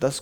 10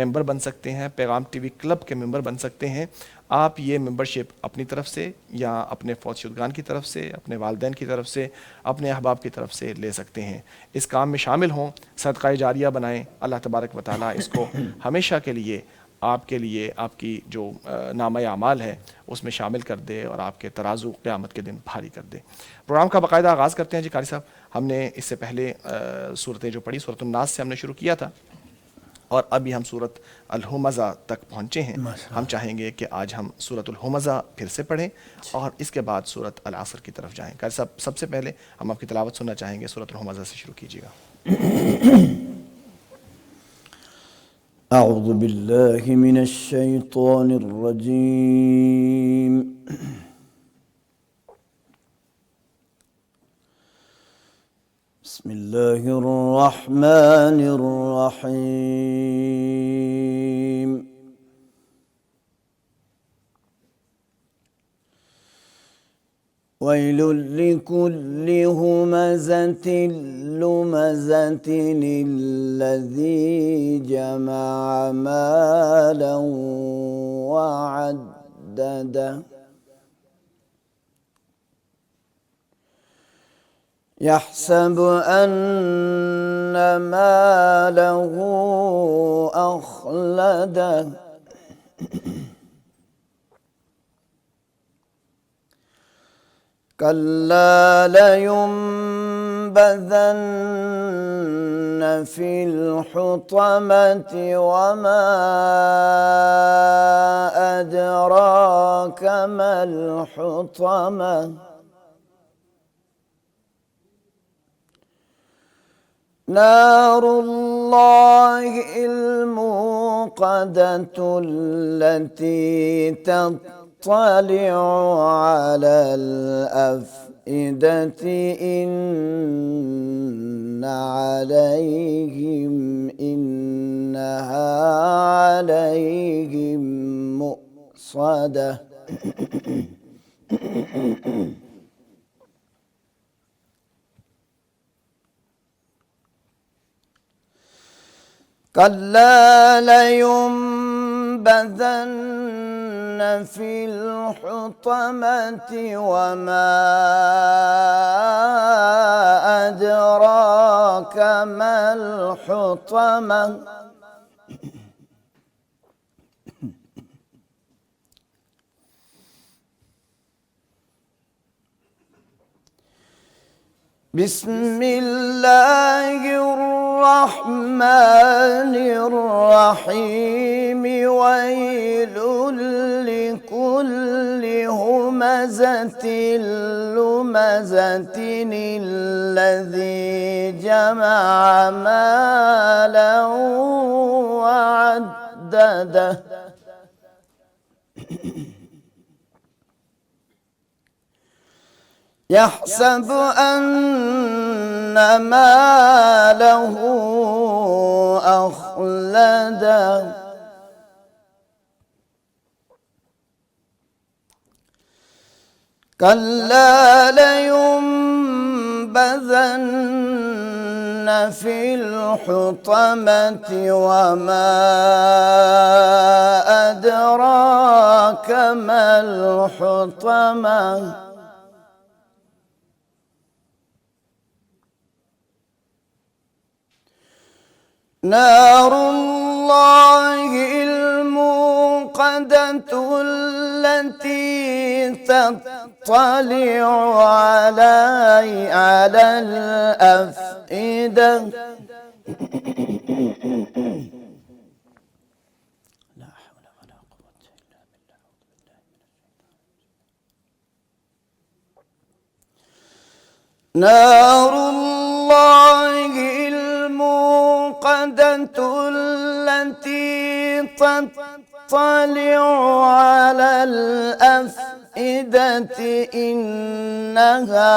ممبر بن سکتے ہیں، پیغام ٹی وی کلب کے ممبر بن سکتے ہیں۔ آپ یہ ممبرشپ اپنی طرف سے یا اپنے فوت شدگان کی طرف سے، اپنے والدین کی طرف سے، اپنے احباب کی طرف سے لے سکتے ہیں۔ اس کام میں شامل ہوں، صدقہ جاریہ بنائیں۔ اللہ تبارک و تعالیٰ اس کو ہمیشہ کے لیے آپ کی جو نامہ اعمال ہے اس میں شامل کر دے اور آپ کے ترازو قیامت کے دن بھاری کر دے۔ پروگرام کا باقاعدہ آغاز کرتے ہیں جی قاری صاحب۔ ہم نے اس سے پہلے صورتیں جو پڑھی، سورۃ الناس سے ہم نے شروع کیا تھا اور ابھی ہم سورۃ الہمزہ تک پہنچے ہیں۔ ہم چاہیں گے کہ آج ہم سورۃ الہمزہ پھر سے پڑھیں اور اس کے بعد سورۃ العصر کی طرف جائیں۔ قاری صاحب سب سے پہلے ہم آپ کی تلاوت سننا چاہیں گے، سورۃ الہمزہ سے شروع کیجیے گا۔ اعوذ باللہ من الشیطان الرجیم بسم اللہ الرحمن الرحیم ویل لکل ہمزۃ لمزۃ الذی جمع مالا وعددہ يحسب أن ماله أخلده كلا لينبذن في الحطمة وما أدراك ما الحطمة نار الله الموقدة التي تطلع على الأفئدة إنها عليهم مؤصدة كلا لينبذن في الحطمة وما أدراك ما الحطمة بسم الله الرحمن الرحيم ويل لكل همزة لمزة الذي جمع مالا وعدده يحسب أن ماله أخلده كلا لينبذن في الحطمة وما أدراك ما الحطمة نار الله الموقدة التي تطلع على الأفئدة لا حول ولا قوة إلا بالله نار الله الموقدة التي تطلع على الأفئدة إنها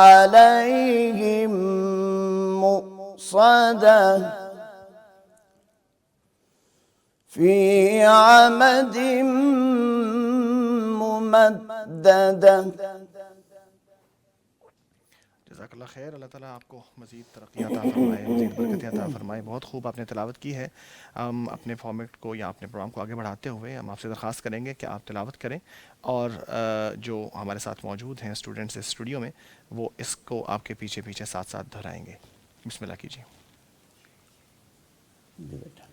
عليهم مؤصدة في عمد ممددة۔ جزاک اللہ خیر، اللہ تعالیٰ آپ کو مزید ترقی عطا فرمائے، مزید برکتیں عطا فرمائے. بہت خوب آپ نے تلاوت کی ہے. ہم اپنے فارمیٹ کو یا اپنے پروگرام کو آگے بڑھاتے ہوئے ہم آپ سے درخواست کریں گے کہ آپ تلاوت کریں، اور جو ہمارے ساتھ موجود ہیں اسٹوڈنٹس اسٹوڈیو میں، وہ اس کو آپ کے پیچھے پیچھے ساتھ ساتھ دہرائیں گے. بسم اللہ کیجیے. جی بیٹا.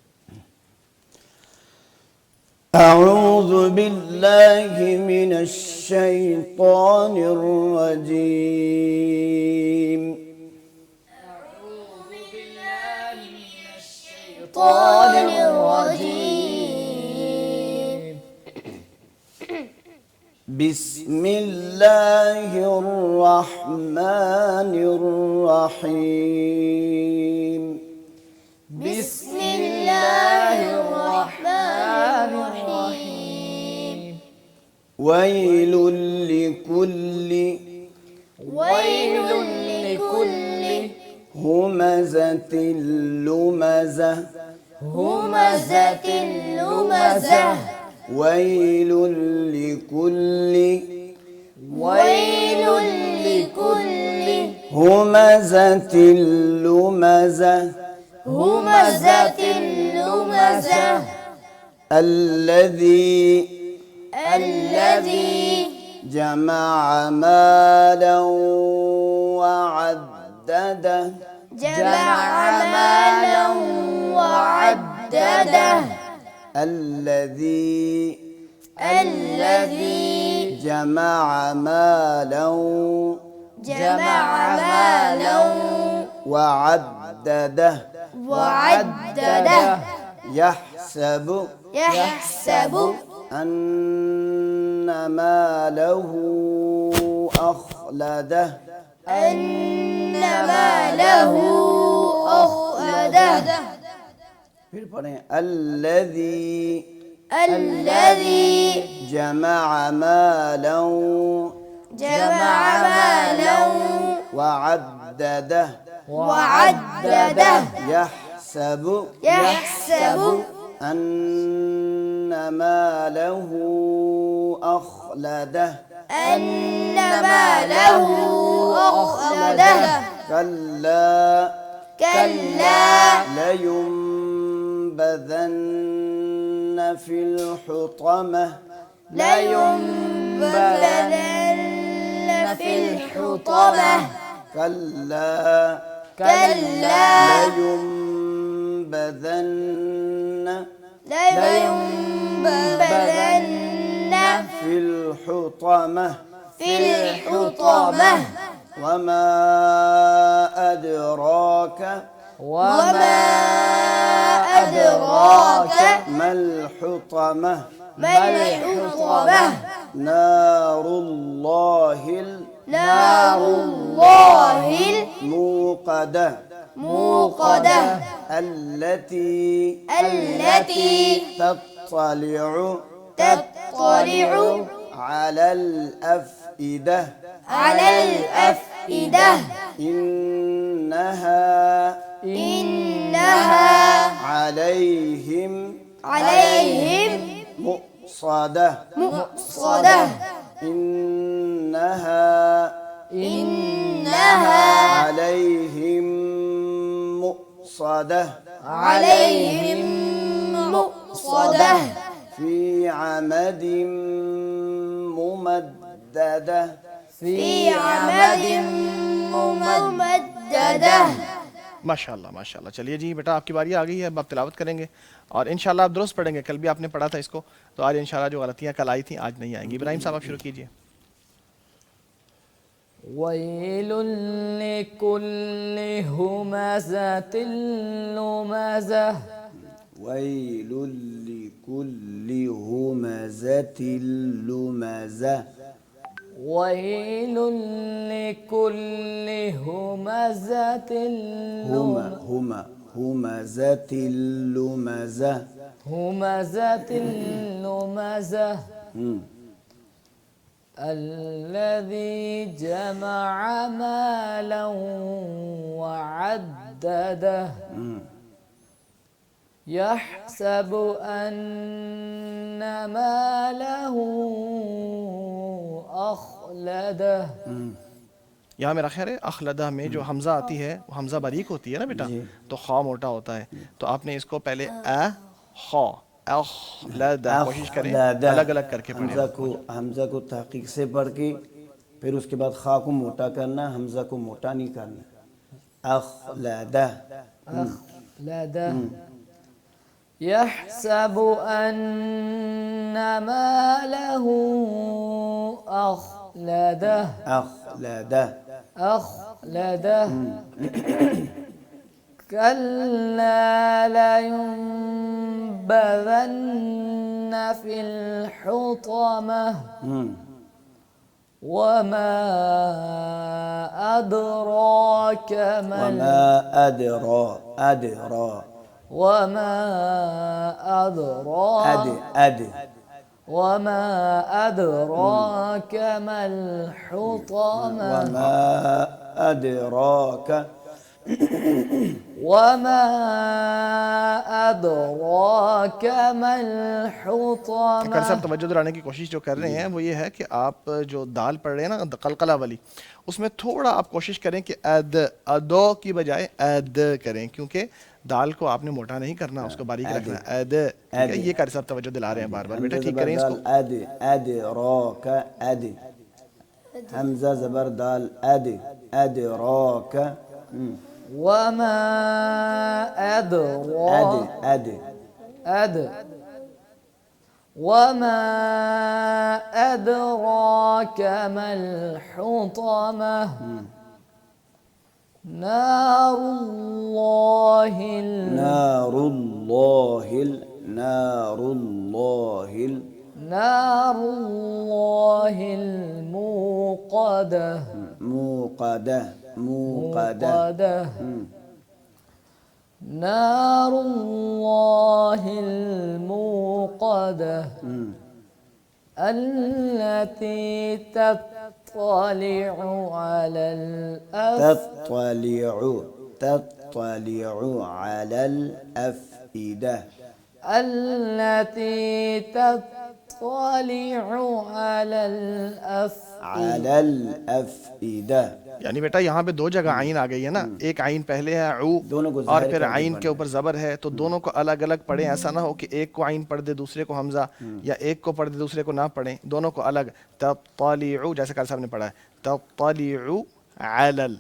أعوذ بالله من الشيطان الرجيم. أعوذ بالله من الشيطان الرجيم. بسم الله الرحمن الرحيم. بسم الله الرحمن الرحيم. ويل لكل همزة لمزة. همزة لمزة. ويل لكل همزة لمزة. همزة لمزة. الذي جمع مالا وعدده. جمع مالا وعدده. الذي جمع مالا وعدده. يحسب أن ماله أخلده. أن ماله أخلده. پھر پڑھیں الذي جمع مالا وعدده. يحسب أن ماله أخلده. أن ماله أخلده. كلا لينبذن في الحطمة. لينبذن في الحطمة. كلا لينبذن في الحطمة. وما أدراك ما الحطمة. نار الله الموقدة. التي تطلع على الأفئدة. إنها عليهم مؤصدة. إنها عليهم مؤصدة. في عمد ممددة. ماشاء اللہ ماشاء اللہ. چلیے جی بیٹا، آپ کی باری آ گئی ہے. اب آپ تلاوت کریں گے اور انشاءاللہ آپ درست پڑھیں گے. کل بھی آپ نے پڑھا تھا اس کو، تو آج انشاءاللہ جو غلطیاں کل آئی تھیں آج نہیں آئیں گی. ابراہیم صاحب آپ شروع کیجیے. ويل لكل همزة لمزة. ويل لكل همزة لمزة. ويل لكل همزة همزة لمزة. همزة لمزة. الذي جمع مالا وعدده. يحسب أن ماله أخلده. یہاں میرا خیال ہے اخلدہ میں جو حمزہ آتی ہے وہ حمزہ باریک ہوتی ہے نا بیٹا, تو خا موٹا ہوتا ہے, تو آپ نے اس کو پہلے خا اخلدہ کوشش کریں الگ الگ کر کے پڑھیں. حمزہ کو تحقیق سے پڑھ کے پھر اس کے بعد خا کو موٹا کرنا, حمزہ کو موٹا نہیں کرنا. اخلدہ أخلده يحسب أن ماله أخلده اخلدہ أخلده كلا لينبذن في الحطمة وما أدراك ما وما أدرى وما أدراك وما أدراك ما الحطمة وما أدراك وما أدراك ما الحطمة. کل صاحب توجہ دلانے کی کوشش جو کر رہے ہیں وہ یہ ہے کہ آپ جو دال پڑھ رہے ہیں نا قلقلہ والی, اس میں تھوڑا آپ کوشش کریں کہ ادو کی بجائے اد کریں, کیونکہ دال کو آپ نے موٹا نہیں کرنا, اس کو باریک رکھنا ہے. اد یہ قاری صاحب توجہ دلا رہے ہیں بار بار, بیٹا ٹھیک کریں اس کو. أدراك حمزة زبر دال أدراك وما أدراك وما أدراك ما الحطمة نار الله نار الله الموقدة نار الله الموقدة التي تطلع على تطلع على الأفئدة التي تطلع على الأفئدة. یعنی بیٹا یہاں پہ دو جگہ عین آ گئی ہے نا, ایک عین پہلے ہے عو اور پھر عین کے اوپر زبر ہے, تو دونوں کو الگ الگ پڑھیں. ایسا نہ ہو کہ ایک کو عین پڑھ دے دوسرے کو حمزہ, یا ایک کو پڑھ دے دوسرے کو نہ پڑھیں, دونوں کو الگ. تطلع جیسے قاری صاحب نے پڑھا ہے, تطلع على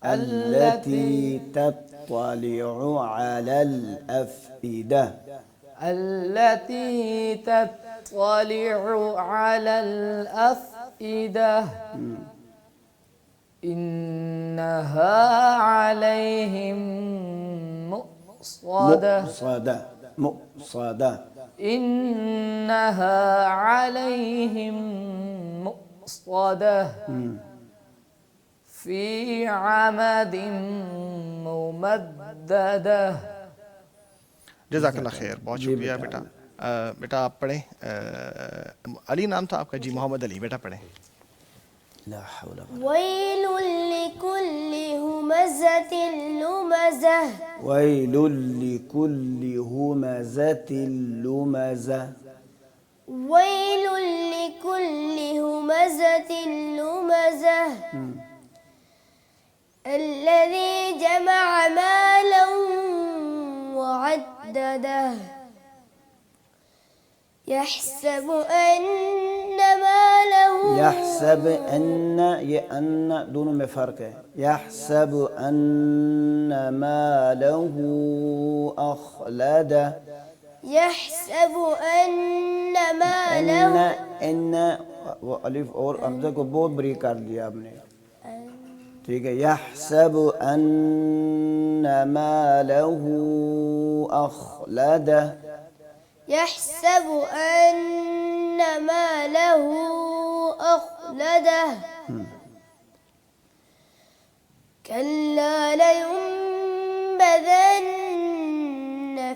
التي تطلع على الأفئدة التي تطلع على الأفئدة إنها عليهم مؤصدة إنها عليهم مؤصدة في عمد ممددة. جزاک اللہ خیر, بہت شکریہ بیٹا. بیٹا آپ پڑھیں, علی نام تھا آپ کا, جی محمد علی, بیٹا پڑھیں. لا حول ويل لكل همزة لمزة ويل لكل همزة لمزة ويل لكل همزة لمزة الذي جمع مالا وعدده يحسب أن ماله يحسب أن یہ ان دونوں میں فرق ہے. يحسب أن ماله أخلده يحسب أن ماله ان الف اور حمزہ کو بہت بریک کر دیا آپ نے, ٹھیک ہے. يحسب أن ماله أخلده يحسب أن ماله أخلده كلا لينبذن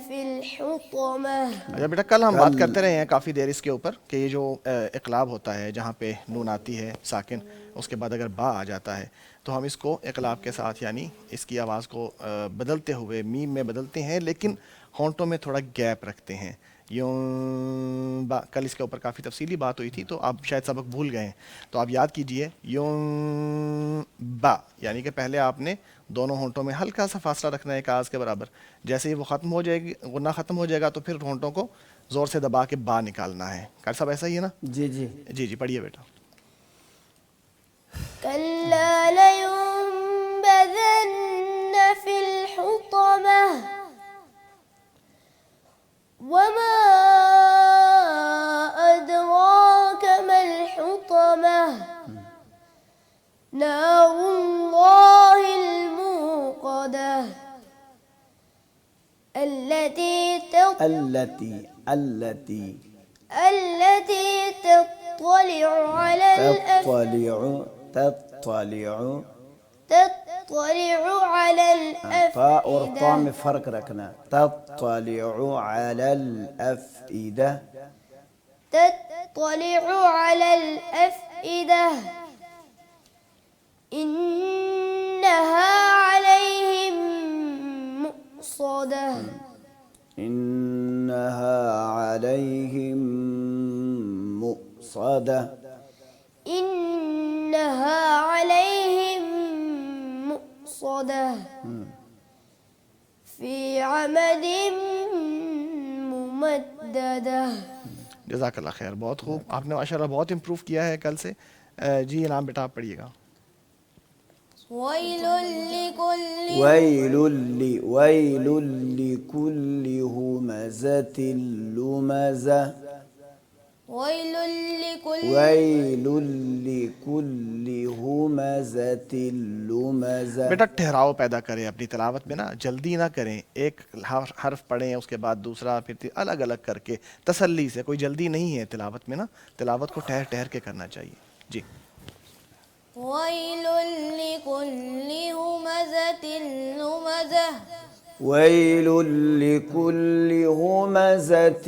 في الحطمة. اچھا بیٹا, کل ہم بات کرتے رہے ہیں کافی دیر اس کے اوپر کہ یہ جو اقلاب ہوتا ہے جہاں پہ نون آتی ہے ساکن, اس کے بعد اگر با آ جاتا ہے تو ہم اس کو اقلاب کے ساتھ یعنی اس کی آواز کو بدلتے ہوئے میم میں بدلتے ہیں, لیکن ہونٹوں میں تھوڑا گیپ رکھتے ہیں. ینبا. کل اس کے اوپر کافی تفصیلی بات ہوئی تھی تو آپ شاید سبق بھول گئے ہیں, تو آپ یاد کیجئے ینبا, یعنی کہ پہلے آپ نے دونوں ہونٹوں میں ہلکا سا فاصلہ رکھنا ہے ایک آواز کے برابر. جیسے ہی وہ ختم ہو جائے گی, غنہ ختم ہو جائے گا, تو پھر ہونٹوں کو زور سے دبا کے با نکالنا ہے. قاری صاحب ایسا ہی ہے نا؟ جی جی جی جی پڑھیے بیٹا. كلا لينبذن في الحطمة وما أدراك ما الحطمة نار الله الموقدة التي تطلع على فا اور طا الأفئدة میں فرق رکھنا. تطلع على الأفئدة تطلع على الأفئدة إنها عليهم مؤصدة إنها عليهم مؤصدة إنها عليهم مؤصدة في عمد ممددة. جزاک اللہ خیر, بہت خوب, آپ نے ماشاء اللہ بہت امپروو کیا ہے کل سے. جی انعام بیٹا آپ پڑھیے گا. ويل لكل ويل لكل همزة لمزة ويل لكل ويل لكل همزة لمزة. بیٹا ٹھہراؤ پیدا کریں اپنی تلاوت میں نا, جلدی نہ کریں, ایک حرف پڑھیں اس کے بعد دوسرا, پھر الگ الگ کر کے تسلی سے. کوئی جلدی نہیں ہے تلاوت میں نا, تلاوت کو ٹھہر ٹھہر کے کرنا چاہیے. جی. ويل لكل همزة لمزة ويل لكل همزة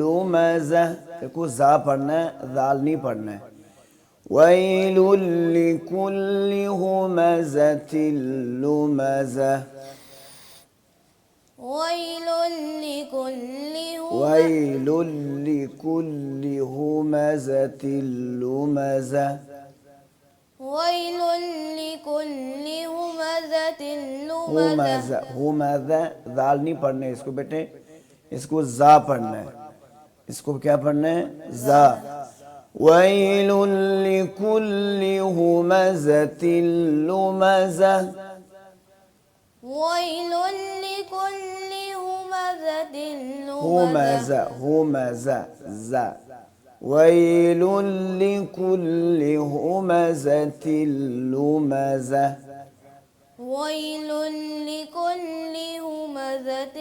لمزة. دیکھو زا پڑھنا ہے, ذال نہیں پڑھنا ہے. ويل لكل همزة لمزة ويل لكل ويل لكل همزة لمزة ويل لكل همزة همزة همزة ذال نہیں پڑھنا ہے اس کو بیٹے, اس کو زا پڑھنا ہے. اس کو کیا پڑھنا ہے؟ زا. ويل لكل همزة لمزة ويل لكل همزة همزة همزة زا. ويل لكل همزة لمزة ويل لكل همزة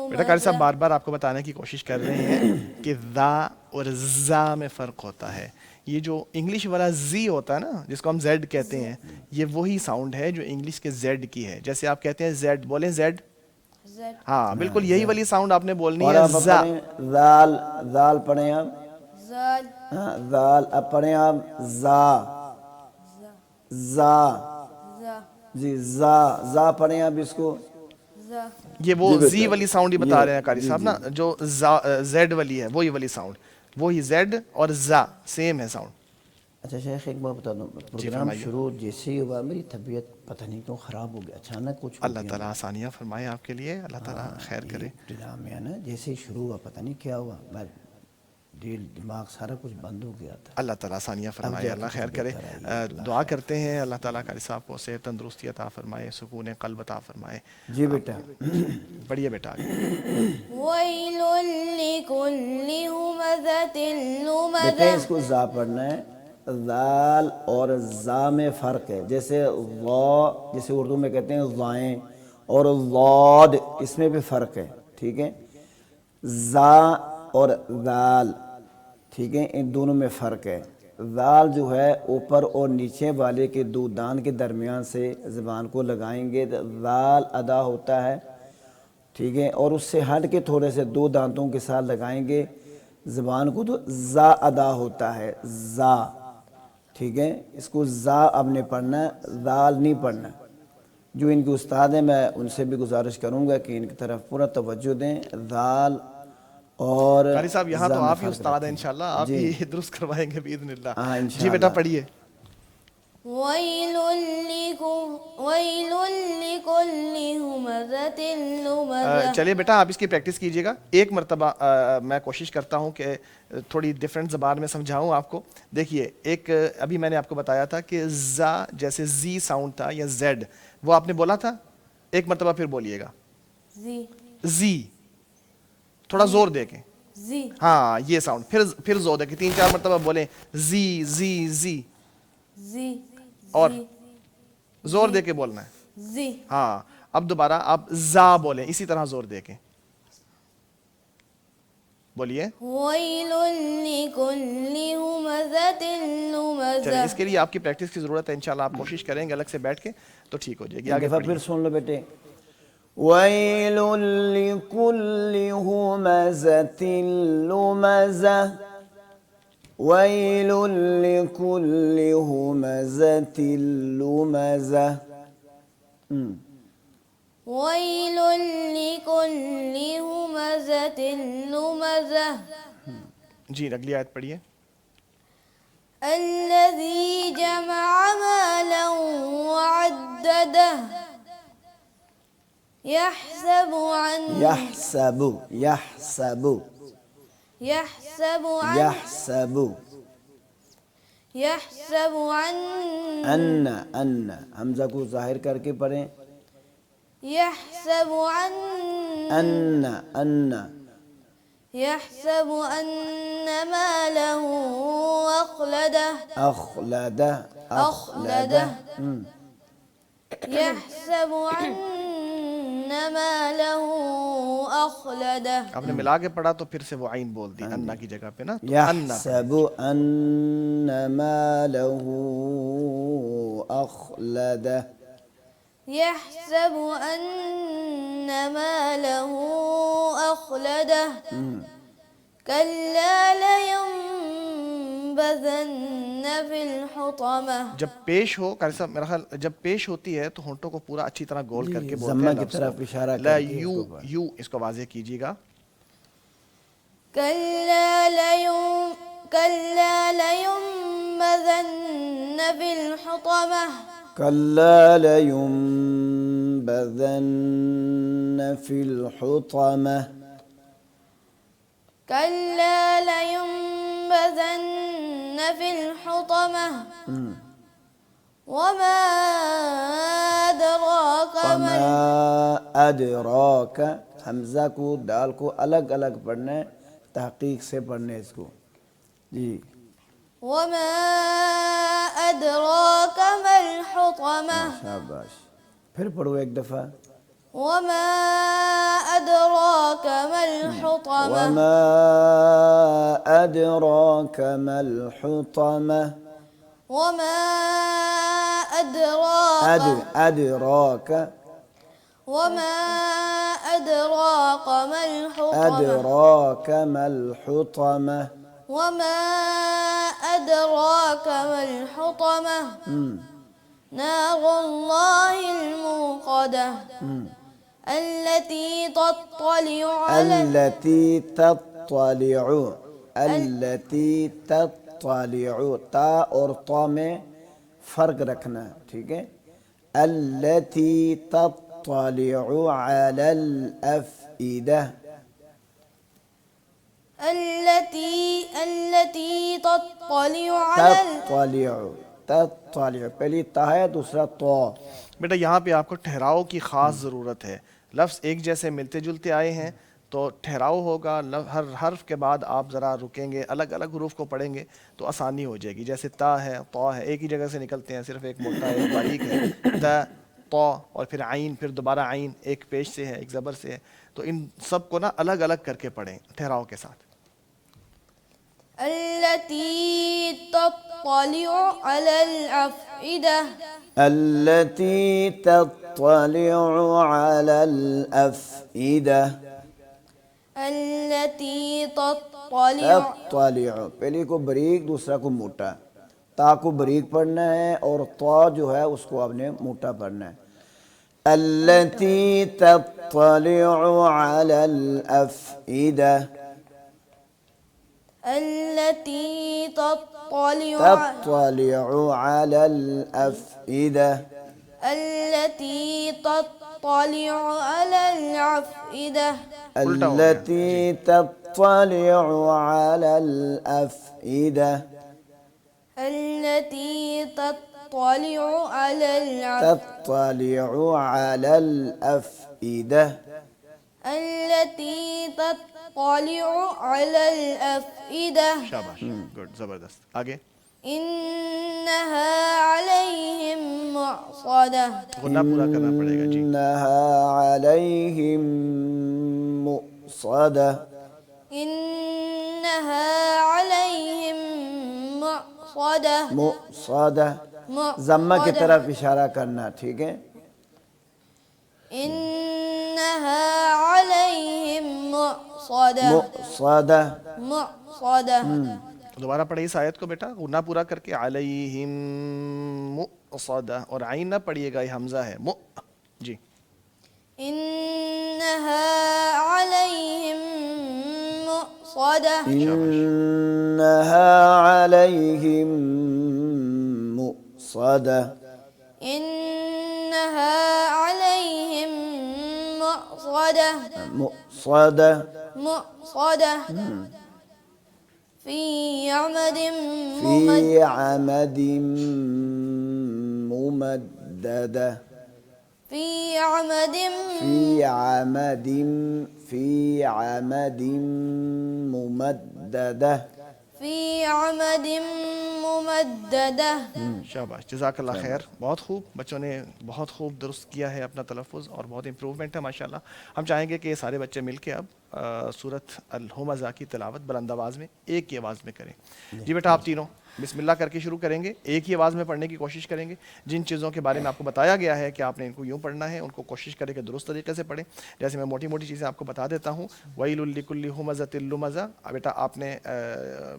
بیٹا قاری صاحب لمزة. بار بار آپ کو بتانے کی کوشش کر رہے ہیں کہ ذا اور زا میں فرق ہوتا ہے. یہ جو انگلش والا زی ہوتا ہے نا, جس کو ہم زیڈ کہتے ہیں, یہ وہی ساؤنڈ ہے جو انگلش کے زیڈ کی ہے. جیسے آپ کہتے ہیں زیڈ, بولیں زیڈ. ہاں بالکل یہی والی ساؤنڈ آپ نے بولنی اور ہے. اب زا. پڑھیں ذال, ذال پڑھیں آپ. زال ہاں ذال. اب پڑھیں آپ زا. زا زا جی زا. زا پڑھیں آپ اس کو. زا یہ وہ جی بیٹا. زی والی ساؤنڈ ہی بتا رہے ہیں قاری جی صاحب جی. نا, جو زیڈ والی ہے وہی والی ساؤنڈ, وہی زیڈ اور زا سیم ہے ساؤنڈ. اچھا شیخ ایک بات بتا دوں, پروگرام فرمائیے. شروع جیسے ہی ہوا میری طبیعت پتہ نہیں کیوں خراب ہو گیا اچانک کچھ ہو اللہ گیا. تعالیٰ آسانیاں فرمائے آپ کے لیے, اللہ تعالیٰ خیر کرے. ابتدا میں ہے نا جیسے ہی شروع ہوا پتہ نہیں کیا ہوا, دل دماغ سارا کچھ بند ہو گیا تھا. اللہ تعالیٰ آسانیاں فرمائے, جا کے اللہ خیر کچھ کرے. بہتر آئی. دعا کرتے ہیں اللہ تعالیٰ قاری صاحب کو صحت تندرستی عطا فرمائے, سکون قلب عطا فرمائے. جی بیٹا. پڑھیے بیٹا آگے. ويل لكل همزة بیٹا لمزة اس کو زا پڑھنا ہے. ذال اور زا میں فرق ہے. جیسے ضا, جیسے اردو میں کہتے ہیں ضائیں, اور ضاد اس میں بھی فرق ہے. ٹھیک ہے. زا اور ذال, ٹھیک ہے, ان دونوں میں فرق ہے. ذال جو ہے اوپر اور نیچے والے کے دو دان کے درمیان سے زبان کو لگائیں گے تو ذال ادا ہوتا ہے. ٹھیک ہے. اور اس سے ہٹ کے تھوڑے سے دو دانتوں کے ساتھ لگائیں گے زبان کو تو زا ادا ہوتا ہے. زا. ٹھیک ہے. اس کو زا اب نے پڑھنا ہے, ذال نہیں پڑھنا. جو ان کے استاد ہیں میں ان سے بھی گزارش کروں گا کہ ان کی طرف پورا توجہ دیں. ذال اور قاری صاحب یہاں تو زا میں آپ ہی فرق استاد ہیں رکھیں۔ انشاءاللہ، آپ جی ہی درست کروائیں گے باذن اللہ۔ ہاں جی انشاءاللہ۔ بیٹا پڑھیے۔ ويل لكل همزة لمزة چلیے بیٹا آپ اس کی پریکٹس کیجئے گا ایک مرتبہ۔ میں کوشش کرتا ہوں کہ تھوڑی ڈیفرنٹ زبان میں سمجھاؤں آپ کو۔ دیکھیے ایک ابھی میں نے آپ کو بتایا تھا کہ زا جیسے زی ساؤنڈ تھا یا زیڈ، وہ آپ نے بولا تھا، ایک مرتبہ پھر بولیے گا زي زی، تھوڑا زور دے کے، زي ہاں یہ ساؤنڈ، پھر زور دے کے 3-4 مرتبہ بولیں زی زی زی، زي اور زور دے کے بولنا ہے۔ زي ہاں اب دوبارہ آپ زا بولیں اسی طرح زور دے کے بولیے۔ ويل لكل همزة چلیں لمزة اس کے لیے آپ کی پریکٹس کی ضرورت ہے، انشاءاللہ آپ کوشش کریں گے الگ سے بیٹھ کے تو ٹھیک ہو جائے گی۔ ایک آگے دفعہ پڑھیے۔ پھر سن لو بیٹے۔ ویل لکل ہمزۃ لمزہ، ویل لکل ہمزۃ لمزہ۔ ويل لكل همزة لمزة جی اگلی آیت پڑھیے۔ الذي جمع مالا وعدده يحسب أن یحسب یحسب يحسب أن یحسب يحسب ان أن ان حمزہ کو ظاہر کر کے پڑھیں۔ يحسب ان ان يحسب أن ماله أخلده اخلدہ اخلدہ۔ يحسب أن ماله أخلده آپ نے ملا کے پڑھا تو پھر سے وہ عین بول دی انا کی جگہ پہ نا، تو انا یحسب ان مالہ اخلدہ۔ يحسب أن ماله أخلده كلا لينبذن في الحطمة جب پیش ہو، قاری صاحب میرا خیال جب پیش ہوتی ہے تو ہونٹوں کو پورا اچھی طرح گول کر کے بولتے ضمہ ہیں کی لفظ طرف کو۔ اشارہ لا کر کے یو اس کو پڑھ۔ یو اس کو واضح کیجیے گا۔ كلا لينبذن في الحطمة کلا لینبذن فی الحطمہ۔ كلا لينبذن في الحطمة وما أدراك ما وما ادراک، حمزہ کو دال کو الگ الگ پڑھنا ہے، تحقیق سے پڑھنا ہے اس کو۔ جی وما أدراك ما الحطمة شاباش، پھر پڑھو ایک دفعہ۔ وما أدراك ما الحطمة وما ادراک ما الحطمہ۔ وما أدراك ادراک وما أدراك ما الحطمة ادراک ما الحطمہ۔ وما أدراك ما الحطمة نار الله الموقدة التي تطلع على التي تطلع، التي تطلع، تا اور طا میں فرق رکھنا، ٹھیک ہے۔ التي تطلع على الأفئدة، التي تطلع على تطلع پہلی تا ہے، دوسرا طا۔ بیٹا یہاں پہ آپ کو ٹھہراؤ کی خاص ضرورت ہے، لفظ ایک جیسے ملتے جلتے آئے ہیں تو ٹھہراؤ ہوگا، ہر حرف کے بعد آپ ذرا رکیں گے، الگ الگ حروف کو پڑھیں گے تو آسانی ہو جائے گی۔ جیسے تا ہے، طا ہے، ایک ہی جگہ سے نکلتے ہیں، صرف ایک موٹا ایک باریک ہے، تا طا اور پھر عین، پھر دوبارہ عین، ایک پیش سے ہے ایک زبر سے ہے، تو ان سب کو نا الگ الگ کر کے پڑھیں ٹھہراؤ کے ساتھ۔ التي تطلع على الأفئدة التي تطلع على الأفئدة، التي تطلع تطلع پہلی کو بریک، دوسرا کو موٹا، تا کو بریک پڑھنا ہے اور طا جو ہے اس کو آپ نے موٹا پڑھنا ہے۔ التي تطلع على الأفئدة التي تطلع على الأفئدة التي تطلع على الأفئدة الٹا ہو گیا. التي تطلع على الأفئدة التي تطلع على الأفئدة تطلع على الأفئدة التي تطلع على الأفئدة شاباش گڈ زبردست. آگے إنها عليهم مؤصدة غنہ پورا کرنا پڑے گا. جی إنها عليهم مؤصدة إنها عليهم مؤصدة مؤصدة ضمہ کی طرف اشارہ کرنا. ٹھیک ہے. إنها عليهم مؤصدة مؤصدة مؤصدة دوبارہ پڑھیے اس آیت کو بیٹا, غنہ پورا کر کے. علیہم مؤصدہ, اور عین نہ پڑھیے گا, یہ حمزہ ہے. جی إنها عليهم مؤصدة إنها عليهم مؤصدة إنها عليهم مؤصدة مؤصدة مؤصدة في عمد في عمد ممددة في عمد في عمد في عمد ممددة في عمد ممددة شاباش, جزاک اللہ خیر. بہت خوب, بچوں نے بہت خوب درست کیا ہے اپنا تلفظ اور بہت امپروومنٹ ہے ماشاءاللہ. ہم چاہیں گے کہ یہ سارے بچے مل کے اب سورۃ الہمزہ کی تلاوت بلند آواز میں ایک ہی آواز میں کریں. جی بیٹا آپ تینوں بسم اللہ کر کے شروع کریں گے, ایک ہی آواز میں پڑھنے کی کوشش کریں گے. جن چیزوں کے بارے میں آپ کو بتایا گیا ہے کہ آپ نے ان کو یوں پڑھنا ہے, ان کو کوشش کریں کہ درست طریقے سے پڑھیں. جیسے میں موٹی موٹی چیزیں آپ کو بتا دیتا ہوں. وَيْلٌ لِكُلِّ هُمَزَةٍ لُمَزَةٍ. بیٹا آپ نے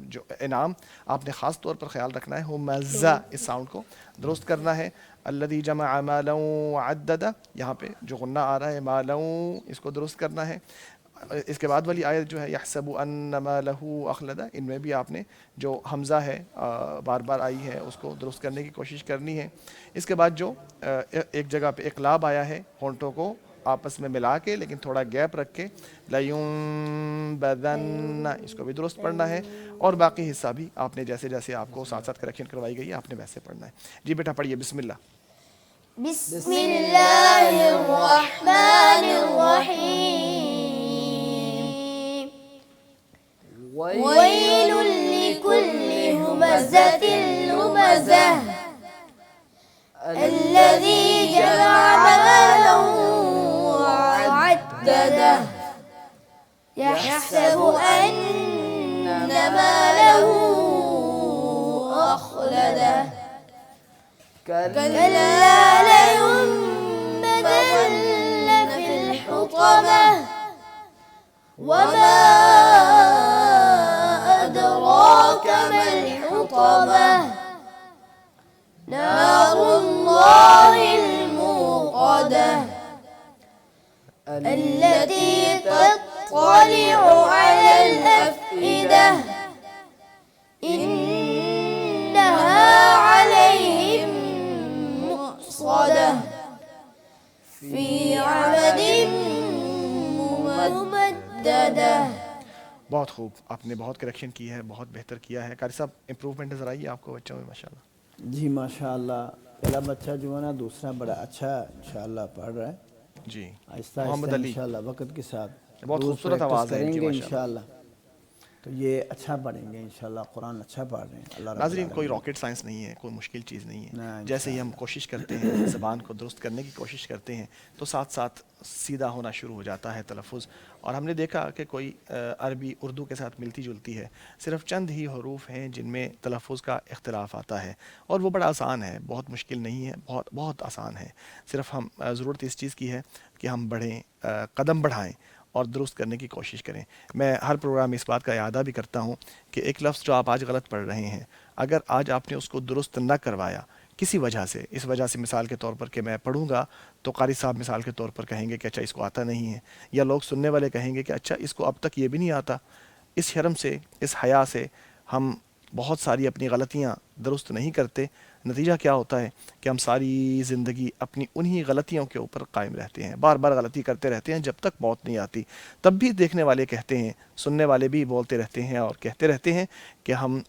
جو انعام آپ نے خاص طور پر خیال رکھنا ہے, ہمزہ اس ساؤنڈ کو درست کرنا ہے. الذی جمع مالا وعددہ, یہاں پہ جو غنہ آ رہا ہے مالا, اس کو درست کرنا ہے. اس کے بعد والی آیت جو ہے یحسب ان مالہ اخلدہ, ان میں بھی آپ نے جو حمزہ ہے بار بار آئی ہے اس کو درست کرنے کی کوشش کرنی ہے. اس کے بعد جو ایک جگہ پہ اقلاب آیا ہے, ہونٹوں کو آپس میں ملا کے لیکن تھوڑا گیپ رکھ کے, لَيُنبَذَنَّ, اس کو بھی درست پڑھنا ہے. اور باقی حصہ بھی آپ نے جیسے جیسے آپ کو ساتھ ساتھ کریکشن کروائی گئی ہے آپ نے ویسے پڑھنا ہے. جی بیٹا پڑھیے بسم اللہ. بسم الله الرحمن الرحيم ويل لكل همزة لمزة الذي جمع مالا وعدده يحسب أن ماله أخلده كلا لينبذن في الحطمة وما أدراك ما الحطمة نار الله الموقدة التي تطلع على الأفئدة إنها عليهم مؤصدة في عمد ممددة. بہت خوب, آپ نے بہت کریکشن کی ہے, بہت بہتر کیا ہے. قاری صاحب امپروومنٹ نظر آئی ہے آپ کو بچوں میں ماشاءاللہ؟ جی ماشاءاللہ. پہلا بچہ جو ہے نا دوسرا بڑا اچھا انشاءاللہ پڑھ رہا ہے. جی آہستہ محمد آہستہ علی, انشاءاللہ وقت کے ساتھ بہت روز خوبصورت پریکٹس آواز ہے کریں جی گے ماشاءاللہ. انشاءاللہ تو یہ اچھا پڑھیں گے انشاءاللہ. قرآن اچھا پڑھ رہے ہیں. اللہ رب ناظرین العالمین. کوئی راکٹ سائنس نہیں ہے, کوئی مشکل چیز نہیں ہے. نہ جیسے ہی ہم کوشش کرتے ہیں زبان کو درست کرنے کی کوشش کرتے ہیں تو ساتھ ساتھ سیدھا ہونا شروع ہو جاتا ہے تلفظ. اور ہم نے دیکھا کہ کوئی عربی اردو کے ساتھ ملتی جلتی ہے, صرف چند ہی حروف ہیں جن میں تلفظ کا اختلاف آتا ہے, اور وہ بڑا آسان ہے, بہت مشکل نہیں ہے, بہت بہت آسان ہے. صرف ہم ضرورت اس چیز کی ہے کہ ہم بڑھیں, قدم بڑھائیں اور درست کرنے کی کوشش کریں. میں ہر پروگرام میں اس بات کا اعادہ بھی کرتا ہوں کہ ایک لفظ جو آپ آج غلط پڑھ رہے ہیں, اگر آج آپ نے اس کو درست نہ کروایا کسی وجہ سے, اس وجہ سے مثال کے طور پر کہ میں پڑھوں گا تو قاری صاحب مثال کے طور پر کہیں گے کہ اچھا اس کو آتا نہیں ہے, یا لوگ سننے والے کہیں گے کہ اچھا اس کو اب تک یہ بھی نہیں آتا, اس شرم سے، اس حیا سے ہم بہت ساری اپنی غلطیاں درست نہیں کرتے، نتیجہ کیا ہوتا ہے کہ ہم ساری زندگی اپنی انہی غلطیوں کے اوپر قائم رہتے ہیں، بار بار غلطی کرتے رہتے ہیں جب تک موت نہیں آتی۔ تب بھی دیکھنے والے کہتے ہیں، سننے والے بھی بولتے رہتے ہیں اور کہتے رہتے ہیں کہ ہم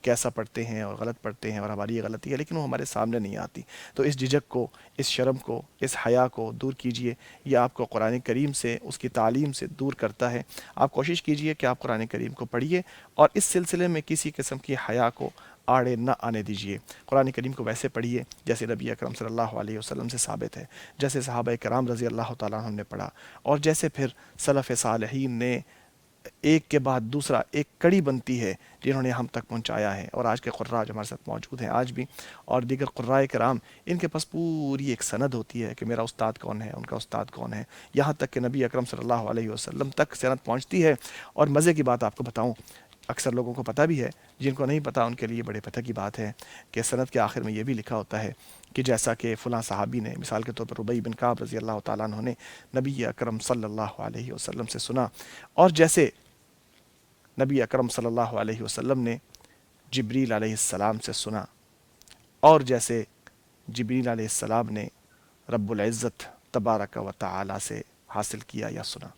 کیسا پڑھتے ہیں اور غلط پڑھتے ہیں اور ہماری یہ غلطی ہے، لیکن وہ ہمارے سامنے نہیں آتی۔ تو اس جھجک کو، اس شرم کو، اس حیا کو دور کیجئے۔ یہ آپ کو قرآن کریم سے، اس کی تعلیم سے دور کرتا ہے۔ آپ کوشش کیجئے کہ آپ قرآن کریم کو پڑھیے اور اس سلسلے میں کسی قسم کی حیا کو آڑے نہ آنے دیجیے۔ قرآن کریم کو ویسے پڑھیے جیسے نبی اکرم صلی اللہ علیہ وسلم سے ثابت ہے، جیسے صحابہ کرام رضی اللہ تعالیٰ عنہ نے پڑھا، اور جیسے پھر سلف صالحین نے ایک کے بعد دوسرا ایک کڑی بنتی ہے جنہوں نے ہم تک پہنچایا ہے۔ اور آج کے قراء جو ہمارے ساتھ موجود ہیں آج بھی، اور دیگر قراء کرام، ان کے پاس پوری ایک سند ہوتی ہے کہ میرا استاد کون ہے، ان کا استاد کون ہے، یہاں تک کہ نبی اکرم صلی اللہ علیہ وسلم تک سند پہنچتی ہے۔ اور مزے کی بات آپ کو بتاؤں، اکثر لوگوں کو پتہ بھی ہے، جن کو نہیں پتہ ان کے لیے بڑے پتہ کی بات ہے کہ سند کے آخر میں یہ بھی لکھا ہوتا ہے کہ جیسا کہ فلاں صحابی نے، مثال کے طور پر ربیع بن کعب رضی اللہ تعالیٰ عنہ نے نبی اکرم صلی اللہ علیہ وسلم سے سنا، اور جیسے نبی اکرم صلی اللہ علیہ وسلم نے جبریل علیہ السلام سے سنا، اور جیسے جبریل علیہ السلام نے رب العزت تبارک و تعالی سے حاصل کیا یا سنا۔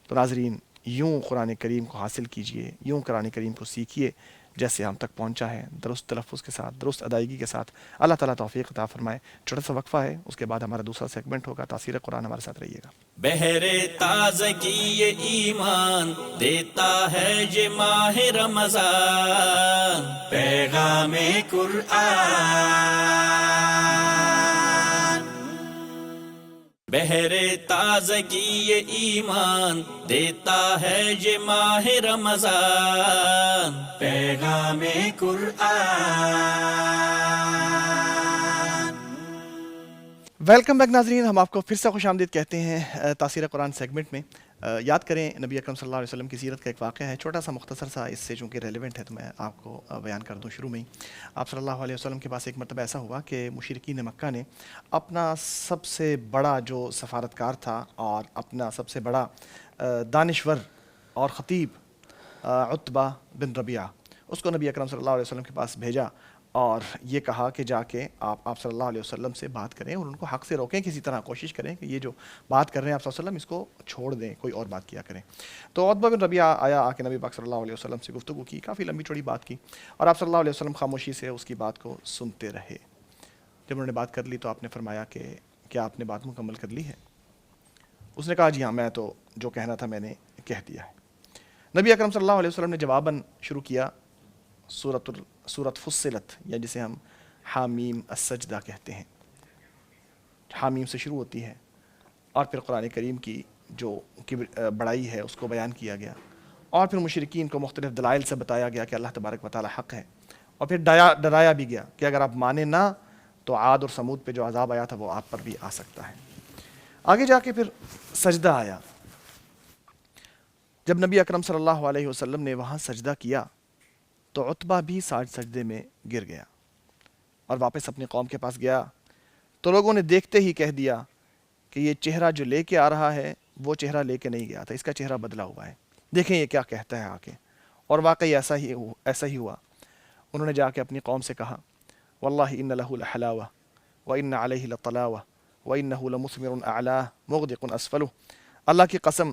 تو ناظرین، یوں قرآن کریم کو حاصل کیجئے، یوں قرآن کریم کو سیکھیے جیسے ہم تک پہنچا ہے، درست تلفظ کے ساتھ، درست ادائیگی کے ساتھ۔ اللہ تعالیٰ توفیق عطا فرمائے۔ چھوٹا سا وقفہ ہے، اس کے بعد ہمارا دوسرا سیگمنٹ ہوگا تاثیر قرآن۔ ہمارے ساتھ رہیے گا۔ بہر تازگی یہ ایمان دیتا ہے یہ ماہ رمضان، پیغام قرآن۔ بہر تازگی یہ ایمان دیتا ہے یہ ماہ رمضان، پیغام قرآن۔ ویلکم بیک ناظرین، ہم آپ کو پھر سے خوش آمدید کہتے ہیں تاثیر قرآن سیگمنٹ میں۔ یاد کریں نبی اکرم صلی اللہ علیہ وسلم کی سیرت کا ایک واقعہ ہے، چھوٹا سا مختصر سا، اس سے چونکہ ریلیونٹ ہے تو میں آپ کو بیان کر دوں شروع میں ہی۔ آپ صلی اللہ علیہ وسلم کے پاس ایک مرتبہ ایسا ہوا کہ مشرکین مکہ نے اپنا سب سے بڑا جو سفارتکار تھا اور اپنا سب سے بڑا دانشور اور خطیب عتبہ بن ربیعہ، اس کو نبی اکرم صلی اللہ علیہ وسلم کے پاس بھیجا اور یہ کہا کہ جا کے آپ صلی اللہ علیہ وسلم سے بات کریں اور ان کو حق سے روکیں، کسی طرح کوشش کریں کہ یہ جو بات کر رہے ہیں آپ صلی اللہ علیہ وسلم اس کو چھوڑ دیں، کوئی اور بات کیا کریں۔ تو عتبہ بن ربیعہ آیا، آ کے نبی پاک صلی اللہ علیہ وسلم سے گفتگو کی، کافی لمبی چوڑی بات کی، اور آپ صلی اللہ علیہ وسلم خاموشی سے اس کی بات کو سنتے رہے۔ جب انہوں نے بات کر لی تو آپ نے فرمایا کہ کیا آپ نے بات مکمل کر لی ہے؟ اس نے کہا جی ہاں، میں تو جو کہنا تھا میں نے کہہ دیا ہے۔ نبی اکرم صلی اللہ علیہ وسلم نے جواباً شروع کیا سورۃ فصلت، یا جسے ہم حامیم السجدہ کہتے ہیں، حامیم سے شروع ہوتی ہے، اور پھر قرآن کریم کی جو بڑائی ہے اس کو بیان کیا گیا، اور پھر مشرکین کو مختلف دلائل سے بتایا گیا کہ اللہ تبارک و تعالی حق ہے، اور پھر ڈرایا بھی گیا کہ اگر آپ مانیں نہ تو عاد اور سمود پہ جو عذاب آیا تھا وہ آپ پر بھی آ سکتا ہے۔ آگے جا کے پھر سجدہ آیا۔ جب نبی اکرم صلی اللہ علیہ وسلم نے وہاں سجدہ کیا تو عتبہ بھی سجدے میں گر گیا اور واپس اپنی قوم کے پاس گیا، تو لوگوں نے دیکھتے ہی کہہ دیا کہ یہ چہرہ جو لے کے آ رہا ہے وہ چہرہ لے کے نہیں گیا تھا، اس کا چہرہ بدلا ہوا ہے، دیکھیں یہ کیا کہتا ہے آ کے۔ اور واقعی ایسا ہی ہوا۔ انہوں نے جا کے اپنی قوم سے کہا واللہ ان لہ لحلاوہ وان علیہ لطلاوہ وانہ لمثمر اعلاہ مغدق اسفلہ، اللہ کی قسم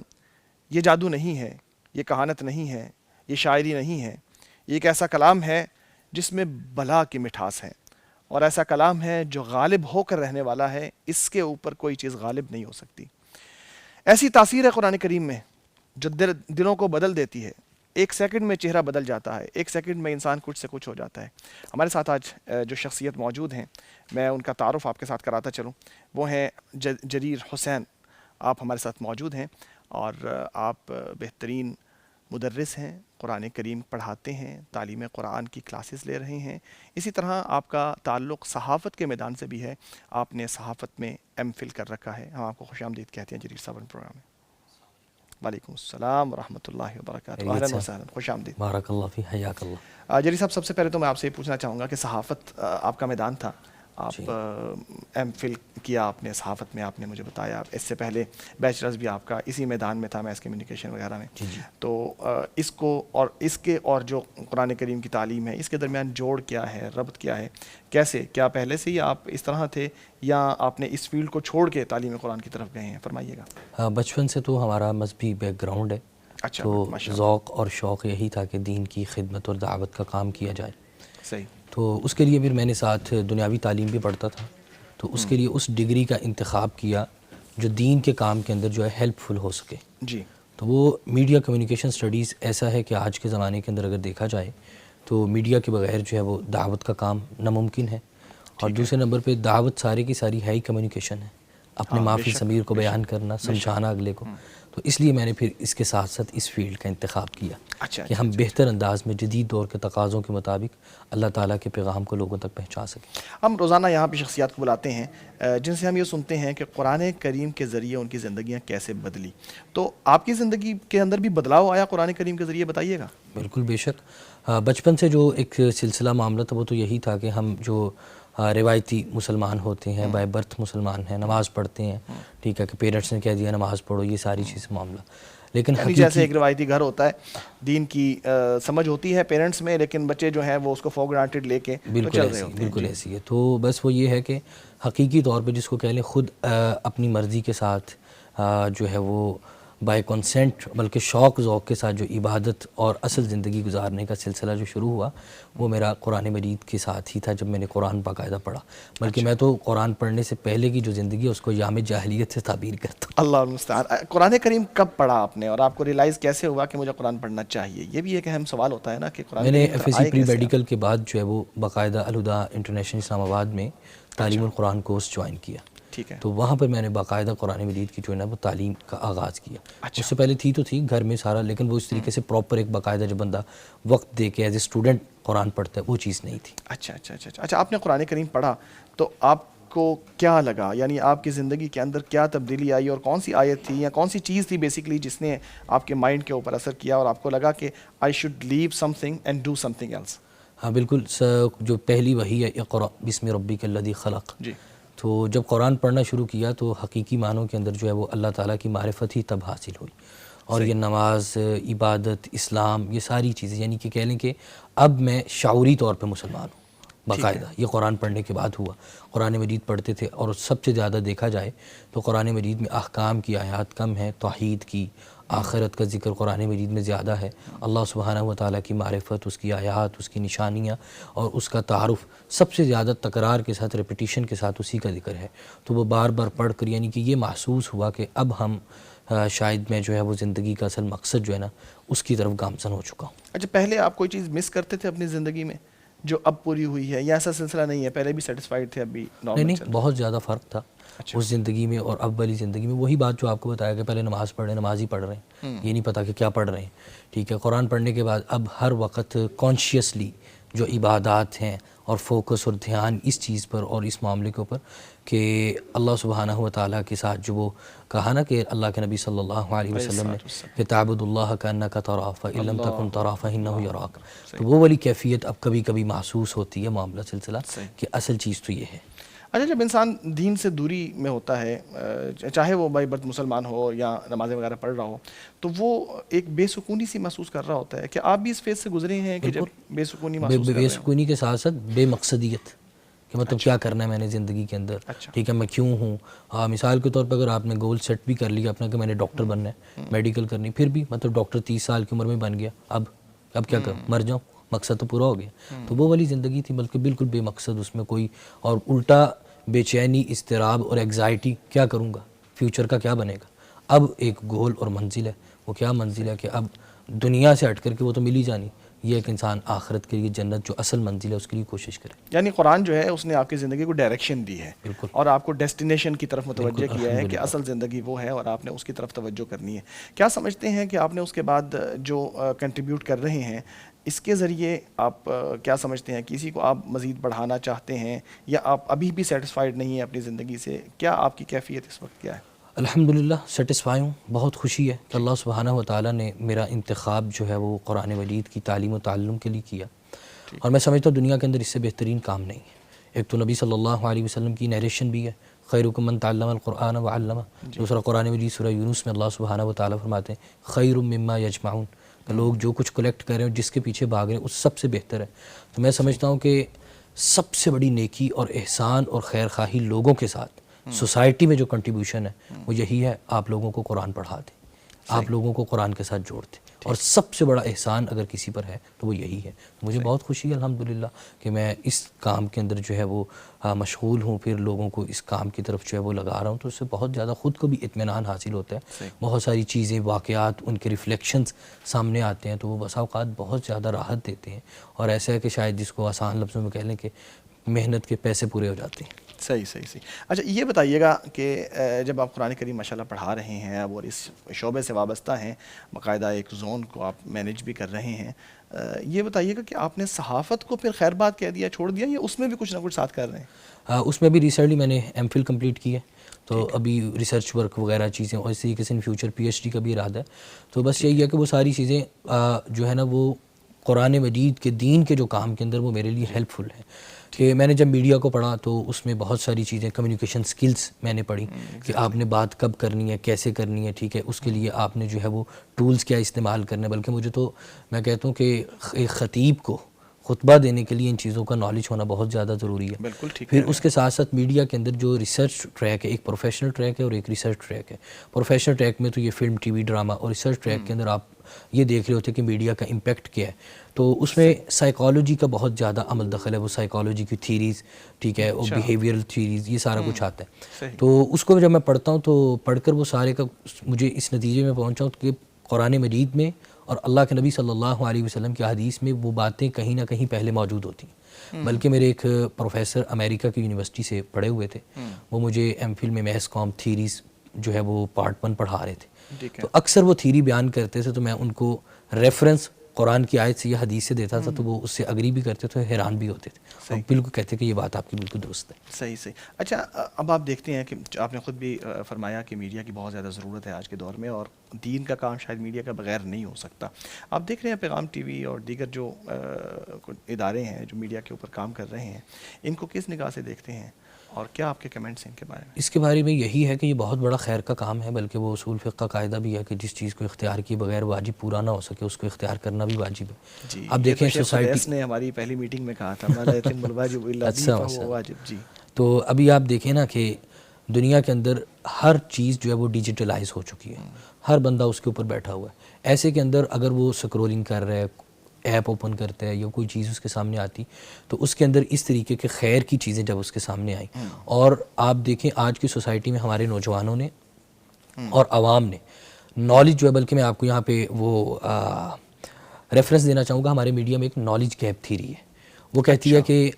یہ جادو نہیں ہے، یہ کہانت نہیں ہے، یہ شاعری نہیں ہے، یہ ایک ایسا کلام ہے جس میں بلا کی مٹھاس ہے، اور ایسا کلام ہے جو غالب ہو کر رہنے والا ہے، اس کے اوپر کوئی چیز غالب نہیں ہو سکتی۔ ایسی تاثیر ہے قرآن کریم میں جو دلوں کو بدل دیتی ہے، ایک سیکنڈ میں چہرہ بدل جاتا ہے، ایک سیکنڈ میں انسان کچھ سے کچھ ہو جاتا ہے۔ ہمارے ساتھ آج جو شخصیت موجود ہیں، میں ان کا تعارف آپ کے ساتھ کراتا چلوں، وہ ہیں جریر حسین۔ آپ ہمارے ساتھ موجود ہیں اور آپ بہترین مدرس ہیں، قرآن کریم پڑھاتے ہیں، تعلیم قرآن کی کلاسز لے رہے ہیں، اسی طرح آپ کا تعلق صحافت کے میدان سے بھی ہے، آپ نے صحافت میں ایم فل کر رکھا ہے۔ ہم آپ کو خوش آمدید کہتے ہیں جریر صاحب پروگرام میں۔ وعلیکم السلام ورحمۃ اللہ وبرکاتہ، اہلاً وسہلاً، خوش آمدید۔ بارک اللہ فی، حیاک اللہ۔ جریر صاحب، سب سے پہلے تو میں آپ سے یہ پوچھنا چاہوں گا کہ صحافت آپ کا میدان تھا، آپ ایم فل کیا آپ نے صحافت میں، آپ نے مجھے بتایا، اس سے پہلے بیچلرز بھی آپ کا اسی میدان میں تھا، میس کمیونیکیشن وغیرہ میں. تو اس کو اور اس کے اور جو قرآن کریم کی تعلیم ہے، اس کے درمیان جوڑ کیا ہے، ربط کیا ہے، کیسے، کیا پہلے سے ہی آپ اس طرح تھے یا آپ نے اس فیلڈ کو چھوڑ کے تعلیم قرآن کی طرف گئے ہیں؟ فرمائیے گا. بچپن سے تو ہمارا مذہبی بیک گراؤنڈ ہے. اچھا، تو ذوق اور شوق یہی تھا کہ دین کی خدمت اور دعوت کا کام کیا جائے. صحیح. تو اس کے لیے پھر میں نے ساتھ دنیاوی تعلیم بھی پڑھتا تھا، تو اس کے لیے اس ڈگری کا انتخاب کیا جو دین کے کام کے اندر جو ہے ہیلپ فل ہو سکے. جی. تو وہ میڈیا کمیونیکیشن سٹڈیز ایسا ہے کہ آج کے زمانے کے اندر اگر دیکھا جائے تو میڈیا کے بغیر جو ہے وہ دعوت کا کام ناممکن ہے. اور دوسرے نمبر پہ دعوت ساری کی ساری ہے ہی کمیونیکیشن ہے، اپنے مافی ضمیر کو بیان کرنا، سمجھانا اگلے کو. تو اس لیے میں نے پھر اس کے ساتھ ساتھ اس فیلڈ کا انتخاب کیا کہ ہم بہتر انداز میں جدید دور کے تقاضوں کے مطابق اللہ تعالیٰ کے پیغام کو لوگوں تک پہنچا سکیں. ہم روزانہ یہاں پہ شخصیات کو بلاتے ہیں جن سے ہم یہ سنتے ہیں کہ قرآن کریم کے ذریعے ان کی زندگیاں کیسے بدلی. تو آپ کی زندگی کے اندر بھی بدلاؤ آیا قرآن کریم کے ذریعے؟ بتائیے گا. بالکل، بے شک. بچپن سے جو ایک سلسلہ معاملہ تھا وہ تو یہی تھا کہ ہم جو روایتی مسلمان ہوتے ہیں، بائی برتھ مسلمان ہیں، نماز پڑھتے ہیں، ٹھیک ہے، کہ پیرنٹس نے کہہ دیا نماز پڑھو، یہ ساری چیز معاملہ. لیکن جیسے ایک روایتی گھر ہوتا ہے، دین کی سمجھ ہوتی ہے پیرنٹس میں، لیکن بچے جو ہیں وہ اس کو فور گرانٹیڈ لے کے چل رہے ہوتے ہیں. بالکل ایسی ہے. تو بس وہ یہ ہے کہ حقیقی طور پہ جس کو کہہ لیں خود اپنی مرضی کے ساتھ جو ہے وہ بائی کنسنٹ بلکہ شوق ذوق کے ساتھ جو عبادت اور اصل زندگی گزارنے کا سلسلہ جو شروع ہوا وہ میرا قرآن مجید کے ساتھ ہی تھا جب میں نے قرآن باقاعدہ پڑھا. بلکہ میں تو قرآن پڑھنے سے پہلے کی جو زندگی ہے اس کو ایام جاہلیت سے تعبیر کرتا ہوں. اللہ المستعان. قرآن کریم کب پڑھا آپ نے اور آپ کو ریلائز کیسے ہوا کہ مجھے قرآن پڑھنا چاہیے؟ یہ بھی ایک اہم سوال ہوتا ہے نا کہ قرآن میں نے F S C pre medical کے بعد جو ہے وہ باقاعدہ الہدا انٹرنیشنل اسلام آباد میں تعلیم القرآن کورس جوائن کیا. ٹھیک ہے. تو وہاں پر میں نے باقاعدہ قرآن مجید کی جو ہے نا وہ تعلیم کا آغاز کیا. اس سے پہلے تھی گھر میں سارا، لیکن وہ اس طریقے سے پراپر ایک باقاعدہ جب بندہ وقت دے کے ایز اے اسٹوڈنٹ قرآن پڑھتا ہے وہ چیز نہیں تھی. اچھا آپ نے قرآن کریم پڑھا تو آپ کو کیا لگا؟ یعنی آپ کی زندگی کے اندر کیا تبدیلی آئی اور کون سی آیت تھی یا کون سی چیز تھی بیسیکلی جس نے آپ کے مائنڈ کے اوپر اثر کیا اور آپ کو لگا کہ I should leave something and do something else? ہاں بالکل. جو پہلی وحی ہے اقرأ بسم ربک الذی خلق. جی. تو جب قرآن پڑھنا شروع کیا تو حقیقی معنوں کے اندر جو ہے وہ اللہ تعالیٰ کی معرفت ہی تب حاصل ہوئی. اور یہ نماز، عبادت، اسلام، یہ ساری چیزیں یعنی کہ کہہ لیں کہ اب میں شعوری طور پہ مسلمان ہوں باقاعدہ. یہ قرآن پڑھنے کے بعد ہوا. قرآن مجید پڑھتے تھے اور سب سے زیادہ دیکھا جائے تو قرآن مجید میں احکام کی آیات کم ہیں، توحید کی، آخرت کا ذکر قرآن مجید میں زیادہ ہے. اللہ سبحانہ و تعالیٰ کی معرفت، اس کی آیات، اس کی نشانیاں اور اس کا تعارف سب سے زیادہ تکرار کے ساتھ، ریپیٹیشن کے ساتھ اسی کا ذکر ہے. تو وہ بار بار پڑھ کر یعنی کہ یہ محسوس ہوا کہ اب ہم شاید میں جو ہے وہ زندگی کا اصل مقصد جو ہے نا اس کی طرف گامزن ہو چکا ہوں. اچھا، پہلے آپ کوئی چیز مس کرتے تھے اپنی زندگی میں جو اب پوری ہوئی ہے یا ایسا سلسلہ نہیں ہے؟ پہلے بھی سیٹسفائیڈ تھے، اب بھی نارمل؟ نہیں، بہت زیادہ فرق تھا اس زندگی میں اور اب والی زندگی میں. وہی بات جو آپ کو بتایا کہ پہلے نماز پڑھ رہے ہیں، نماز ہی پڑھ رہے ہیں، یہ نہیں پتا کہ کیا پڑھ رہے ہیں. ٹھیک ہے. قرآن پڑھنے کے بعد اب ہر وقت کانشیسلی جو عبادات ہیں اور فوکس اور دھیان اس چیز پر اور اس معاملے کے اوپر کہ اللہ سبحانہ و تعالیٰ کے ساتھ جو وہ کہا نا کہ اللہ کے نبی صلی اللہ علیہ وسلم نے کہ تعبد اللہ کأنک تراہ فإن لم تکن تراہ فإنہ یراک. تو وہ والی کیفیت اب کبھی کبھی محسوس ہوتی ہے معاملہ سلسلہ کہ اصل چیز تو یہ ہے. اچھا، جب انسان دین سے دوری میں ہوتا ہے، چاہے وہ بائی برتھ مسلمان ہو یا نمازیں وغیرہ پڑھ رہا ہو، تو وہ ایک بے سکونی سی محسوس کر رہا ہوتا ہے. کہ آپ بھی اس فیز سے گزرے ہیں کہ جب بے سکونی محسوس کر رہے ہیں؟ بے سکونی کے ساتھ ساتھ بے مقصدیت کہ مطلب کیا کرنا ہے میں نے زندگی کے اندر. ٹھیک ہے، میں کیوں ہوں. مثال کے طور پر اگر آپ نے گول سیٹ بھی کر لیا اپنا کہ میں نے ڈاکٹر بننا ہے، میڈیکل کرنی، پھر بھی مطلب ڈاکٹر 30 سال کی عمر میں بن گیا، اب کیا کروں، مر جاؤں، مقصد تو پورا ہو گیا. تو وہ والی زندگی تھی بلکہ بالکل بے مقصد، اس میں کوئی اور الٹا بے چینی، اضطراب اور ایگزائٹی، کیا کروں گا، فیوچر کا کیا بنے گا. اب ایک گول اور منزل ہے. وہ کیا منزل ہے کہ اب دنیا سے ہٹ کر کے وہ تو مل ہی جانی، یہ ایک انسان آخرت کے لیے جنت جو اصل منزل ہے اس کے لیے کوشش کرے. یعنی قرآن جو ہے اس نے آپ کی زندگی کو ڈائریکشن دی ہے اور آپ کو ڈیسٹینیشن کی طرف متوجہ کیا ہے کہ اصل زندگی وہ ہے اور آپ نے اس کی طرف توجہ کرنی ہے. کیا سمجھتے ہیں کہ آپ نے اس کے بعد جو کنٹریبیوٹ کر رہے ہیں اس کے ذریعے آپ کیا سمجھتے ہیں؟ کسی کو آپ مزید بڑھانا چاہتے ہیں یا آپ ابھی بھی سیٹسفائیڈ نہیں ہیں اپنی زندگی سے؟ کیا آپ کی کیفیت اس وقت کیا ہے؟ الحمدللہ سیٹسفائی ہوں. بہت خوشی ہے کہ اللہ سبحانہ و تعالیٰ نے میرا انتخاب جو ہے وہ قرآن مجید کی تعلیم و تعلم کے لیے کیا. اور میں سمجھتا ہوں دنیا کے اندر اس سے بہترین کام نہیں ہے. ایک تو نبی صلی اللہ علیہ وسلم کی نیریشن بھی ہے، خیرکم من تعلم القرآن وعلمہ. دوسرا قرآن مجید سورہ یونس میں اللہ سبحانہ و تعالیٰ فرماتے ہیں خیر مما یجمعون، کہ لوگ جو کچھ کلیکٹ کر رہے ہیں جس کے پیچھے بھاگ رہے ہیں اس سب سے بہتر ہے. تو میں سمجھتا ہوں کہ سب سے بڑی نیکی اور احسان اور خیر خواہی لوگوں کے ساتھ سوسائٹی میں جو کنٹریبیوشن ہے وہ یہی ہے، آپ لوگوں کو قرآن پڑھا دیں، آپ لوگوں کو قرآن کے ساتھ جوڑ دیں. اور سب سے بڑا احسان اگر کسی پر ہے تو وہ یہی ہے. مجھے بہت خوشی ہے الحمدللہ کہ میں اس کام کے اندر جو ہے وہ مشغول ہوں، پھر لوگوں کو اس کام کی طرف جو ہے وہ لگا رہا ہوں، تو اس سے بہت زیادہ خود کو بھی اطمینان حاصل ہوتا ہے. بہت ساری چیزیں، واقعات، ان کے ریفلیکشنز سامنے آتے ہیں تو وہ بسا اوقات بہت زیادہ راحت دیتے ہیں. اور ایسا ہے کہ شاید جس کو آسان لفظوں میں کہہ لیں کہ محنت کے پیسے پورے ہو جاتے ہیں. صحیح. اچھا یہ بتائیے گا کہ جب آپ قرآن کریم ماشاءاللہ پڑھا رہے ہیں اب اور اس شعبے سے وابستہ ہیں، باقاعدہ ایک زون کو آپ مینیج بھی کر رہے ہیں، یہ بتائیے گا کہ آپ نے صحافت کو پھر خیر بات کہہ دیا، چھوڑ دیا، یا اس میں بھی کچھ نہ کچھ ساتھ کر رہے ہیں؟ اس میں بھی ریسنٹلی میں نے ایم فل کمپلیٹ کی ہے، تو ابھی ریسرچ ورک وغیرہ چیزیں، اور اس طریقے سے in future P H D کا بھی ارادہ ہے. تو بس یہی ہے کہ وہ ساری چیزیں جو ہے نا وہ قرآن مجید کے دین کے جو کام کے اندر وہ میرے لیے ہیلپ فل ہیں. کہ میں نے جب میڈیا کو پڑھا تو اس میں بہت ساری چیزیں، کمیونیکیشن سکلز میں نے پڑھی کہ آپ نے بات کب کرنی ہے، کیسے کرنی ہے، ٹھیک ہے، اس کے لیے آپ نے جو ہے وہ ٹولز کیا استعمال کرنے. بلکہ مجھے تو میں کہتا ہوں کہ ایک خطیب کو خطبہ دینے کے لیے ان چیزوں کا نالج ہونا بہت زیادہ ضروری ہے. بالکل ٹھیک. پھر اس کے ساتھ ساتھ میڈیا کے اندر جو ریسرچ ٹریک ہے، ایک پروفیشنل ٹریک ہے اور ایک ریسرچ ٹریک ہے. پروفیشنل ٹریک میں تو یہ فلم، ٹی وی، ڈرامہ، اور ریسرچ ٹریک کے اندر آپ یہ دیکھ رہے ہوتے ہیں کہ میڈیا کا امپیکٹ کیا ہے. تو اس میں سائیکالوجی کا بہت زیادہ عمل دخل ہے، وہ سائیکالوجی کی تھیریز، ٹھیک ہے، اور بیہیویئرل تھیریز، یہ سارا کچھ آتا ہے. تو اس کو جب میں پڑھتا ہوں تو پڑھ کر وہ سارے کا مجھے اس نتیجے میں پہنچا ہوں کہ قرآن مجید میں اور اللہ کے نبی صلی اللہ علیہ وسلم کی حدیث میں وہ باتیں کہیں نہ کہیں پہلے موجود ہوتی ہیں. بلکہ میرے ایک پروفیسر امریکہ کی یونیورسٹی سے پڑھے ہوئے تھے، وہ مجھے ایم فل میں میس کام تھیریز جو ہے وہ پارٹ 1 پڑھا رہے تھے. تو اکثر وہ تھیری بیان کرتے تھے تو میں ان کو ریفرنس قرآن کی آیت سے یا حدیث سے دیتا تھا، تو وہ اس سے اگری بھی کرتے تھے، حیران بھی ہوتے تھے، اور بالکل کہتے کہ یہ بات آپ کی بالکل درست ہے. صحیح. اچھا اب آپ دیکھتے ہیں کہ آپ نے خود بھی فرمایا کہ میڈیا کی بہت زیادہ ضرورت ہے آج کے دور میں، اور دین کا کام شاید میڈیا کا بغیر نہیں ہو سکتا. آپ دیکھ رہے ہیں پیغام ٹی وی اور دیگر جو ادارے ہیں جو میڈیا کے اوپر کام کر رہے ہیں، ان کو کس نگاہ سے دیکھتے ہیں، اور کیا آپ کے کمنٹس ہیں ان کے بارے میں؟ اس کے بارے میں یہی ہے کہ یہ بہت بڑا خیر کا کام ہے، بلکہ وہ اصول فقہ کا قاعدہ بھی ہے کہ جس چیز کو اختیار کیے بغیر واجب پورا نہ ہو سکے اس کو اختیار کرنا بھی واجب ہے. جی اب دیکھیں سوسائٹی نے ہماری پہلی میٹنگ میں کہا تھا جی. تو ابھی آپ دیکھیں نا کہ دنیا کے اندر ہر چیز جو ہے وہ ڈیجیٹلائز ہو چکی ہے، ہر بندہ اس کے اوپر بیٹھا ہوا ہے. ایسے کے اندر اگر وہ سکرولنگ کر رہا ہے، ایپ اوپن کرتا ہے یا کوئی چیز اس کے سامنے آتی، تو اس کے اندر اس طریقے کے خیر کی چیزیں جب اس کے سامنے آئیں، اور آپ دیکھیں آج کی سوسائٹی میں ہمارے نوجوانوں نے اور عوام نے نالج جو ہے، بلکہ میں آپ کو یہاں پہ وہ ریفرنس دینا چاہوں گا، ہمارے میڈیا میں ایک نالج گیپ تھیری ہے. وہ کہتی ہے کہ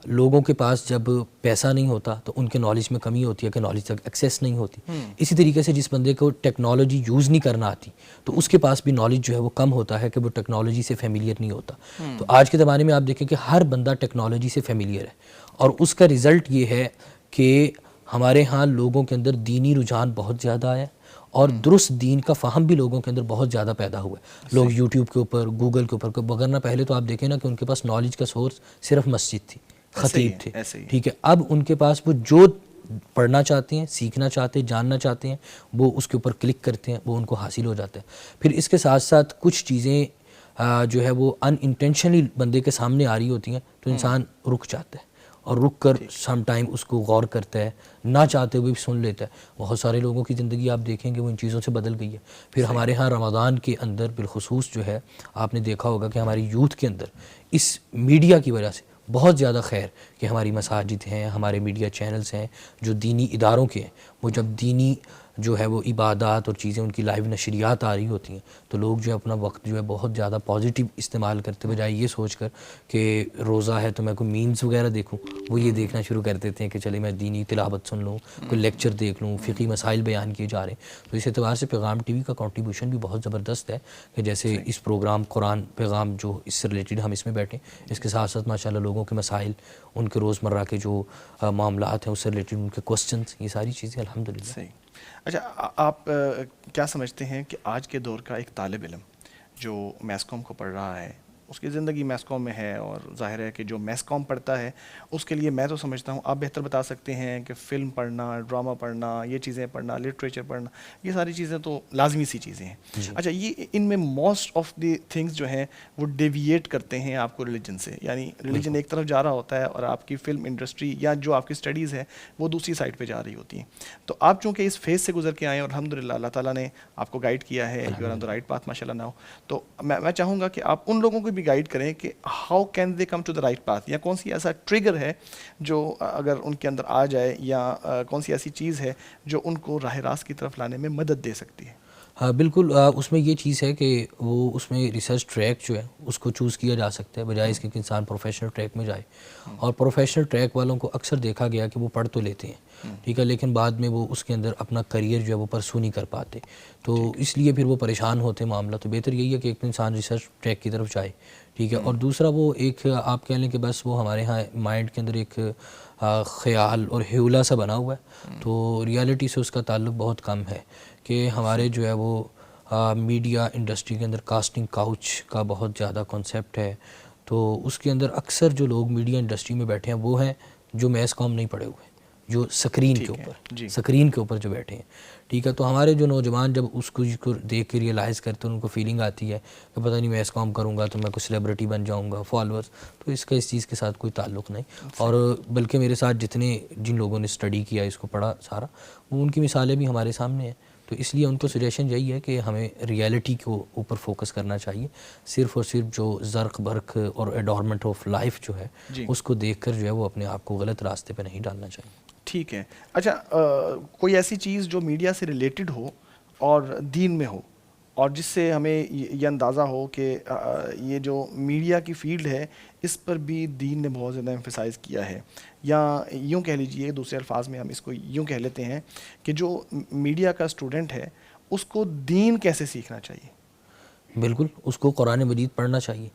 لوگوں کے پاس جب پیسہ نہیں ہوتا تو ان کے نالج میں کمی ہوتی ہے کہ نالج تک ایکسیس نہیں ہوتی. اسی طریقے سے جس بندے کو ٹیکنالوجی یوز نہیں کرنا آتی تو اس کے پاس بھی نالج جو ہے وہ کم ہوتا ہے کہ وہ ٹیکنالوجی سے فیملیئر نہیں ہوتا. تو آج کے زمانے میں آپ دیکھیں کہ ہر بندہ ٹیکنالوجی سے فیملیئر ہے، اور اس کا رزلٹ یہ ہے کہ ہمارے ہاں لوگوں کے اندر دینی رجحان بہت زیادہ آیا، اور درست دین کا فہم بھی لوگوں کے اندر بہت زیادہ پیدا ہوا ہے. لوگ یوٹیوب کے اوپر، گوگل کے اوپر، وغیرہ پہلے تو آپ دیکھیں نا کہ ان کے پاس نالج کا سورس صرف مسجد تھی، خطیب تھے، ٹھیک ہے. اب ان کے پاس وہ جو پڑھنا چاہتے ہیں، سیکھنا چاہتے ہیں، جاننا چاہتے ہیں، وہ اس کے اوپر کلک کرتے ہیں، وہ ان کو حاصل ہو جاتا ہے. پھر اس کے ساتھ ساتھ کچھ چیزیں جو ہے وہ ان انٹینشنلی بندے کے سامنے آ رہی ہوتی ہیں تو انسان رک جاتا ہے، اور رک کر سم ٹائم اس کو غور کرتا ہے، نہ چاہتے ہوئے بھی سن لیتا ہے. بہت سارے لوگوں کی زندگی آپ دیکھیں گے وہ ان چیزوں سے بدل گئی ہے. پھر ہمارے ہاں رمضان کے اندر بالخصوص جو ہے آپ نے دیکھا ہوگا کہ ہماری یوتھ کے اندر اس میڈیا کی وجہ سے بہت زیادہ خیر کہ ہماری مساجد ہیں، ہمارے میڈیا چینلز ہیں جو دینی اداروں کے ہیں، وہ جب دینی جو ہے وہ عبادات اور چیزیں ان کی لائیو نشریات آ رہی ہوتی ہیں تو لوگ جو ہے اپنا وقت جو ہے بہت زیادہ پازیٹیو استعمال کرتے بجائے یہ سوچ کر کہ روزہ ہے تو میں کوئی میمز وغیرہ دیکھوں، وہ یہ دیکھنا شروع کر دیتے ہیں کہ چلے میں دینی تلاوت سن لوں، کوئی لیکچر دیکھ لوں، فقہی مسائل بیان کیے جا رہے ہیں. تو اس اعتبار سے پیغام ٹی وی کا کنٹریبیوشن بھی بہت زبردست ہے کہ جیسے اس پروگرام قرآن پیغام جو اس سے ریلیٹڈ ہم اس میں بیٹھیں، اس کے ساتھ ساتھ ماشاء اللہ لوگوں کے مسائل، ان کے روزمرہ کے جو معاملات ہیں اس سے ریلیٹڈ ان کے کوسچنس، یہ ساری چیزیں الحمدللہ. صحیح. اچھا آپ کیا سمجھتے ہیں کہ آج کے دور کا ایک طالب علم جو میس کام کو پڑھ رہا ہے اس کی زندگی میس کام میں ہے، اور ظاہر ہے کہ جو میس کام پڑھتا ہے اس کے لیے میں تو سمجھتا ہوں آپ بہتر بتا سکتے ہیں کہ فلم پڑھنا، ڈرامہ پڑھنا، یہ چیزیں پڑھنا، لٹریچر پڑھنا، یہ ساری چیزیں تو لازمی سی چیزیں ہیں. اچھا، یہ ان میں موسٹ آف دی تھنگس جو ہیں وہ ڈیویٹ کرتے ہیں آپ کو ریلیجن سے، یعنی ریلیجن ایک طرف جا رہا ہوتا ہے اور آپ کی فلم انڈسٹری یا جو آپ کی اسٹڈیز ہے وہ دوسری سائڈ پہ جا رہی ہوتی ہیں. تو آپ چونکہ اس فیز سے گزر کے آئے ہیں اور الحمدللہ اللہ تعالیٰ نے آپ کو گائیڈ کیا ہے، you are on the right path ماشاء اللہ ناؤ، تو میں چاہوں گا کہ آپ ان لوگوں کو بھی گائیڈ کریں کہ how can they come to the right path, یا کون سی ایسا ٹریگر ہے جو اگر ان کے اندر آ جائے، یا کون سی ایسی چیز ہے جو ان کو راہ راست کی طرف لانے میں مدد دے سکتی ہے. ہاں بالکل، اس میں یہ چیز ہے کہ وہ اس میں ریسرچ ٹریک جو ہے اس کو چوز کیا جا سکتا ہے بجائے اس کے کہ انسان پروفیشنل ٹریک میں جائے. اور پروفیشنل ٹریک والوں کو اکثر دیکھا گیا کہ وہ پڑھ تو لیتے ہیں، ٹھیک ہے، لیکن بعد میں وہ اس کے اندر اپنا کریئر جو ہے وہ پرسو نہیں کر پاتے، تو اس لیے پھر وہ پریشان ہوتے معاملہ. تو بہتر یہی ہے کہ ایک انسان ریسرچ ٹریک کی طرف جائے، ٹھیک ہے. اور دوسرا وہ ایک آپ کہہ لیں کہ بس وہ ہمارے ہاں مائنڈ کے اندر ایک خیال اور ہیولا سا بنا ہوا ہے، تو ریالٹی سے اس کا تعلق بہت کم ہے. کہ ہمارے جو ہے وہ میڈیا انڈسٹری کے اندر کاسٹنگ کاؤچ کا بہت زیادہ کنسیپٹ ہے، تو اس کے اندر اکثر جو لوگ میڈیا انڈسٹری میں بیٹھے ہیں وہ ہیں جو میس کام نہیں پڑھے ہوئے، جو سکرین کے اوپر جو بیٹھے ہیں، ٹھیک ہے. تو ہمارے جو نوجوان جب اس کو دیکھ کے ریئلائز کرتے ہیں، ان کو فیلنگ آتی ہے کہ پتہ نہیں میں اس کام کروں گا تو میں کوئی سیلیبریٹی بن جاؤں گا، فالوورز، تو اس کا اس چیز کے ساتھ کوئی تعلق نہیں. اور بلکہ میرے ساتھ جن لوگوں نے اسٹڈی کیا، اس کو پڑھا سارا، وہ ان کی مثالیں بھی ہمارے سامنے ہیں. تو اس لیے ان کو سجیشن یہی ہے کہ ہمیں ریالٹی کو اوپر فوکس کرنا چاہیے، صرف اور صرف جو زرق برق اور ایڈورمنٹ آف لائف جو ہے اس کو دیکھ کر جو ہے وہ اپنے آپ کو غلط راستے پہ نہیں ڈالنا چاہیے. ٹھیک ہے. اچھا، کوئی ایسی چیز جو میڈیا سے ریلیٹڈ ہو اور دین میں ہو، اور جس سے ہمیں یہ اندازہ ہو کہ یہ جو میڈیا کی فیلڈ ہے اس پر بھی دین نے بہت زیادہ ایمفسائز کیا ہے، یا یوں کہہ لیجئے، دوسرے الفاظ میں ہم اس کو یوں کہہ لیتے ہیں کہ جو میڈیا کا اسٹوڈنٹ ہے اس کو دین کیسے سیکھنا چاہیے؟ بالکل، اس کو قرآن مجید پڑھنا چاہیے.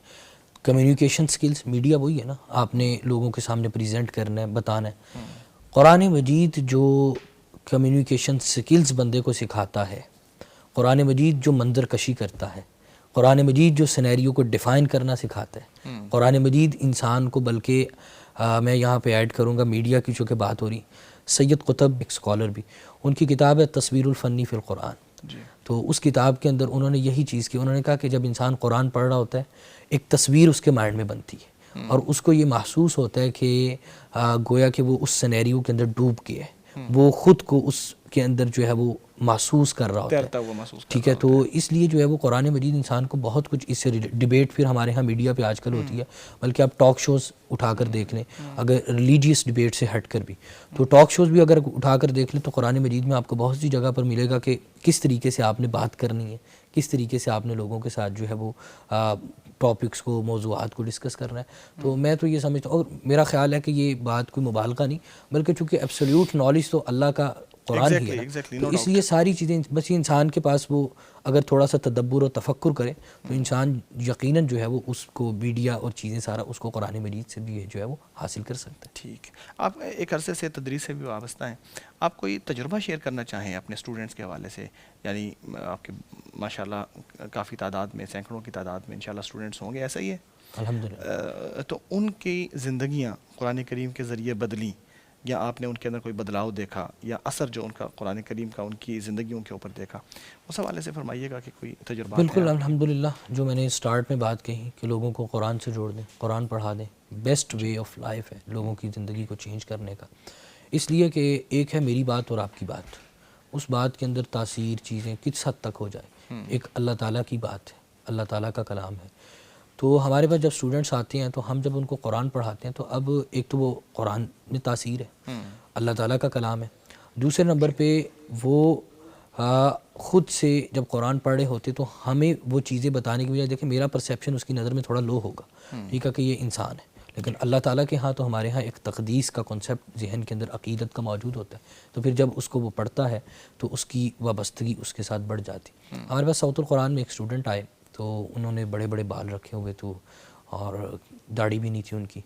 کمیونیکیشن سکلز، میڈیا وہی ہے نا، آپ نے لوگوں کے سامنے پریزنٹ کرنا ہے، بتانا ہے. قرآن مجید جو کمیونیکیشن سکلز بندے کو سکھاتا ہے، قرآن مجید جو منظر کشی کرتا ہے، قرآن مجید جو سینیریو کو ڈیفائن کرنا سکھاتا ہے، قرآن مجید انسان کو، بلکہ میں یہاں پہ ایڈ کروں گا میڈیا کی چونکہ بات ہو رہی، سید قطب ایک اسکالر بھی، ان کی کتاب ہے تصویر الفنی فی القرآن. تو اس کتاب کے اندر انہوں نے یہی چیز کی، انہوں نے کہا کہ جب انسان قرآن پڑھ رہا ہوتا ہے ایک تصویر اس کے مائنڈ میں بنتی ہے، اور اس کو یہ محسوس ہوتا ہے کہ گویا کہ وہ اس سینیریو کے اندر ڈوب گیا ہے، وہ خود کو اس کے اندر جو ہے وہ محسوس کر رہا ہوتا ہے، ٹھیک ہے. تو اس لیے جو ہے وہ قرآن مجید انسان کو بہت کچھ، اس سے ڈیبیٹ پھر ہمارے ہاں میڈیا پہ آج کل ہوتی ہے، بلکہ آپ ٹاک شوز اٹھا کر دیکھ لیں، اگر ریلیجیس ڈیبیٹ سے ہٹ کر بھی، تو ٹاک شوز بھی اگر اٹھا کر دیکھ لیں تو قرآن مجید میں آپ کو بہت سی جگہ پر ملے گا کہ کس طریقے سے آپ نے بات کرنی ہے، کس طریقے سے آپ نے لوگوں کے ساتھ جو ہے وہ ٹاپکس کو، موضوعات کو ڈسکس کرنا ہے. تو میں تو یہ سمجھتا ہوں، اور میرا خیال ہے کہ یہ بات کوئی مبالغہ نہیں، بلکہ چونکہ ایبسلیوٹ نالج تو اللہ کا قرآن ہی ہے نا، تو اس لیے ساری چیزیں بس یہ انسان کے پاس وہ اگر تھوڑا سا تدبر اور تفکر کرے تو انسان یقیناً جو ہے وہ اس کو میڈیا اور چیزیں سارا اس کو قرآن مجید سے بھی جو ہے وہ حاصل کر سکتا ہے. ٹھیک. آپ ایک عرصے سے تدریس سے بھی وابستہ ہیں، آپ کوئی تجربہ شیئر کرنا چاہیں اپنے اسٹوڈنٹس کے حوالے سے؟ یعنی آپ کے ماشاءاللہ کافی تعداد میں، سینکڑوں کی تعداد میں انشاءاللہ اسٹوڈنٹس ہوں گے، ایسا ہی ہے؟ الحمدللہ. تو ان کی زندگیاں قرآن کریم کے ذریعے بدلی، یا آپ نے ان کے اندر کوئی بدلاؤ دیکھا، یا اثر جو ان کا قرآن کریم کا ان کی زندگیوں کے اوپر دیکھا، اس حوالے سے فرمائیے گا کہ کوئی تجربہ؟ بالکل الحمدللہ، جو میں نے اسٹارٹ میں بات کہی کہ لوگوں کو قرآن سے جوڑ دیں، قرآن پڑھا دیں، بیسٹ وے آف لائف ہے لوگوں کی زندگی کو چینج کرنے کا. اس لیے کہ ایک ہے میری بات اور آپ کی بات، اس بات کے اندر تاثیر چیزیں کس حد تک ہو جائے، ایک اللہ تعالیٰ کی بات ہے، اللہ تعالیٰ کا کلام ہے. تو ہمارے پاس جب اسٹوڈنٹس آتے ہیں تو ہم جب ان کو قرآن پڑھاتے ہیں تو اب ایک تو وہ قرآن میں تاثیر ہے، اللہ تعالیٰ کا کلام ہے. دوسرے نمبر پہ وہ خود سے جب قرآن پڑھ رہے ہوتے تو ہمیں وہ چیزیں بتانے کی وجہ، دیکھیں میرا پرسیپشن اس کی نظر میں تھوڑا لو ہوگا، ٹھیک ہے، کہ یہ انسان ہے، لیکن اللہ تعالیٰ کے ہاں تو ہمارے ہاں ایک تقدیس کا کنسیپٹ ذہن کے اندر عقیدت کا موجود ہوتا ہے. تو پھر جب اس کو وہ پڑھتا ہے تو اس کی وابستگی اس کے ساتھ بڑھ جاتی. ہمارے پاس صوت القرآن میں ایک اسٹوڈنٹ آئے تو انہوں نے بڑے بڑے بال رکھے ہوئے تو، اور داڑھی بھی نہیں تھی ان کی،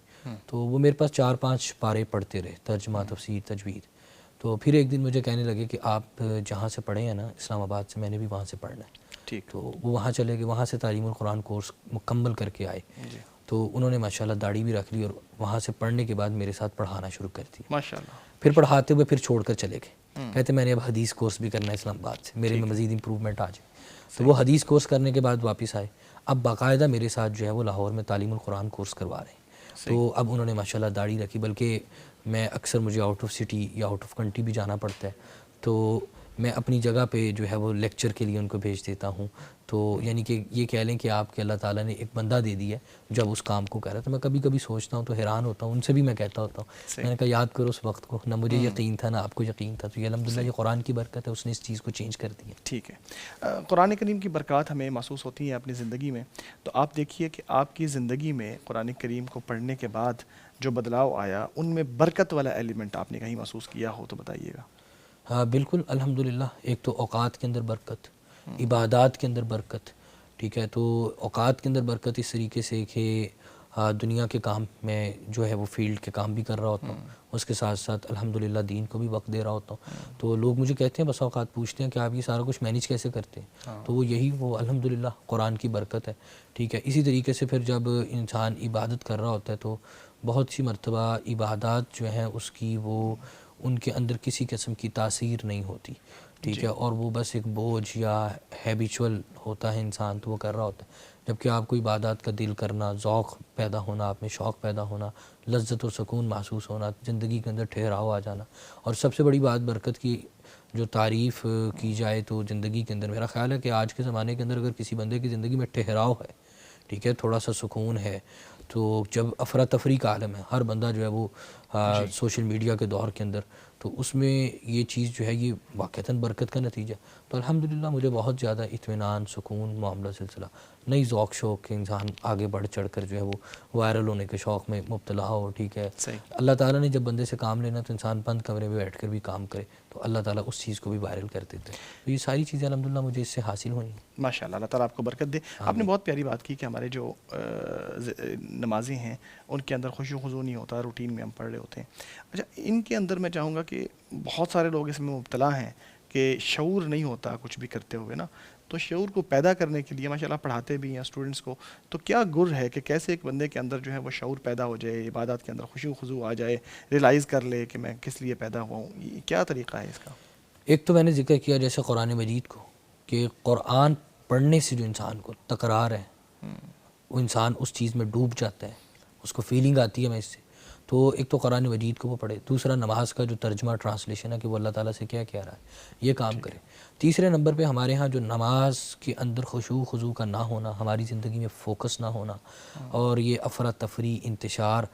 تو وہ میرے پاس 4-5 پارے پڑھتے رہے، ترجمہ، تفسیر، تجوید. تو پھر ایک دن مجھے کہنے لگے کہ آپ جہاں سے پڑھے ہیں نا اسلام آباد سے، میں نے بھی وہاں سے پڑھنا ہے. ٹھیک. تو وہ وہاں چلے گئے, وہاں سے تعلیم القرآن کورس مکمل کر کے آئے. تو انہوں نے ماشاءاللہ داڑھی بھی رکھ لی اور وہاں سے پڑھنے کے بعد میرے ساتھ پڑھانا شروع کر دیا. ماشاءاللہ. پھر پڑھاتے ہوئے پھر چھوڑ کر چلے گئے, کہتے میں نے اب حدیث کورس بھی کرنا ہے اسلام آباد سے, میرے میں مزید امپرومنٹ آ جائے. تو وہ حدیث کورس کرنے کے بعد واپس آئے. اب باقاعدہ میرے ساتھ جو ہے وہ لاہور میں تعلیم القرآن کورس کروا رہے ہیں. تو اب انہوں نے ماشاءاللہ داڑھی رکھی, بلکہ میں اکثر مجھے آؤٹ آف سٹی یا آؤٹ آف کنٹری بھی جانا پڑتا ہے, تو میں اپنی جگہ پہ جو ہے وہ لیکچر کے لیے ان کو بھیج دیتا ہوں. تو یعنی کہ یہ کہہ لیں کہ آپ کے اللہ تعالیٰ نے ایک بندہ دے دیا ہے جب اس کام کو کر رہا ہے. تو میں کبھی کبھی سوچتا ہوں تو حیران ہوتا ہوں, ان سے بھی میں کہتا ہوتا ہوں, میں نے کہا یاد کرو اس وقت کو, نہ مجھے یقین تھا نہ آپ کو یقین تھا. تو یہ الحمدللہ یہ قرآن کی برکت ہے, اس نے اس چیز کو چینج کر دیا. ٹھیک ہے. قرآن کریم کی برکات ہمیں محسوس ہوتی ہیں اپنی زندگی میں. تو آپ دیکھیے کہ آپ کی زندگی میں قرآن کریم کو پڑھنے کے بعد جو بدلاؤ آیا, ان میں برکت والا ایلیمنٹ آپ نے کہیں محسوس کیا ہو تو بتائیے گا. ہاں بالکل الحمدللہ. ایک تو اوقات کے اندر برکت, عبادات کے اندر برکت. ٹھیک ہے, تو اوقات کے اندر برکت اس طریقے سے کہ دنیا کے کام میں جو ہے وہ فیلڈ کے کام بھی کر رہا ہوتا ہوں, اس کے ساتھ ساتھ الحمدللہ دین کو بھی وقت دے رہا ہوتا ہوں. تو لوگ مجھے کہتے ہیں, بس اوقات پوچھتے ہیں کہ آپ یہ سارا کچھ مینیج کیسے کرتے ہیں, تو وہ یہی وہ الحمدللہ قرآن کی برکت ہے. ٹھیک ہے, اسی طریقے سے پھر جب انسان عبادت کر رہا ہوتا ہے تو بہت سی مرتبہ عبادات جو ہیں اس کی وہ ان کے اندر کسی قسم کی تاثیر نہیں ہوتی. ٹھیک ہے, اور وہ بس ایک بوجھ یا ہیبیچول ہوتا ہے انسان, تو وہ کر رہا ہوتا ہے. جبکہ آپ کو عبادات کا دل کرنا, ذوق پیدا ہونا, آپ میں شوق پیدا ہونا, لذت و سکون محسوس ہونا, زندگی کے اندر ٹھہراؤ آ جانا. اور سب سے بڑی بات برکت کی جو تعریف کی جائے تو زندگی کے اندر میرا خیال ہے کہ آج کے زمانے کے اندر اگر کسی بندے کی زندگی میں ٹھہراؤ ہے, ٹھیک ہے, تھوڑا سا سکون ہے, تو جب افراتفری کا عالم ہے, ہر بندہ جو ہے وہ سوشل میڈیا کے دور کے اندر, تو اس میں یہ چیز جو ہے یہ واقعتاً برکت کا نتیجہ. تو الحمدللہ مجھے بہت زیادہ اطمینان, سکون, معاملہ سلسلہ, نئی ذوق شوق کہ انسان آگے بڑھ چڑھ کر جو ہے وہ وائرل ہونے کے شوق میں مبتلا ہو. ٹھیک ہے, اللہ تعالیٰ نے جب بندے سے کام لینا تو انسان بند کمرے میں بیٹھ کر بھی کام کرے, تو اللہ تعالیٰ اس چیز کو بھی وائرل کر دیتے ہیں. تو یہ ساری چیزیں الحمدللہ مجھے اس سے حاصل ہوئیں. ماشاء اللہ, اللہ تعالیٰ آپ کو برکت دے. آپ نے بہت پیاری بات کی کہ ہمارے جو نمازی ہیں ان کے اندر خشوع و خضوع نہیں ہوتا, روٹین میں ہم پڑھ رہے ہوتے ہیں. اچھا, ان کے اندر میں چاہوں گا کہ بہت سارے لوگ اس میں مبتلا ہیں کہ شعور نہیں ہوتا کچھ بھی کرتے ہوئے نا, تو شعور کو پیدا کرنے کے لیے ماشاء اللہ پڑھاتے بھی ہیں اسٹوڈنٹس کو, تو کیا گر ہے کہ کیسے ایک بندے کے اندر جو ہے وہ شعور پیدا ہو جائے, عبادات کے اندر خشوع و خضوع آ جائے, ریلائز کر لے کہ میں کس لیے پیدا ہوا ہوں, یہ کیا طریقہ ہے اس کا؟ ایک تو میں نے ذکر کیا جیسے قرآن مجید کو, کہ قرآن پڑھنے سے جو انسان کو تکرار ہے وہ انسان اس چیز میں ڈوب جاتا ہے, اس کو فیلنگ آتی ہے میں اس سے. تو ایک تو قرآن مجید کو وہ پڑھے, دوسرا نماز کا جو ترجمہ ٹرانسلیشن ہے کہ وہ اللہ تعالیٰ سے کیا کہہ رہا ہے یہ کام کرے. تیسرے نمبر پہ ہمارے ہاں جو نماز کے اندر خشوع خضوع کا نہ ہونا, ہماری زندگی میں فوکس نہ ہونا, اور یہ افراتفری, انتشار,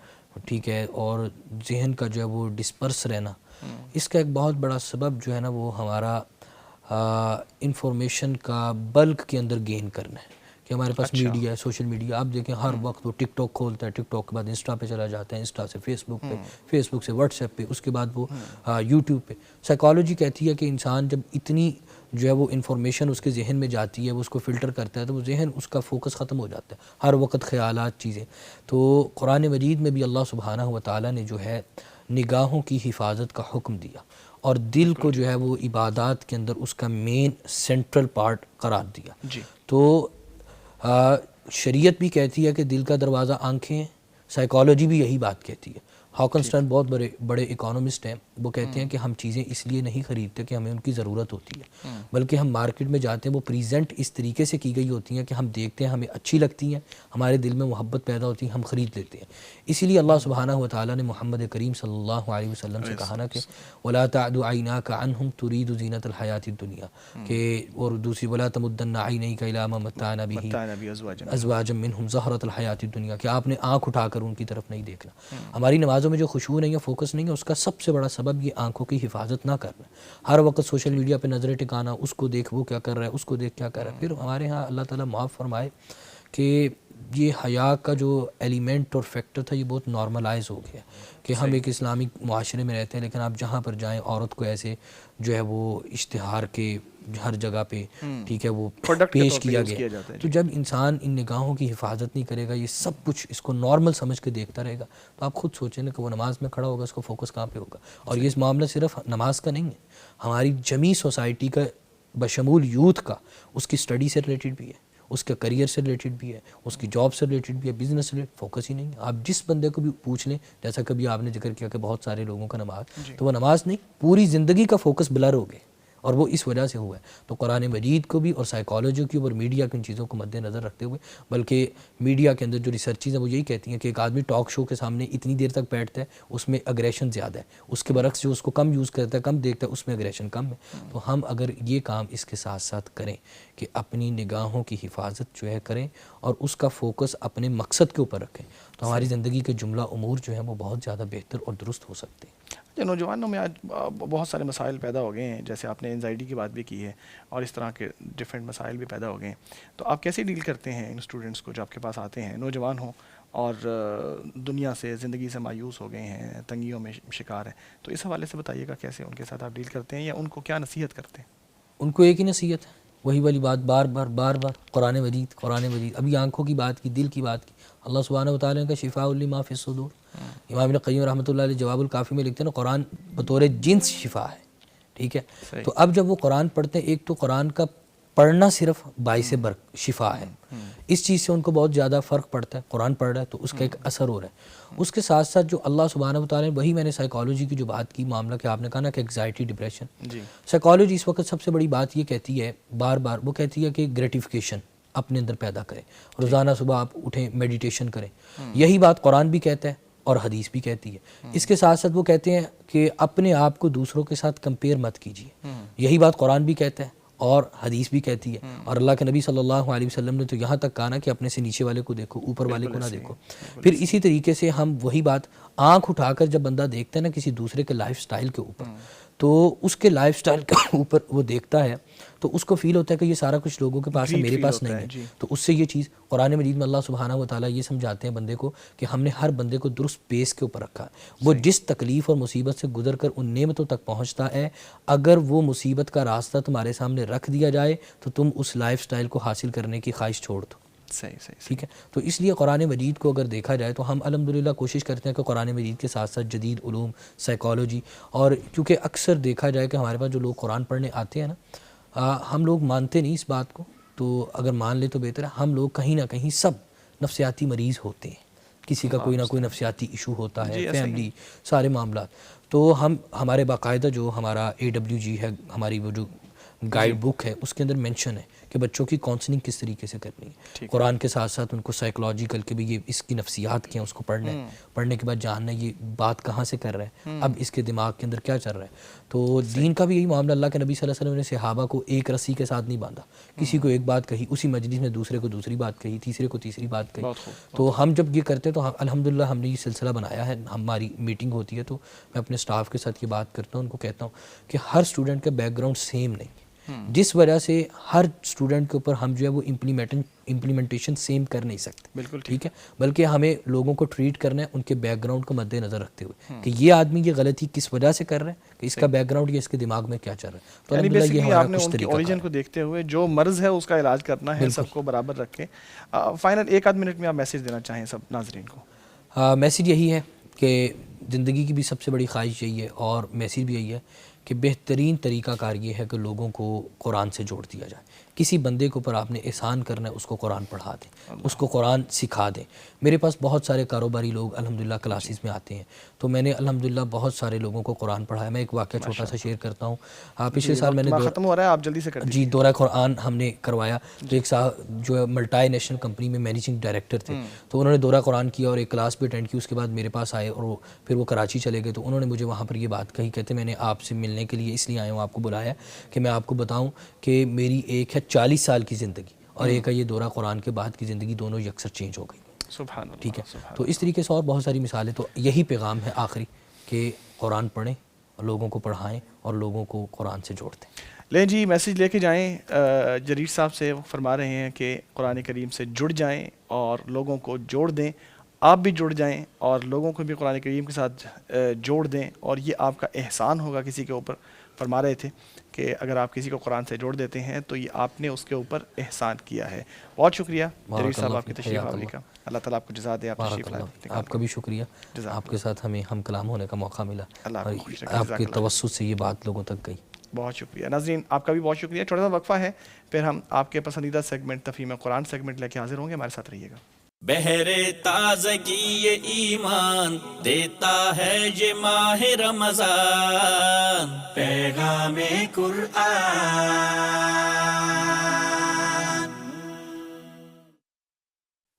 ٹھیک ہے, اور ذہن کا جو ہے وہ ڈسپرس رہنا, اس کا ایک بہت بڑا سبب جو ہے نا وہ ہمارا انفارمیشن کا بلک کے اندر گین کرنا ہے. کہ ہمارے پاس میڈیا ہے, سوشل میڈیا, آپ دیکھیں ہر وقت وہ ٹک ٹاک کھولتا ہے, ٹک ٹاک کے بعد انسٹا پہ چلا جاتا ہے, انسٹا سے فیس بک پہ, فیس بک سے واٹس ایپ پہ, اس کے بعد وہ یوٹیوب پہ. سائیکالوجی کہتی ہے کہ انسان جب اتنی جو ہے وہ انفارمیشن اس کے ذہن میں جاتی ہے, وہ اس کو فلٹر کرتا ہے, تو وہ ذہن اس کا فوکس ختم ہو جاتا ہے, ہر وقت خیالات, چیزیں. تو قرآن مجید میں بھی اللہ سبحانہ و تعالیٰ نے جو ہے نگاہوں کی حفاظت کا حکم دیا, اور دل کو جو ہے وہ عبادات کے اندر اس کا مین سینٹرل پارٹ قرار دیا. تو شریعت بھی کہتی ہے کہ دل کا دروازہ آنکھیں ہیں, سائیکالوجی بھی یہی بات کہتی ہے. ہاکنسٹن بہت بڑے اکانومسٹ ہیں, وہ کہتے ہیں کہ ہم چیزیں اس لیے نہیں خریدتے کہ ہمیں ان کی ضرورت ہوتی ہے, بلکہ ہم مارکیٹ میں جاتے ہیں, وہ پریزنٹ اس طریقے سے کی گئی ہوتی ہیں کہ ہم دیکھتے ہیں, ہمیں اچھی لگتی ہیں, ہمارے دل میں محبت پیدا ہوتی ہے, ہم خرید لیتے ہیں. اسی لیے اللہ سبحانہ و تعالیٰ نے محمد کریم صلی اللہ علیہ وسلم سے کہا نا کہ وَلَا تَعْدُ عَيْنَاكَ عَنْهُمْ تُرِيدُ زِينَةَ الْحَيَاةِ الدُّنْيَا, کہ اور دوسری وَلَا تَمُدَّنَّ عَيْنَيْكَ إِلَىٰ مَا مَتَّعْنَا بِهِ أَزْوَاجًا مِّنْهُمْ زَهْرَةَ الْحَيَاةِ الدُّنْيا, کہ آپ نے آنکھ اٹھا کر ان کی طرف نہیں دیکھنا. ہماری نمازوں میں جو خشوع نہیں ہے, فوکس نہیں ہے, اس کا سب سے بڑا سبب یہ آنکھوں کی حفاظت نہ کرنا, ہر وقت سوشل میڈیا پہ نظریں ٹکانا, اس کو دیکھ وہ کیا کر رہا ہے, اس کو دیکھ کیا کر رہا ہے. پھر ہمارے ہاں اللہ تعالیٰ معاف فرمائے کہ یہ حیا کا جو ایلیمنٹ اور فیکٹر تھا یہ بہت نارملائز ہو گیا, کہ ہم ایک اسلامی معاشرے میں رہتے ہیں, لیکن آپ جہاں پر جائیں عورت کو ایسے جو ہے وہ اشتہار کے ہر جگہ پہ, ٹھیک ہے, وہ پیش کیا گیا. تو جب انسان ان نگاہوں کی حفاظت نہیں کرے گا, یہ سب کچھ اس کو نارمل سمجھ کے دیکھتا رہے گا, تو آپ خود سوچیں نا کہ وہ نماز میں کھڑا ہوگا, اس کو فوکس کہاں پہ ہوگا. اور یہ معاملہ صرف نماز کا نہیں ہے, ہماری جمی سوسائٹی کا بشمول یوتھ کا اس کی اسٹڈی سے ریلیٹڈ بھی ہے، اس کے کریئر سے ریلیٹڈ بھی ہے، اس کی جاب سے ریلیٹڈ بھی ہے، بزنس سے ریلیٹڈ، فوکس ہی نہیں ہے۔ آپ جس بندے کو بھی پوچھ لیں، جیسا کبھی آپ نے ذکر کیا کہ بہت سارے لوگوں کا نماز، تو وہ نماز نہیں، پوری زندگی کا فوکس بلر ہو گئے، اور وہ اس وجہ سے ہوا ہے۔ تو قرآن مجید کو بھی اور سائیکالوجی کی اور میڈیا کی ان چیزوں کو مد نظر رکھتے ہوئے، بلکہ میڈیا کے اندر جو ریسرچز ہیں وہ یہی کہتی ہیں کہ ایک آدمی ٹاک شو کے سامنے اتنی دیر تک بیٹھتا ہے، اس میں اگریشن زیادہ ہے، اس کے برعکس جو اس کو کم یوز کرتا ہے، کم دیکھتا ہے، اس میں اگریشن کم ہے۔ تو ہم اگر یہ کام اس کے ساتھ ساتھ کریں کہ اپنی نگاہوں کی حفاظت جو ہے کریں اور اس کا فوکس اپنے مقصد کے اوپر رکھیں، تو ہماری زندگی کے جملہ امور جو ہیں وہ بہت زیادہ بہتر اور درست ہو سکتے ہیں۔ نوجوانوں میں آج بہت سارے مسائل پیدا ہو گئے ہیں، جیسے آپ نے انزائٹی کی بات بھی کی ہے، اور اس طرح کے ڈفرینٹ مسائل بھی پیدا ہو گئے ہیں، تو آپ کیسے ڈیل کرتے ہیں ان اسٹوڈنٹس کو جو آپ کے پاس آتے ہیں، نوجوان ہوں اور دنیا سے، زندگی سے مایوس ہو گئے ہیں، تنگیوں میں شکار ہیں، تو اس حوالے سے بتائیے گا کیسے ان کے ساتھ آپ ڈیل کرتے ہیں، یا ان کو کیا نصیحت کرتے ہیں؟ ان کو ایک ہی نصیحت ہے، وہی والی بات، بار بار قرآن مجید، قرآن مجید۔ ابھی آنکھوں کی بات کی، دل کی بات کی، اللہ سبحانہ و تعالیٰ کا شفاء لما فی الصدور، امام ابن قیم رحمۃ اللہ علیہ جواب الکافی میں لکھتے ہیں نا، قرآن بطور جنس شفا ہے، ٹھیک ہے۔ تو اب جب وہ قرآن پڑھتے ہیں، ایک تو قرآن کا پڑھنا صرف باعث شفا ہے، اس چیز سے ان کو بہت زیادہ فرق پڑتا ہے، قرآن پڑھ رہا ہے تو اس کا ایک اثر ہو رہا ہے۔ اس کے ساتھ ساتھ جو اللہ سبحانہ و تعالیٰ نے، وہی میں نے سائیکالوجی کی جو بات کی، معاملہ کہ آپ نے کہا نا کہ انگزائٹی، ڈپریشن، سائیکالوجی اس وقت سب سے بڑی بات یہ کہتی ہے، بار بار وہ کہتی ہے کہ گریٹیفیکیشن اپنے اندر پیدا کریں، روزانہ صبح آپ اٹھیں، میڈیٹیشن کریں، یہی بات قرآن بھی کہتا ہے اور حدیث بھی کہتی ہے۔ اس کے ساتھ ساتھ وہ کہتے ہیں کہ اپنے آپ کو دوسروں کے ساتھ کمپیئر مت کیجیے، یہی بات قرآن بھی کہتا ہے اور حدیث بھی کہتی ہے، اور اللہ کے نبی صلی اللہ علیہ وسلم نے تو یہاں تک کہا نا کہ اپنے سے نیچے والے کو دیکھو، اوپر والے کو نہ دیکھو۔ پھر اسی طریقے سے ہم وہی بات، آنکھ اٹھا کر جب بندہ دیکھتا ہے نا کسی دوسرے کے لائف سٹائل کے اوپر، تو اس کے لائف سٹائل کے اوپر وہ دیکھتا ہے تو اس کو فیل ہوتا ہے کہ یہ سارا کچھ لوگوں کے پاس ہے، میرے پاس نہیں ہے۔ تو اس سے یہ چیز قرآن مجید میں اللہ سبحانہ و تعالیٰ یہ سمجھاتے ہیں بندے کو کہ ہم نے ہر بندے کو درست پیس کے اوپر رکھا ہے، وہ جس تکلیف اور مصیبت سے گزر کر ان نعمتوں تک پہنچتا ہے، اگر وہ مصیبت کا راستہ تمہارے سامنے رکھ دیا جائے تو تم اس لائف سٹائل کو حاصل کرنے کی خواہش چھوڑ دو۔ صحیح ٹھیک ہے۔ تو اس لیے قرآن مجید کو اگر دیکھا جائے تو ہم الحمدللہ کوشش کرتے ہیں کہ قرآن مجید کے ساتھ ساتھ جدید علوم، سائیکالوجی، اور کیونکہ اکثر دیکھا جائے کہ ہمارے پاس جو لوگ قرآن پڑھنے آتے ہیں نا، ہم لوگ مانتے نہیں اس بات کو، تو اگر مان لے تو بہتر ہے۔ ہم لوگ کہیں نہ کہیں سب نفسیاتی مریض ہوتے ہیں، کسی کا کوئی نہ کوئی نفسیاتی ایشو ہوتا ہے، فیملی، سارے معاملات۔ تو ہمارے باقاعدہ جو ہمارا AWG ہے، ہماری وہ جو گائیڈ بک ہے، اس کے اندر مینشن ہے کہ بچوں کی کاؤنسلنگ کس طریقے سے کرنی ہے، قرآن کے ساتھ ساتھ ان کو سائیکولوجیکل کے بھی یہ اس کی نفسیات کیا ہیں، اس کو پڑھنا ہے، پڑھنے کے بعد جاننا ہے یہ بات کہاں سے کر رہا ہے، اب اس کے دماغ کے اندر کیا چل رہا ہے۔ تو دین کا بھی یہی معاملہ، اللہ کے نبی صلی اللہ علیہ وسلم نے صحابہ کو ایک رسی کے ساتھ نہیں باندھا، کسی کو ایک بات کہی، اسی مجلس میں دوسرے کو دوسری بات کہی، تیسرے کو تیسری بات کہی۔ تو ہم جب یہ کرتے ہیں تو الحمدللہ ہم نے یہ سلسلہ بنایا ہے، ہماری میٹنگ ہوتی ہے تو میں اپنے سٹاف کے ساتھ یہ بات کرتا ہوں، ان کو کہتا ہوں کہ ہر اسٹوڈنٹ کا بیک گراؤنڈ سیم نہیں، جس وجہ سے ہر اسٹوڈنٹ کے اوپر ہم جو ہے وہ امپلیمنٹیشن سیم کر نہیں سکتے، بالکل ٹھیک ہے، بلکہ ہمیں لوگوں کو ٹریٹ کرنا ہے ان کے بیک گراؤنڈ کو مد نظر رکھتے ہوئے کہ یہ آدمی یہ غلطی کس وجہ سے کر رہا ہے، کہ اس کا بیک گراؤنڈ یا اس کے دماغ میں کیا چل رہا ہے۔ تو الحمدللہ یہ ہمارا کچھ طریقہ اوریجن کو دیکھتے ہوئے جو مرض ہے اس کا علاج کرنا ہے، سب کو برابر رکھ کے۔ فائنل ایک آدھ منٹ میں آپ میسیج دینا چاہیں سب ناظرین کو؟ میسیج یہی ہے کہ زندگی کی بھی سب سے بڑی خواہش یہی ہے، اور میسیج بھی یہی ہے کہ بہترین طریقہ کار یہ ہے کہ لوگوں کو قرآن سے جوڑ دیا جائے۔ کسی بندے کے اوپر آپ نے احسان کرنا ہے، اس کو قرآن پڑھا دیں، اس کو قرآن سکھا دیں۔ میرے پاس بہت سارے کاروباری لوگ الحمدللہ کلاسز میں آتے ہیں، تو میں نے الحمدللہ بہت سارے لوگوں کو قرآن پڑھایا۔ میں ایک واقعہ چھوٹا سا شیئر کرتا ہوں۔ پچھلے سال میں نے ختم ہو رہا ہے، آپ جلدی سے جی دورہ قرآن ہم نے کروایا، تو ایک صاحب جو ہے ملٹائی نیشنل کمپنی میں مینیجنگ ڈائریکٹر تھے، تو انہوں نے دورہ قرآن کیا اور ایک کلاس بھی اٹینڈ کی، اس کے بعد میرے پاس آئے اور پھر وہ کراچی چلے گئے۔ تو انہوں نے مجھے وہاں پر یہ بات کہی، کہتے میں نے آپ سے ملنے کے لیے اس لیے آیا ہوں، آپ کو بلایا کہ میں آپ کو بتاؤں کہ میری ایک ہے 40 سال کی زندگی اور ایک ہے یہ دورہ قرآن کے بعد کی زندگی، دونوں یکسر چینج ہو گئی۔ سبحان اللہ، ٹھیک ہے۔ تو اس طریقے سے اور بہت ساری مثالیں، تو یہی پیغام ہے آخری کہ قرآن پڑھیں اور لوگوں کو پڑھائیں اور لوگوں کو قرآن سے جوڑتے ہیں۔ لیں جی، میسیج لے کے جائیں۔ جریر صاحب سے وہ فرما رہے ہیں کہ قرآن کریم سے جڑ جائیں اور لوگوں کو جوڑ دیں، آپ بھی جڑ جائیں اور لوگوں کو بھی قرآن کریم کے ساتھ جوڑ دیں، اور یہ آپ کا احسان ہوگا کسی کے اوپر۔ فرما رہے تھے کہ اگر آپ کسی کو قرآن سے جوڑ دیتے ہیں تو یہ آپ نے اس کے اوپر احسان کیا ہے۔ بہت شکریہ جریر صاحب آپ کی تشریف آوری کا، اللہ تعالیٰ آپ کو جزا دے۔ آپ کا بھی شکریہ، آپ کے ساتھ ہمیں ہم کلام ہونے کا موقع ملا، آپ کے توسط سے یہ بات لوگوں تک گئی۔ بہت شکریہ ناظرین، آپ کا بھی بہت شکریہ. چھوٹا سا وقفہ ہے، پھر ہم آپ کے پسندیدہ سیگمنٹ تفہیم قرآن سیگمنٹ لے کے حاضر ہوں گے. ہمارے ساتھ رہیے گا. بہر تازگی یہ ایمان دیتا ہے یہ ماہ رمضان، پیغام قرآن.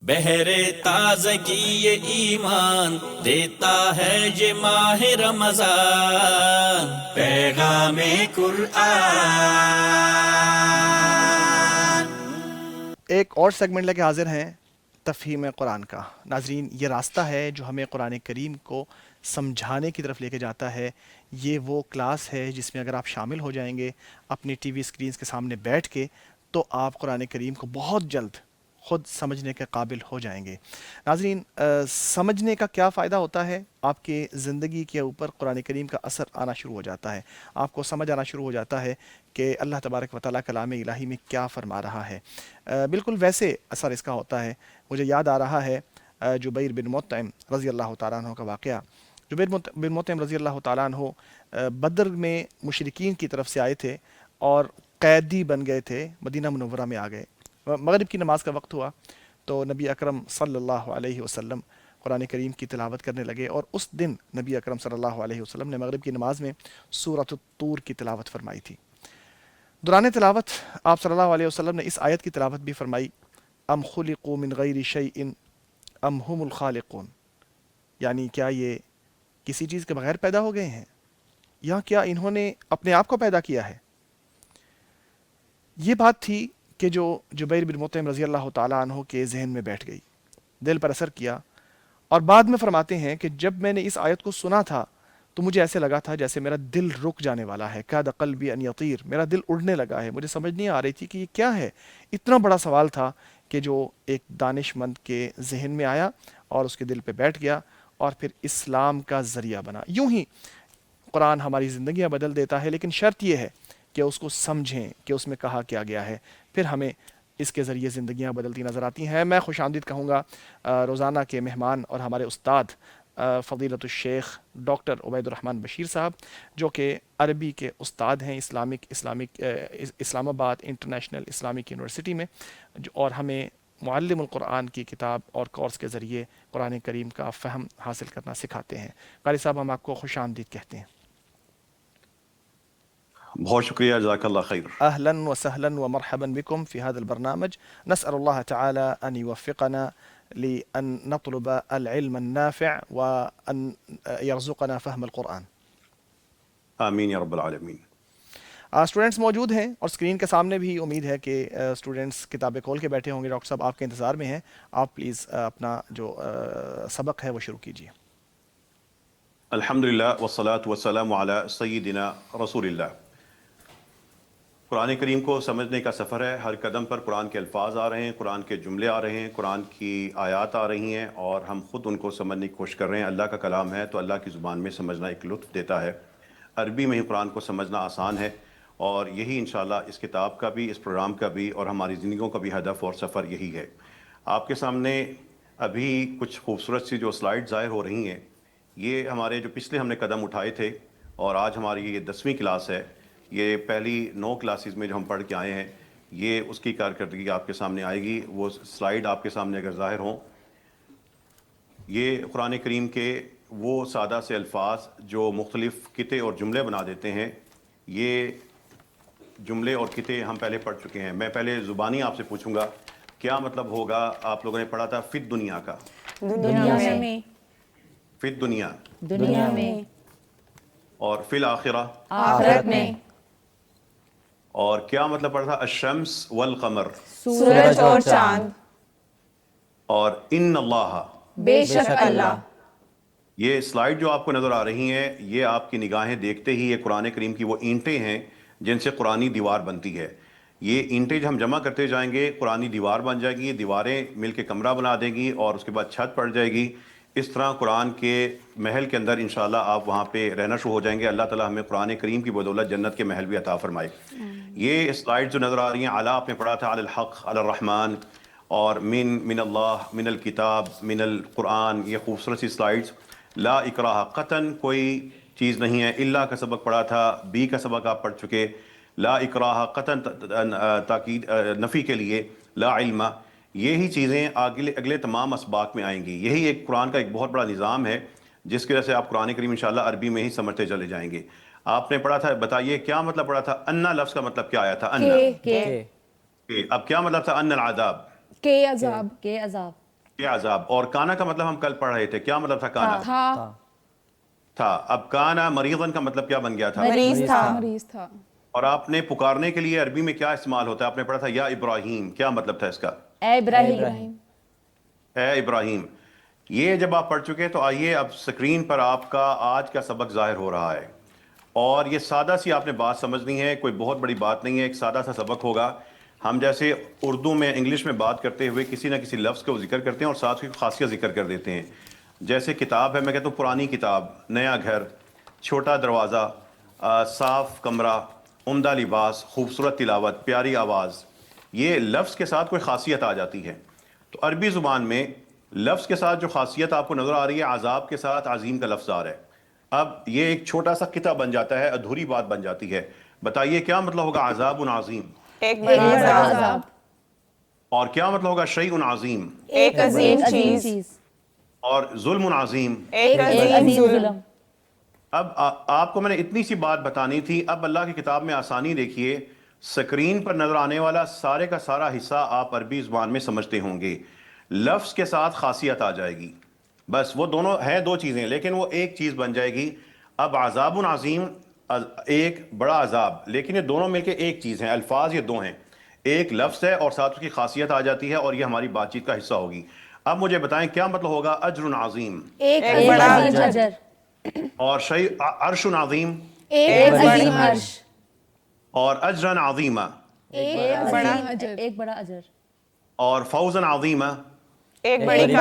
بہر تازگی یہ ایمان دیتا ہے یہ ماہ رمضان، پیغام قرآن. ایک اور سیگمنٹ لے کے حاضر ہیں، تفہیم قرآن کا. ناظرین، یہ راستہ ہے جو ہمیں قرآن کریم کو سمجھانے کی طرف لے کے جاتا ہے. یہ وہ کلاس ہے جس میں اگر آپ شامل ہو جائیں گے اپنی ٹی وی اسکرینز کے سامنے بیٹھ کے، تو آپ قرآن کریم کو بہت جلد خود سمجھنے کے قابل ہو جائیں گے. ناظرین، سمجھنے کا کیا فائدہ ہوتا ہے؟ آپ کے زندگی کے اوپر قرآن کریم کا اثر آنا شروع ہو جاتا ہے، آپ کو سمجھ آنا شروع ہو جاتا ہے کہ اللہ تبارک و تعالیٰ کلام الہی میں کیا فرما رہا ہے. بالکل ویسے اثر اس کا ہوتا ہے. مجھے یاد آ رہا ہے جبیر بن مطعم رضی اللہ تعالیٰ عنہ کا واقعہ. جبیر بن مطعم رضی اللہ تعالیٰ عنہ بدر میں مشرکین کی طرف سے آئے تھے اور قیدی بن گئے تھے، مدینہ منورہ میں آ گئے. مغرب کی نماز کا وقت ہوا تو نبی اکرم صلی اللہ علیہ وسلم قرآن کریم کی تلاوت کرنے لگے، اور اس دن نبی اکرم صلی اللہ علیہ وسلم نے مغرب کی نماز میں سورۃ الطور کی تلاوت فرمائی تھی. دوران تلاوت آپ صلی اللہ علیہ وسلم نے اس آیت کی تلاوت بھی فرمائی، ام خلقوا من غیر شیء ام هم الخالقون، یعنی کیا یہ کسی چیز کے بغیر پیدا ہو گئے ہیں، یا کیا انہوں نے اپنے آپ کو پیدا کیا ہے. یہ بات تھی کہ جو جبیر بن مطعم رضی اللہ تعالیٰ عنہ کے ذہن میں بیٹھ گئی، دل پر اثر کیا، اور بعد میں فرماتے ہیں کہ جب میں نے اس آیت کو سنا تھا تو مجھے ایسے لگا تھا جیسے میرا دل رک جانے والا ہے. کاد قلبی ان یطیر، میرا دل اڑنے لگا ہے. مجھے سمجھ نہیں آ رہی تھی کہ یہ کیا ہے. اتنا بڑا سوال تھا کہ جو ایک دانش مند کے ذہن میں آیا اور اس کے دل پہ بیٹھ گیا اور پھر اسلام کا ذریعہ بنا. یوں ہی قرآن ہماری زندگیاں بدل دیتا ہے، لیکن شرط یہ ہے کہ اس کو سمجھیں کہ اس میں کہا کیا گیا ہے، پھر ہمیں اس کے ذریعے زندگیاں بدلتی نظر آتی ہیں. میں خوش آمدید کہوں گا روزانہ کے مہمان اور ہمارے استاد فضیلت الشیخ ڈاکٹر عبید الرحمن بشیر صاحب، جو کہ عربی کے استاد ہیں اسلام آباد انٹرنیشنل اسلامک یونیورسٹی میں، اور ہمیں معلم القرآن کی کتاب اور کورس کے ذریعے قرآن کریم کا فہم حاصل کرنا سکھاتے ہیں. قاری صاحب، ہم آپ کو خوش آمدید کہتے ہیں. بہت شکریہ، جزاک اللہ خیر. اهلا وسهلا ومرحبا بكم في هذا البرنامج. نسأل الله تعالى أن يوفقنا لأن نطلب العلم النافع وأن يرزقنا فهم القرآن. آمین یا رب العالمین. اسٹوڈنٹس موجود ہیں اور اسکرین کے سامنے بھی امید ہے کہ اسٹوڈنٹس کتابیں کھول کے بیٹھے ہوں گے. ڈاکٹر صاحب آپ کے انتظار میں ہیں، آپ پلیز اپنا جو سبق ہے وہ شروع کیجیے. الحمدللہ والصلاة والسلام علی سیدنا رسول اللہ. قرآن کریم کو سمجھنے کا سفر ہے. ہر قدم پر قرآن کے الفاظ آ رہے ہیں، قرآن کے جملے آ رہے ہیں، قرآن کی آیات آ رہی ہیں، اور ہم خود ان کو سمجھنے کی کوشش کر رہے ہیں. اللہ کا کلام ہے تو اللہ کی زبان میں سمجھنا ایک لطف دیتا ہے. عربی میں ہی قرآن کو سمجھنا آسان ہے، اور یہی انشاءاللہ اس کتاب کا بھی، اس پروگرام کا بھی، اور ہماری زندگیوں کا بھی ہدف اور سفر یہی ہے. آپ کے سامنے ابھی کچھ خوبصورت سی جو سلائیڈ ظاہر ہو رہی ہیں، یہ ہمارے جو پچھلے ہم نے قدم اٹھائے تھے، اور آج ہماری یہ 10ویں کلاس ہے. یہ پہلی 9 کلاسز میں جو ہم پڑھ کے آئے ہیں، یہ اس کی کارکردگی آپ کے سامنے آئے گی. وہ سلائیڈ آپ کے سامنے اگر ظاہر ہوں، یہ قرآن کریم کے وہ سادہ سے الفاظ جو مختلف قطعے اور جملے بنا دیتے ہیں. یہ جملے اور قطعے ہم پہلے پڑھ چکے ہیں. میں پہلے زبانی آپ سے پوچھوں گا کیا مطلب ہوگا. آپ لوگوں نے پڑھا تھا فی الدنیا کا، دنیا میں، فی الدنیا، دنیا میں، اور فی الآخرہ، آخرت میں. اور کیا مطلب پڑھا تھا الشمس والقمر، سورج اور چاند. اور ان اللہ. بے شک اللہ. یہ سلائیڈ جو آپ کو نظر آ رہی ہیں، یہ آپ کی نگاہیں دیکھتے ہی یہ قرآن کریم کی وہ اینٹیں ہیں جن سے قرآنی دیوار بنتی ہے. یہ اینٹیں جو ہم جمع کرتے جائیں گے قرآنی دیوار بن جائے گی. یہ دیواریں مل کے کمرہ بنا دیں گی اور اس کے بعد چھت پڑ جائے گی. اس طرح قرآن کے محل کے اندر انشاءاللہ آپ وہاں پہ رہنا شروع ہو جائیں گے. اللہ تعالیٰ ہمیں قرآن کریم کی بدولت جنت کے محل بھی عطا فرمائے. یہ سلائیڈ جو نظر آ رہی ہیں، اعلیٰ آپ نے پڑھا تھا علی الحق، علی الرحمن، اور من اللہ، من الکتاب، من القرآن. یہ خوبصورت سی سلائیڈز. لا اکراہ، قطعاً کوئی چیز نہیں ہے. اللہ کا سبق پڑھا تھا, بی کا سبق آپ پڑھ چکے, لا اکراہ قطعاً تاکید نفی کے لیے, لا علم, یہی چیزیں اگلے تمام اسباق میں آئیں گی. یہی ایک قرآن کا ایک بہت بڑا نظام ہے جس کی وجہ سے آپ قرآن کریم انشاءاللہ عربی میں ہی سمجھتے چلے جائیں گے. آپ نے پڑھا تھا, بتائیے کیا مطلب پڑھا تھا؟ انا لفظ کا مطلب کیا آیا تھا؟ انا. اب کیا مطلب تھا؟ ان العذاب, کے عذاب. کے عذاب. کے عذاب. اور کانا کا مطلب ہم کل پڑھ رہے تھے, کیا مطلب تھا کانا؟ تھا. اب کانا مریضن کا مطلب کیا بن گیا تھا؟ مریض تھا. اور آپ نے پکارنے کے لیے عربی میں کیا استعمال ہوتا ہے؟ آپ نے پڑھا تھا یا ابراہیم, کیا مطلب تھا اس کا؟ اے ابراہیم. اے ابراہیم. یہ جب آپ پڑھ چکے تو آئیے اب سکرین پر آپ کا آج کا سبق ظاہر ہو رہا ہے, اور یہ سادہ سی آپ نے بات سمجھنی ہے, کوئی بہت بڑی بات نہیں ہے, ایک سادہ سا سبق ہوگا. ہم جیسے اردو میں انگلش میں بات کرتے ہوئے کسی نہ کسی لفظ کو ذکر کرتے ہیں اور ساتھ کی خاصیت ذکر کر دیتے ہیں. جیسے کتاب ہے, میں کہتا ہوں پرانی کتاب, نیا گھر, چھوٹا دروازہ, صاف کمرہ, عمدہ لباس, خوبصورت تلاوت, پیاری آواز. یہ لفظ کے ساتھ کوئی خاصیت آ جاتی ہے. تو عربی زبان میں لفظ کے ساتھ جو خاصیت آپ کو نظر آ رہی ہے, عذاب کے ساتھ عظیم کا لفظ آ رہا ہے. اب یہ ایک چھوٹا سا قطعہ بن جاتا ہے, ادھوری بات بن جاتی ہے. بتائیے کیا مطلب ہوگا عذاب عظیم؟ ایک بڑا عذاب. اور کیا مطلب ہوگا شیء عظیم؟ ایک عظیم چیز. اور ظلم عظیم؟ ایک عظیم ظلم. اب آپ کو میں نے اتنی سی بات بتانی تھی. اب اللہ کی کتاب میں آسانی دیکھیے, سکرین پر نظر آنے والا سارے کا سارا حصہ آپ عربی زبان میں سمجھتے ہوں گے. لفظ کے ساتھ خاصیت آ جائے گی, بس وہ دونوں ہیں دو چیزیں, لیکن وہ ایک چیز بن جائے گی. اب عذاب عظیم, ایک بڑا عذاب, لیکن یہ دونوں مل کے ایک چیز ہیں. الفاظ یہ دو ہیں, ایک لفظ ہے اور ساتھ اس کی خاصیت آ جاتی ہے, اور یہ ہماری بات چیت کا حصہ ہوگی. اب مجھے بتائیں کیا مطلب ہوگا اجر عظیم؟ ایک بڑا اجر. اور شیء عرش عظیم؟ ایک عظیم عرش. اور اجرا عظیما؟ ایک بڑا اجر. اور فوزا عظیما؟ ایک بڑی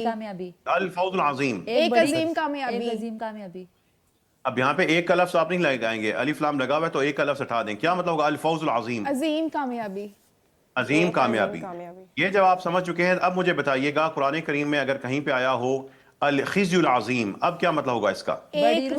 کامیابی. الفوز العظیم, ایک عظیم کامیابی. اب یہاں پہ ایک کا لفظ آپ نہیں لگائیں گے, الف لام لگا ہوا ہے تو ایک کا لفظ ہٹا دیں. کیا مطلب ہوگا الفوز العظیم؟ عظیم کامیابی. عظیم کامیابی. یہ جب آپ سمجھ چکے ہیں, اب مجھے بتائیے گا قرآن کریم میں اگر کہیں پہ آیا ہو الخزي العظیم, اب کیا مطلب ہوگا اس کا؟ ایک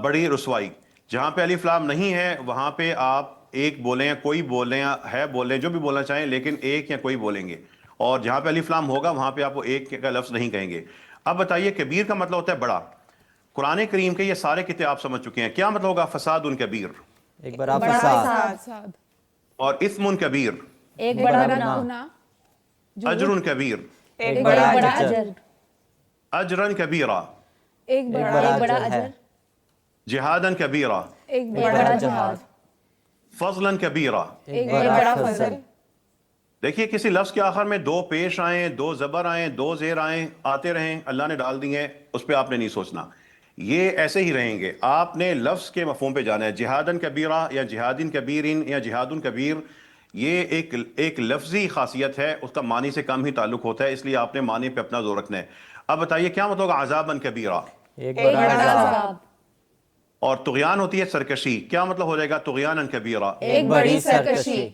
بڑی رسوائی. جہاں پہ الف لام نہیں ہے وہاں پہ آپ ایک بولیں یا کوئی بولیں یا ہے بولیں, جو بھی بولنا چاہیں, لیکن ایک یا کوئی بولیں گے. اور جہاں پہ الف لام ہوگا وہاں پہ آپ وہ ایک کا لفظ نہیں کہیں گے. اب بتائیے کبیر کا مطلب ہوتا ہے بڑا. قرآن کریم کے یہ سارے کتے آپ سمجھ چکے ہیں, کیا مطلب ہوگا فساد کبیر؟ ایک بڑا فساد. اور اثم کبیر؟ ایک بڑا گناہ. اجر کبیر؟ ایک بڑا اجر. اجرا کبیرا؟ ایک بڑا اجر. جہادا کبیرا؟ ایک بڑا جہاد. فضلا کبیرا؟ ایک بڑا فضل. دیکھیے کسی لفظ کے آخر میں دو پیش آئیں, دو زبر آئیں, دو زیر آئیں, آتے رہیں, اللہ نے ڈال دی ہیں, اس پہ آپ نے نہیں سوچنا, یہ ایسے ہی رہیں گے. آپ نے لفظ کے مفہوم پہ جانا ہے. جہادن کبیرہ یا جہادن کبیرین یا جہادن کبیر, یہ ایک لفظی خاصیت ہے, اس کا معنی سے کم ہی تعلق ہوتا ہے, اس لیے آپ نے معنی پہ اپنا زور رکھنا ہے. اب بتائیے کیا مطلب ہوگا عذابن کبیرہ؟ ایک بڑا عذاب. اور طغیان ہوتی ہے سرکشی, کیا مطلب ہو جائے گا طغیانا کبیرہ؟ ایک بڑی سرکشی.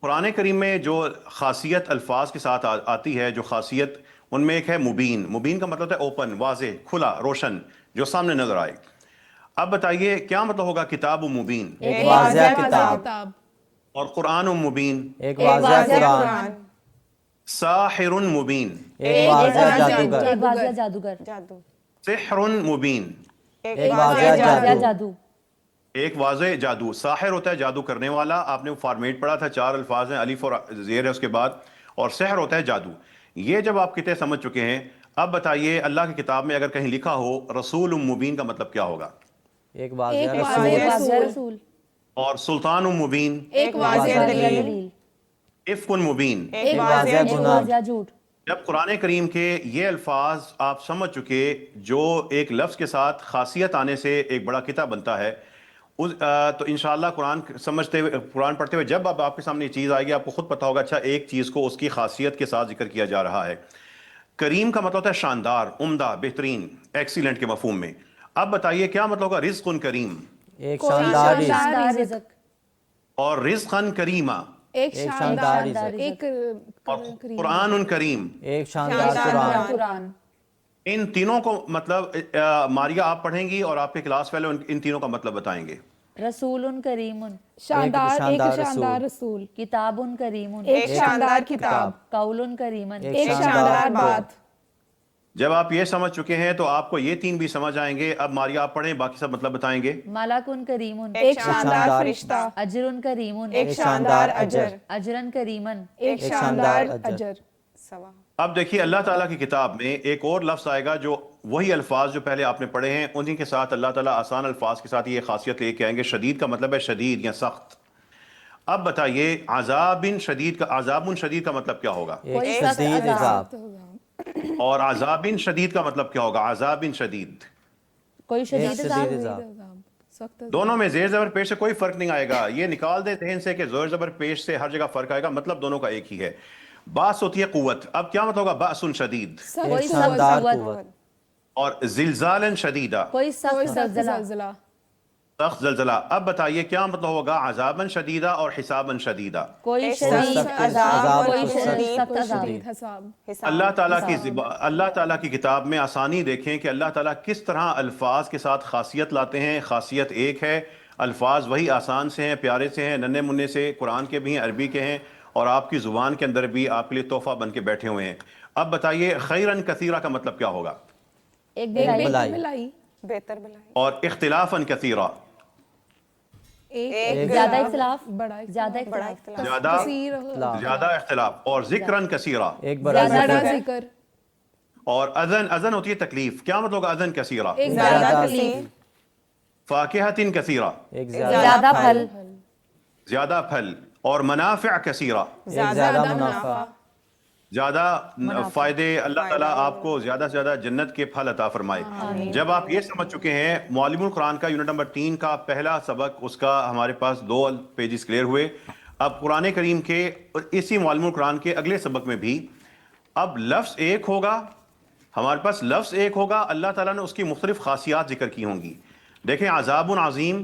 قرآن کریم میں جو خاصیت الفاظ کے ساتھ آتی ہے, جو خاصیت ان میں ایک ہے مبین. مبین کا مطلب ہے اوپن, واضح, کھلا, روشن, جو سامنے نظر آئے. اب بتائیے کیا مطلب ہوگا کتاب مبین؟ ایک واضح کتاب. اور قرآن مبین؟ ایک واضح قرآن. ساحر مبین؟ ایک واضح جادوگر. ایک واضح جادوگر. سحر مبین؟ ایک واضح جادو. ایک واضح جادو. ساحر ہوتا ہے جادو کرنے والا, آپ نے فارمیٹ پڑھا تھا, 4 الفاظ ہیں, الف اور زیر ہے اس کے بعد, اور سحر ہوتا ہے جادو. یہ جب آپ کتے سمجھ چکے ہیں, اب بتائیے اللہ کی کتاب میں اگر کہیں لکھا ہو رسول مبین کا مطلب کیا ہوگا؟ ایک واضح رسول. اور سلطان مبین؟ ایک واضح دلیل. افک مبین؟ ایک واضح گناہ. جھوٹ. جب قرآن کریم کے یہ الفاظ آپ سمجھ چکے, جو ایک لفظ کے ساتھ خاصیت آنے سے ایک بڑا کتاب بنتا ہے, تو انشاءاللہ قرآن سمجھتے ہوئے, قرآن پڑھتے ہوئے جب اب آپ کے سامنے یہ چیز آئے گی, آپ کو خود پتہ ہوگا اچھا ایک چیز کو اس کی خاصیت کے ساتھ ذکر کیا جا رہا ہے. کریم کا مطلب ہوتا ہے شاندار, عمدہ, بہترین, ایکسیلنٹ کے مفہوم میں. اب بتائیے کیا مطلب ہوگا رزق کریم؟ ایک شاندار رزق. اور رزقاً کریمہ؟ ایک شاندار. ایک اور قرآن کریم؟ ایک شاندار قرآن. ان تینوں کو مطلب ماریہ آپ پڑھیں گی اور آپ کے کلاس فیلو ان تینوں کا مطلب بتائیں گے. رسول کریم، شاندار ایک شاندار شاندار رسول، کتاب کریم، ایک شاندار کتاب، قول کریم، ایک شاندار بات. جب آپ یہ سمجھ چکے ہیں تو آپ کو یہ تین بھی سمجھ آئیں گے. اب ماریہ آپ پڑھیں، باقی سب مطلب بتائیں گے. ملک کریم، ایک شاندار فرشتہ، اجر کریم، ایک شاندار اجر، اجرن کریم، ایک شاندار اجر. اب دیکھیے اللہ تعالیٰ کی کتاب میں ایک اور لفظ آئے گا جو وہی الفاظ جو پہلے آپ نے پڑھے ہیں انہی کے ساتھ اللہ تعالیٰ آسان الفاظ کے ساتھ یہ خاصیت لے کے آئیں گے. شدید کا مطلب ہے شدید یا سخت. اب بتائیے عذاب شدید کا مطلب کیا ہوگا؟ ایک شدید عذاب. اور عذاب شدید کا مطلب کیا ہوگا؟ عذاب شدید. کوئی شدید عذاب. سخت. دونوں میں زیر زبر پیش سے کوئی فرق نہیں آئے گا. یہ نکال دے ذہن سے کہ زیر زبر پیش سے ہر جگہ فرق آئے گا، مطلب دونوں کا ایک ہی ہے. باس ہوتی ہے قوت. اب کیا مطلب ہوگا باس شدید؟ کوئی شاندار قوت. اور زلزالا شدیدہ، کوئی سخت زلزلہ. سخت زلزلہ. اب بتائیے کیا مطلب ہوگا عذابا شدیدہ اور حسابا شدیدہ؟ کوئی شدید عذاب، کوئی سخت عذاب. اللہ تعالیٰ کی کتاب میں آسانی دیکھیں کہ اللہ تعالیٰ کس طرح الفاظ کے ساتھ خاصیت لاتے ہیں. خاصیت ایک ہے، الفاظ وہی آسان سے ہیں، پیارے سے ہیں، ننھے منھے سے، قرآن کے بھی ہیں، عربی کے ہیں، اور آپ کی زبان کے اندر بھی آپ کے لیے تحفہ بن کے بیٹھے ہوئے ہیں. اب بتائیے خیراً کثیرہ کا مطلب کیا ہوگا؟ ایک بھلائی، بہتر بھلائی. اور اختلافاً کثیرہ، ایک زیادہ اختلاف، بڑا زیادہ اختلاف. زیادہ اختلاف. اور ذکراً کثیرہ، ایک بڑا زیادہ ذکر. ذکر. اور اذن ہوتی ہے تکلیف. کیا مطلب ہوگا اذن کثیرہ؟ ایک زیادہ تکلیف. فاکہۃ کثیرہ، ایک زیادہ پھل. زیادہ پھل. اور منافع کثیرہ، زیادہ منافع. زیادہ فائدے. اللہ تعالیٰ آپ کو زیادہ سے زیادہ جنت کے پھل عطا فرمائے. جب آپ یہ سمجھ چکے ہیں، معلم القرآن کا یونٹ نمبر 3 کا پہلا سبق، اس کا ہمارے پاس 2 پیجز کلیئر ہوئے. اب قرآن کریم کے اسی معلم القرآن کے اگلے سبق میں بھی اب لفظ ایک ہوگا، ہمارے پاس لفظ ایک ہوگا. اللہ تعالیٰ نے اس کی مختلف خاصیات ذکر کی ہوں گی. دیکھیں عذاب عظیم،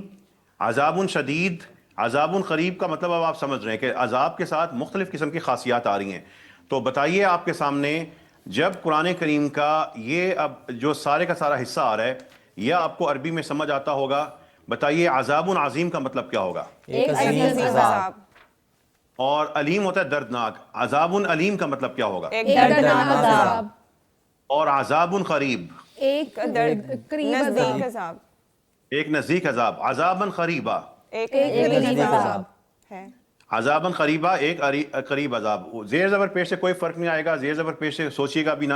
عذاب شدید، عذاب قریب کا مطلب اب آپ سمجھ رہے ہیں کہ عذاب کے ساتھ مختلف قسم کی خاصیات آ رہی ہیں. تو بتائیے آپ کے سامنے جب قرآن کریم کا یہ اب جو سارے کا سارا حصہ آ رہا ہے، یہ آپ کو عربی میں سمجھ آتا ہوگا. بتائیے عذاب عظیم کا مطلب کیا ہوگا؟ ایک عظیم عذاب. اور علیم ہوتا ہے دردناک. عذاب علیم کا مطلب کیا ہوگا؟ ایک دردناک عذاب. اور عذاب قریب، ایک قریب عذاب. ایک نزدیک عذاب. عذابا قریبا، ایک قریب عذاب ہے. عذابا قریبا، ایک قریب عذاب. زیر زبر پیش سے کوئی فرق نہیں آئے گا. زیر زبر پیش سے سوچیے گا بھی نہ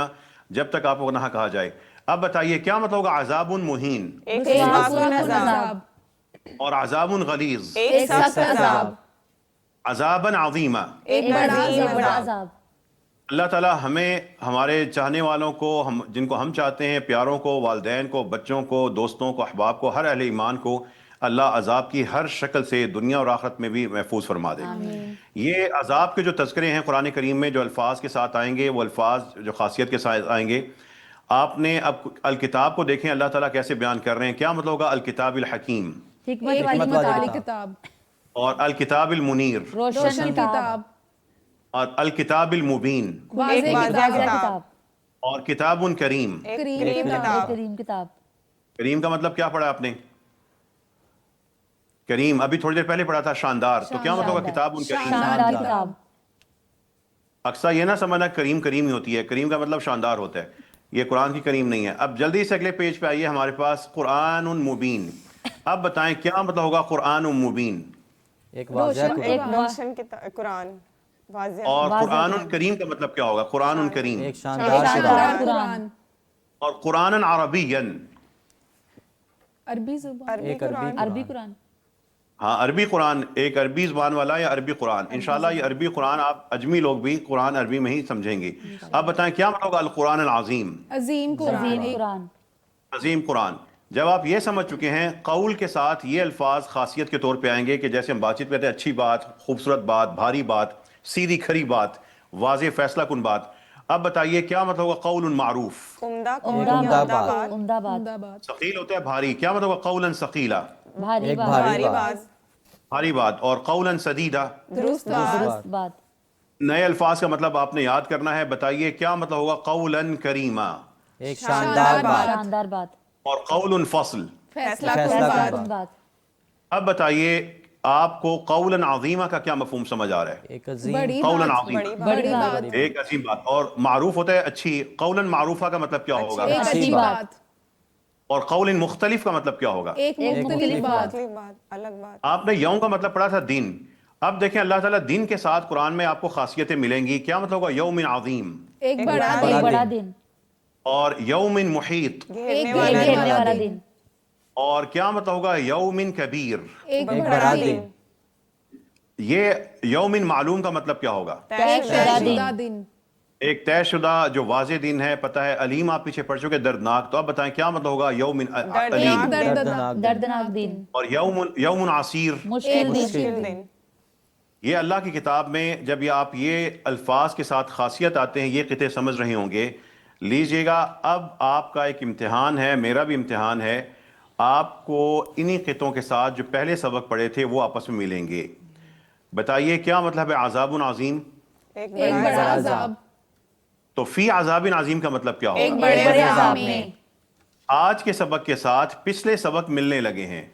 جب تک آپ کو نہ کہا جائے. اب بتائیے کیا مطلب ہوگا عذاب مہین؟ ایک عذاب. اور عذاب غلیظ، ایک سخت عذاب. عذابا عظیما. ایک بڑا عذاب. اللہ تعالیٰ ہمیں، ہمارے چاہنے والوں کو، جن کو ہم چاہتے ہیں، پیاروں کو، والدین کو، بچوں کو، دوستوں کو، احباب کو، ہر اہل ایمان کو اللہ عذاب کی ہر شکل سے دنیا اور آخرت میں بھی محفوظ فرما دے. یہ عذاب کے جو تذکرے ہیں قرآن کریم میں، جو الفاظ کے ساتھ آئیں گے، وہ الفاظ جو خاصیت کے ساتھ آئیں گے. آپ نے اب الکتاب کو دیکھیں اللہ تعالیٰ کیسے بیان کر رہے ہیں. کیا مطلب ہوگا الکتاب الحکیم؟ حکمت والی کتاب. اور الکتاب المنیر، روشن کتاب. اور الکتاب المبین، واضح کتاب. اور کتاب کریم. کریم کتاب. کریم کتاب. کریم کا مطلب کیا پڑھا آپ نے؟ کریم ابھی تھوڑی دیر پہلے پڑھا تھا شاندار. تو کیا مطلب ہوگا کتاب کریم؟ شاندار کتاب. اکثر یہ نہ سمجھنا کریم کریم ہی ہوتی ہے. کریم کا مطلب شاندار ہوتا ہے. یہ قرآن کی کریم نہیں ہے. اب جلدی سے اگلے پیج پہ آئیے. ہمارے پاس قرآن مبین. اب بتائیں کیا مطلب ہوگا قرآن مبین؟ ایک واضح قرآن. اور قرآن کریم کا مطلب کیا ہوگا؟ قرآن کریم. ایک شاندار قرآن. اور قرآن عربی، عربی زبان. ایک عربی قرآن. ہاں عربی قرآن، ایک عربی زبان والا یا عربی قرآن. انشاءاللہ یہ عربی قرآن آپ اجمی لوگ بھی قرآن عربی میں ہی سمجھیں گے. اب بتائیں کیا مطلب ہوگا القرآن العظیم؟ عظیم قرآن. عظیم قرآن. جب آپ یہ سمجھ چکے ہیں، قول کے ساتھ یہ الفاظ خاصیت کے طور پہ آئیں گے کہ جیسے ہم بات چیت کرتے ہیں، اچھی بات، خوبصورت بات، بھاری بات، سیدھی کھری بات، واضح فیصلہ کن بات. اب بتائیے کیا مطلب ہوگا قول معروف؟ عمدہ بات. ثقیل ہوتا ہے بھاری. کیا مطلب ہوگا قولا ثقیلا؟ بھاری بات. بھاری بات. اور قولا سدیدا؟ درست بات. نئے الفاظ کا مطلب آپ نے یاد کرنا ہے. بتائیے کیا مطلب ہوگا قولا کریما؟ ایک شاندار بات شاندار بات اور قول فصل فیصلہ فیصلہ کن کن بات بات اب بتائیے آپ کو قول عظیمہ کا کیا مفہوم سمجھ آ رہا ہے؟ ایک عظیم بڑی قول بات عظیم، بڑی بات ایک عظیم بات، اور معروف ہوتا ہے اچھی، قول معروفہ کا مطلب کیا ہوگا؟ ایک اچھی بات اور قول مختلف کا مطلب کیا ہوگا؟ ایک مختلف بات الگ بات آپ نے یوم کا مطلب پڑھا تھا دن، اب دیکھیں اللہ تعالیٰ دن کے ساتھ قرآن میں آپ کو خاصیتیں ملیں گی، کیا مطلب ہوگا؟ یوم عظیم، ایک بڑا ایک دن بڑا دن اور یوم محیط، گھیرنے گھیرنے والا والا دن دن اور کیا مطلب ہوگا؟ یوم کبیر۔ ایک ایک بڑا بڑا دن دن یہ یوم معلوم کا مطلب کیا ہوگا؟ طے شدہ دن ایک طے شدہ جو واضح دن ہے، پتہ ہے علیم آپ پیچھے پڑھ چکے، دردناک، تو اب بتائیں کیا مطلب ہوگا یوم علیم؟ دردناک دردناک دن اور یوم عسیر، مشکل دن یہ اللہ کی کتاب میں جب یہ آپ یہ الفاظ کے ساتھ خاصیت آتے ہیں، یہ قطعے سمجھ رہے ہوں گے، لیجئے گا اب آپ کا ایک امتحان ہے، میرا بھی امتحان ہے، آپ کو انہی قطعوں کے ساتھ جو پہلے سبق پڑھے تھے وہ آپس میں ملیں گے۔ بتائیے کیا مطلب ہے عذاب عظیم؟ ایک ایک بڑا عذاب تو فی عذاب عظیم کا مطلب کیا ایک ہوگا؟ بڑے عذاب میں آج کے سبق کے ساتھ پچھلے سبق ملنے لگے ہیں۔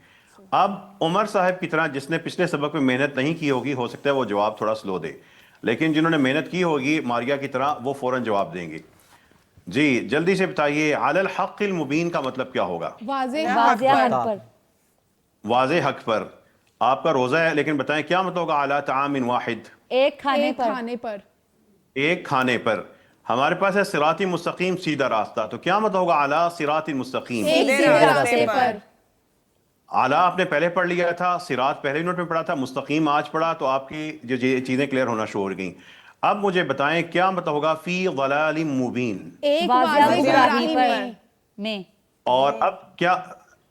اب عمر صاحب کی طرح جس نے پچھلے سبق میں محنت نہیں کی ہوگی، ہو سکتا ہے وہ جواب تھوڑا سلو دے، لیکن جنہوں نے محنت کی ہوگی ماریا کی طرح، وہ فوراً جواب دیں گے۔ جی جلدی سے بتائیے، علی الحق المبین کا مطلب کیا ہوگا؟ واضح واضح حق پر واضح حق پر۔ آپ کا روزہ ہے لیکن بتائیں کیا مطلب ہوگا علی طعام واحد؟ ایک کھانے پر ایک کھانے پر۔ ہمارے پاس ہے صراط مستقیم، سیدھا راستہ، تو کیا مطلب ہوگا علی صراط مستقیم؟ ایک سیدھے راستے پر اعلیٰ آپ نے پہلے پڑھ لیا تھا، صراط پہلے یونٹ میں پڑھا تھا، مستقیم آج پڑھا، تو آپ کی جو چیزیں کلیئر ہونا شروع ہو گئیں۔ اب مجھے بتائیں کیا مطلب ہوگا فی ضلال مبین؟ ایک واضح واضح گمراہی گمراہی میں اور اب کیا،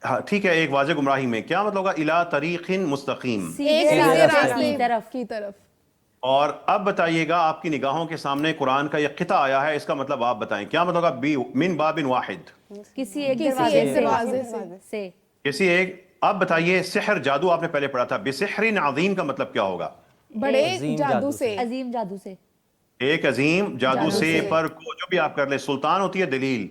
ہاں ٹھیک ہے، ایک واضح گمراہی میں، کیا مطلب ہوگا الی طریق مستقیم؟ ایک سیدھے سیدھے راستے راستے کی طرف اور اب بتائیے گا، آپ کی نگاہوں کے سامنے قرآن کا یہ قطعہ آیا ہے، اس کا مطلب آپ بتائیں کیا مطلب ہوگا؟ من باب واحد، کسی ایک دروازے سے کسی ایک۔ اب بتائیے سحر، جادو آپ نے پہلے پڑھا تھا، بسحر عظیم کا مطلب کیا ہوگا؟ بڑے عظیم جادو سے عظیم جادو سے ایک عظیم جادو سے، پر کو جو بھی آپ کر لیں، سلطان ہوتی ہے دلیل،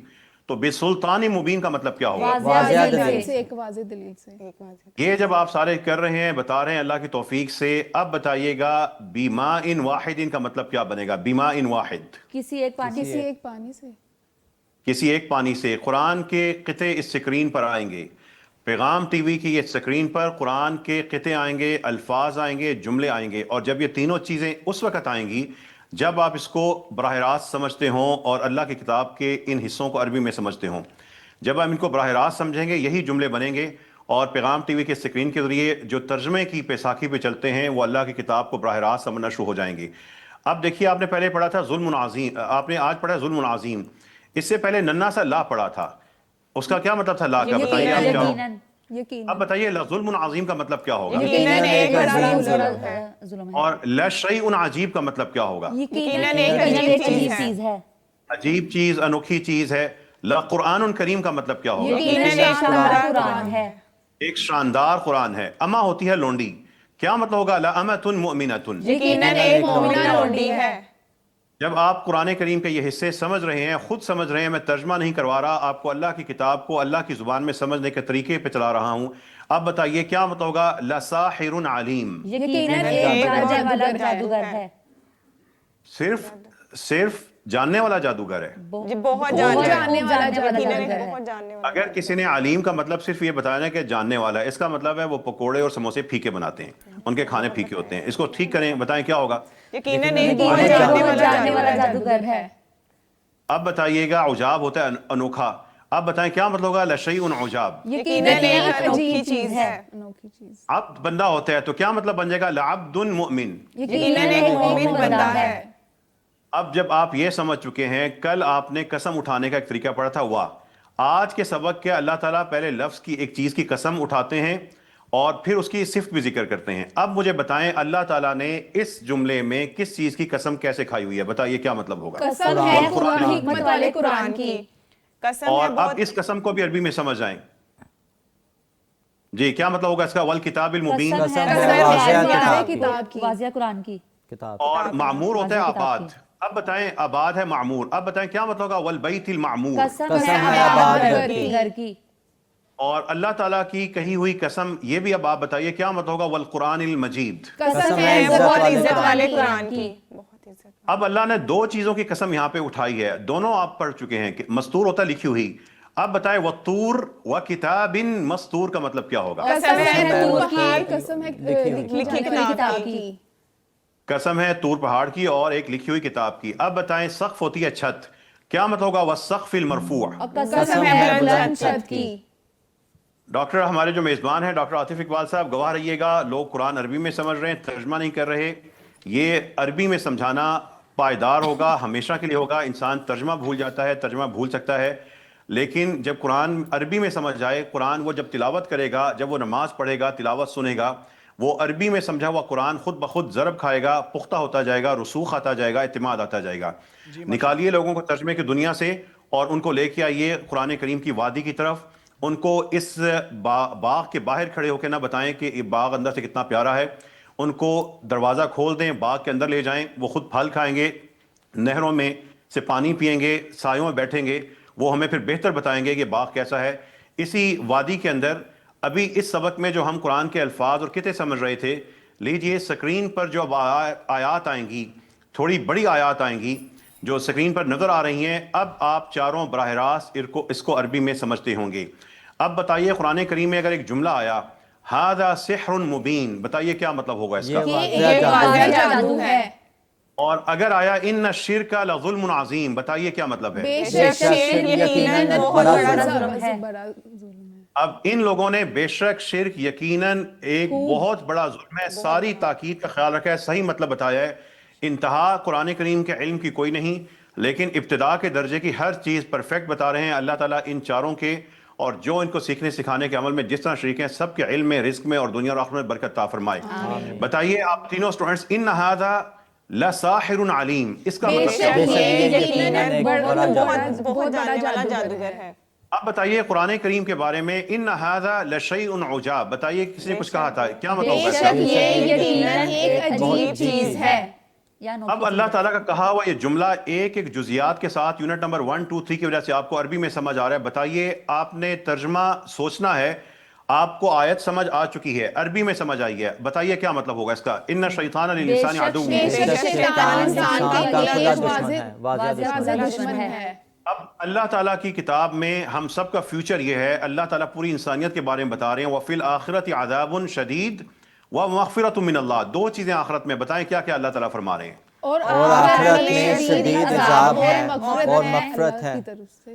تو بسلطان مبین کا مطلب کیا ہوگا؟ واضح دلیل دلیل سے ایک واضح دلیل سے یہ جب آپ سارے کر رہے ہیں، بتا رہے ہیں اللہ کی توفیق سے، اب بتائیے گا بیماء واحد کا مطلب کیا بنے گا؟ بیماء واحد، کسی ایک پانی کسی ایک پانی سے کسی ایک پانی سے۔ قرآن کے قطعے اس سکرین پر آئیں گے، پیغام ٹی وی کی یہ سکرین پر قرآن کے قطعے آئیں گے، الفاظ آئیں گے، جملے آئیں گے، اور جب یہ تینوں چیزیں اس وقت آئیں گی جب آپ اس کو براہ راست سمجھتے ہوں اور اللہ کی کتاب کے ان حصوں کو عربی میں سمجھتے ہوں۔ جب ہم ان کو براہ راست سمجھیں گے، یہی جملے بنیں گے، اور پیغام ٹی وی کے سکرین کے ذریعے جو ترجمے کی پیساکھی پہ چلتے ہیں وہ اللہ کی کتاب کو براہ راست سمجھنا شروع ہو جائیں گے۔ اب دیکھیے، آپ نے پہلے پڑھا تھا ظلم عظیم، آپ نے آج پڑھا ظلم عظیم، اس سے پہلے ننھا سا لا پڑھا تھا، اس کا کیا مطلب تھا لا کا؟ بتائیے آپ کیا؟ یقیناً یقین اب بتائیے ظلم عظیم کا مطلب کیا ہوگا؟ یقیناً ایک بڑا ظلم ہے اور لشیء عجیب کا مطلب کیا ہوگا؟ یقیناً ایک ایک عجیب عجیب چیز ہے چیز ہے عجیب چیز، انوکھی چیز ہے۔ قرآن کریم کا مطلب کیا ہوگا؟ یقیناً ایک شاندار قرآن ہے ایک شاندار قرآن ہے۔ اما ہوتی ہے لونڈی، کیا مطلب ہوگا؟ لأمۃ مؤمنۃ۔ یقیناً ایک مومنہ لونڈی ہے۔ جب آپ قرآن کریم کے یہ حصے سمجھ رہے ہیں، خود سمجھ رہے ہیں، میں ترجمہ نہیں کروا رہا، آپ کو اللہ کی کتاب کو اللہ کی زبان میں سمجھنے کے طریقے پہ چلا رہا ہوں، اب بتائیے کیا مطلب ہوگا؟ لساحر علیم، یقیناً ایک جاننے والا جادوگر ہے، صرف جاننے والا جادوگر ہے۔ بہت جاننے والا جادوگر ہے۔ بہت جاننے والا۔ اگر کسی نے علیم کا مطلب صرف یہ بتایا کہ جاننے والا ہے، اس کا مطلب ہے وہ پکوڑے اور سموسے پھیکے بناتے ہیں، ان کے کھانے پھیکے ہوتے ہیں، اس کو ٹھیک کریں، بتائیں کیا ہوگا؟ یقیناً ایک جاننے والا جادوگر ہے۔ اب بتائیے گا عجاب ہوتا ہے انوکھا، اب بتائیں کیا مطلب ہوگا؟ لشیء عجاب، یقیناً ایک انوکھی چیز ہے۔ عبد بندہ ہوتا ہے، تو کیا مطلب بن جائے گا؟ لعبد مؤمن، یقیناً ایک مومن بندہ ہے۔ اب جب آپ یہ سمجھ چکے ہیں، کل آپ نے قسم اٹھانے کا ایک طریقہ پڑھا تھا، واہ، آج کے سبق کے اللہ تعالیٰ پہلے لفظ کی ایک چیز کی قسم اٹھاتے ہیں اور پھر اس کی صفت بھی ذکر کرتے ہیں۔ اب مجھے بتائیں اللہ تعالیٰ نے اس جملے میں کس چیز کی قسم کیسے کھائی ہوئی ہے؟ بتائیے کیا مطلب ہوگا؟ قسم ہے حکمت والے قرآن کی۔ قسم ہے اور اب اس قسم کو بھی عربی میں سمجھ جائیں، جی کیا مطلب ہوگا اس کا؟ والکتاب المبین، قسم ہے واضح واضح کتاب کی، واضح قرآن کی کتاب، اور معمور ہوتا ہے آباد، اب بتائیں آباد ہے معمور، اب بتائیں کیا مطلب ہوگا والبیت المعمور؟ قسم ہے آباد گھر کی. اور اللہ تعالیٰ کی کہی ہوئی قسم، یہ بھی اب آپ بتائیے کیا مطلب ہوگا والقرآن المجید؟ قسم ہے بہت عزت والے قرآن کی. اب اللہ نے دو چیزوں کی قسم یہاں پہ اٹھائی ہے، دونوں آپ پڑھ چکے ہیں کہ مستور ہوتا ہے لکھی ہوئی. اب بتائیں والطور وکتاب مستور کا مطلب کیا ہوگا؟ قسم ہے طور پہاڑ، قسم ہے لکھی کتاب کی. قسم ہے طور پہاڑ کی اور ایک لکھی ہوئی کتاب کی. اب بتائیں سقف ہوتی ہے چھت، کیا مطلب ہوگا والسقف المرفوع؟ قسم ہے بلند چھت کی. ڈاکٹر ہمارے جو میزبان ہیں ڈاکٹر عاطف اقبال صاحب، گواہ رہیے گا، لوگ قرآن عربی میں سمجھ رہے ہیں، ترجمہ نہیں کر رہے. یہ عربی میں سمجھانا پائیدار ہوگا، ہمیشہ کے لیے ہوگا. انسان ترجمہ بھول جاتا ہے، ترجمہ بھول سکتا ہے، لیکن جب قرآن عربی میں سمجھ جائے، قرآن وہ جب تلاوت کرے گا، جب وہ نماز پڑھے گا، تلاوت سنے گا، وہ عربی میں سمجھا ہوا قرآن خود بخود ضرب کھائے گا، پختہ ہوتا جائے گا، رسوخ آتا جائے گا، اعتماد آتا جائے گا. نکالیے لوگوں کو ترجمے کی دنیا سے اور ان کو لے کے آئیے قرآن کریم کی وادی کی طرف. ان کو اس باغ کے باہر کھڑے ہو کے نہ بتائیں کہ یہ باغ اندر سے کتنا پیارا ہے، ان کو دروازہ کھول دیں، باغ کے اندر لے جائیں، وہ خود پھل کھائیں گے، نہروں میں سے پانی پئیں گے، سایوں میں بیٹھیں گے، وہ ہمیں پھر بہتر بتائیں گے کہ باغ کیسا ہے. اسی وادی کے اندر ابھی اس سبق میں جو ہم قرآن کے الفاظ اور کتے سمجھ رہے تھے، لیجئے اسکرین پر جو اب آیات آئیں گی، تھوڑی بڑی آیات آئیں گی جو اسکرین پر نظر آ رہی ہیں، اب آپ چاروں براہ راست اس کو عربی میں سمجھتے ہوں گے. اب بتائیے قرآن کریم میں اگر ایک جملہ آیا ھذا سحر مبین، بتائیے کیا مطلب ہوگا اس کا؟ یہ واضح جادو ہے. اور اگر آیا ان الشرک لظلم عظیم، بتائیے کیا مطلب ہے؟ بے شک شرک یقیناً بہت بڑا ظلم ہے. اب ان لوگوں نے بے شک شرک یقیناً ایک بہت بڑا ظلم ہے، ساری تاکید کا خیال رکھا ہے، صحیح مطلب بتایا ہے. انتہا قرآن کریم کے علم کی کوئی نہیں، لیکن ابتدا کے درجے کی ہر چیز پرفیکٹ بتا رہے ہیں. اللہ تعالیٰ ان چاروں کے اور جو ان کو سیکھنے سکھانے کے عمل میں جس طرح شریک ہیں، سب کے علم میں، رزق میں اور دنیا اور آخرت میں برکت عطا فرمائے. بتائیے آپ تینوں سٹوڈنٹس، ان ھذا لساحر علیم، اس کا مطلب کیا ہوگا؟ بہت جانے والا جادوگر ہے. اب بتائیے قرآن کریم کے بارے میں ان ھذا لشیء عجاب، بتائیے کسی نے کچھ کہا تھا، کیا مطلب ہوگا اس کا؟ یہ یقیناً ایک عجیب چیز ہے. اب اللہ تعالیٰ کا کہا ہوا یہ جملہ ایک ایک جزیات کے ساتھ یونٹ نمبر 1 2 3 کی وجہ سے آپ کو عربی میں سمجھ آ رہا ہے. بتائیے آپ نے ترجمہ سوچنا ہے، آپ کو آیت سمجھ آ چکی ہے، عربی میں سمجھ آئی ہے، بتائیے کیا مطلب ہوگا اس کا؟ ان الشیطان للانسان عدو دشمن ہے. اب اللہ تعالیٰ کی کتاب میں ہم سب کا فیوچر یہ ہے، اللہ تعالیٰ پوری انسانیت کے بارے میں بتا رہے ہیں وَفِي الْآخِرَةِ عَذَابٌ شَدِيدٌ وَمَغْفِرَةٌ مِّنَ اللَّهِ. دو چیزیں آخرت میں، بتائیں کیا کیا اللہ تعالیٰ فرما رہے ہیں؟ اور آخرت میں شدید عذاب ہے اور مغفرت ہے،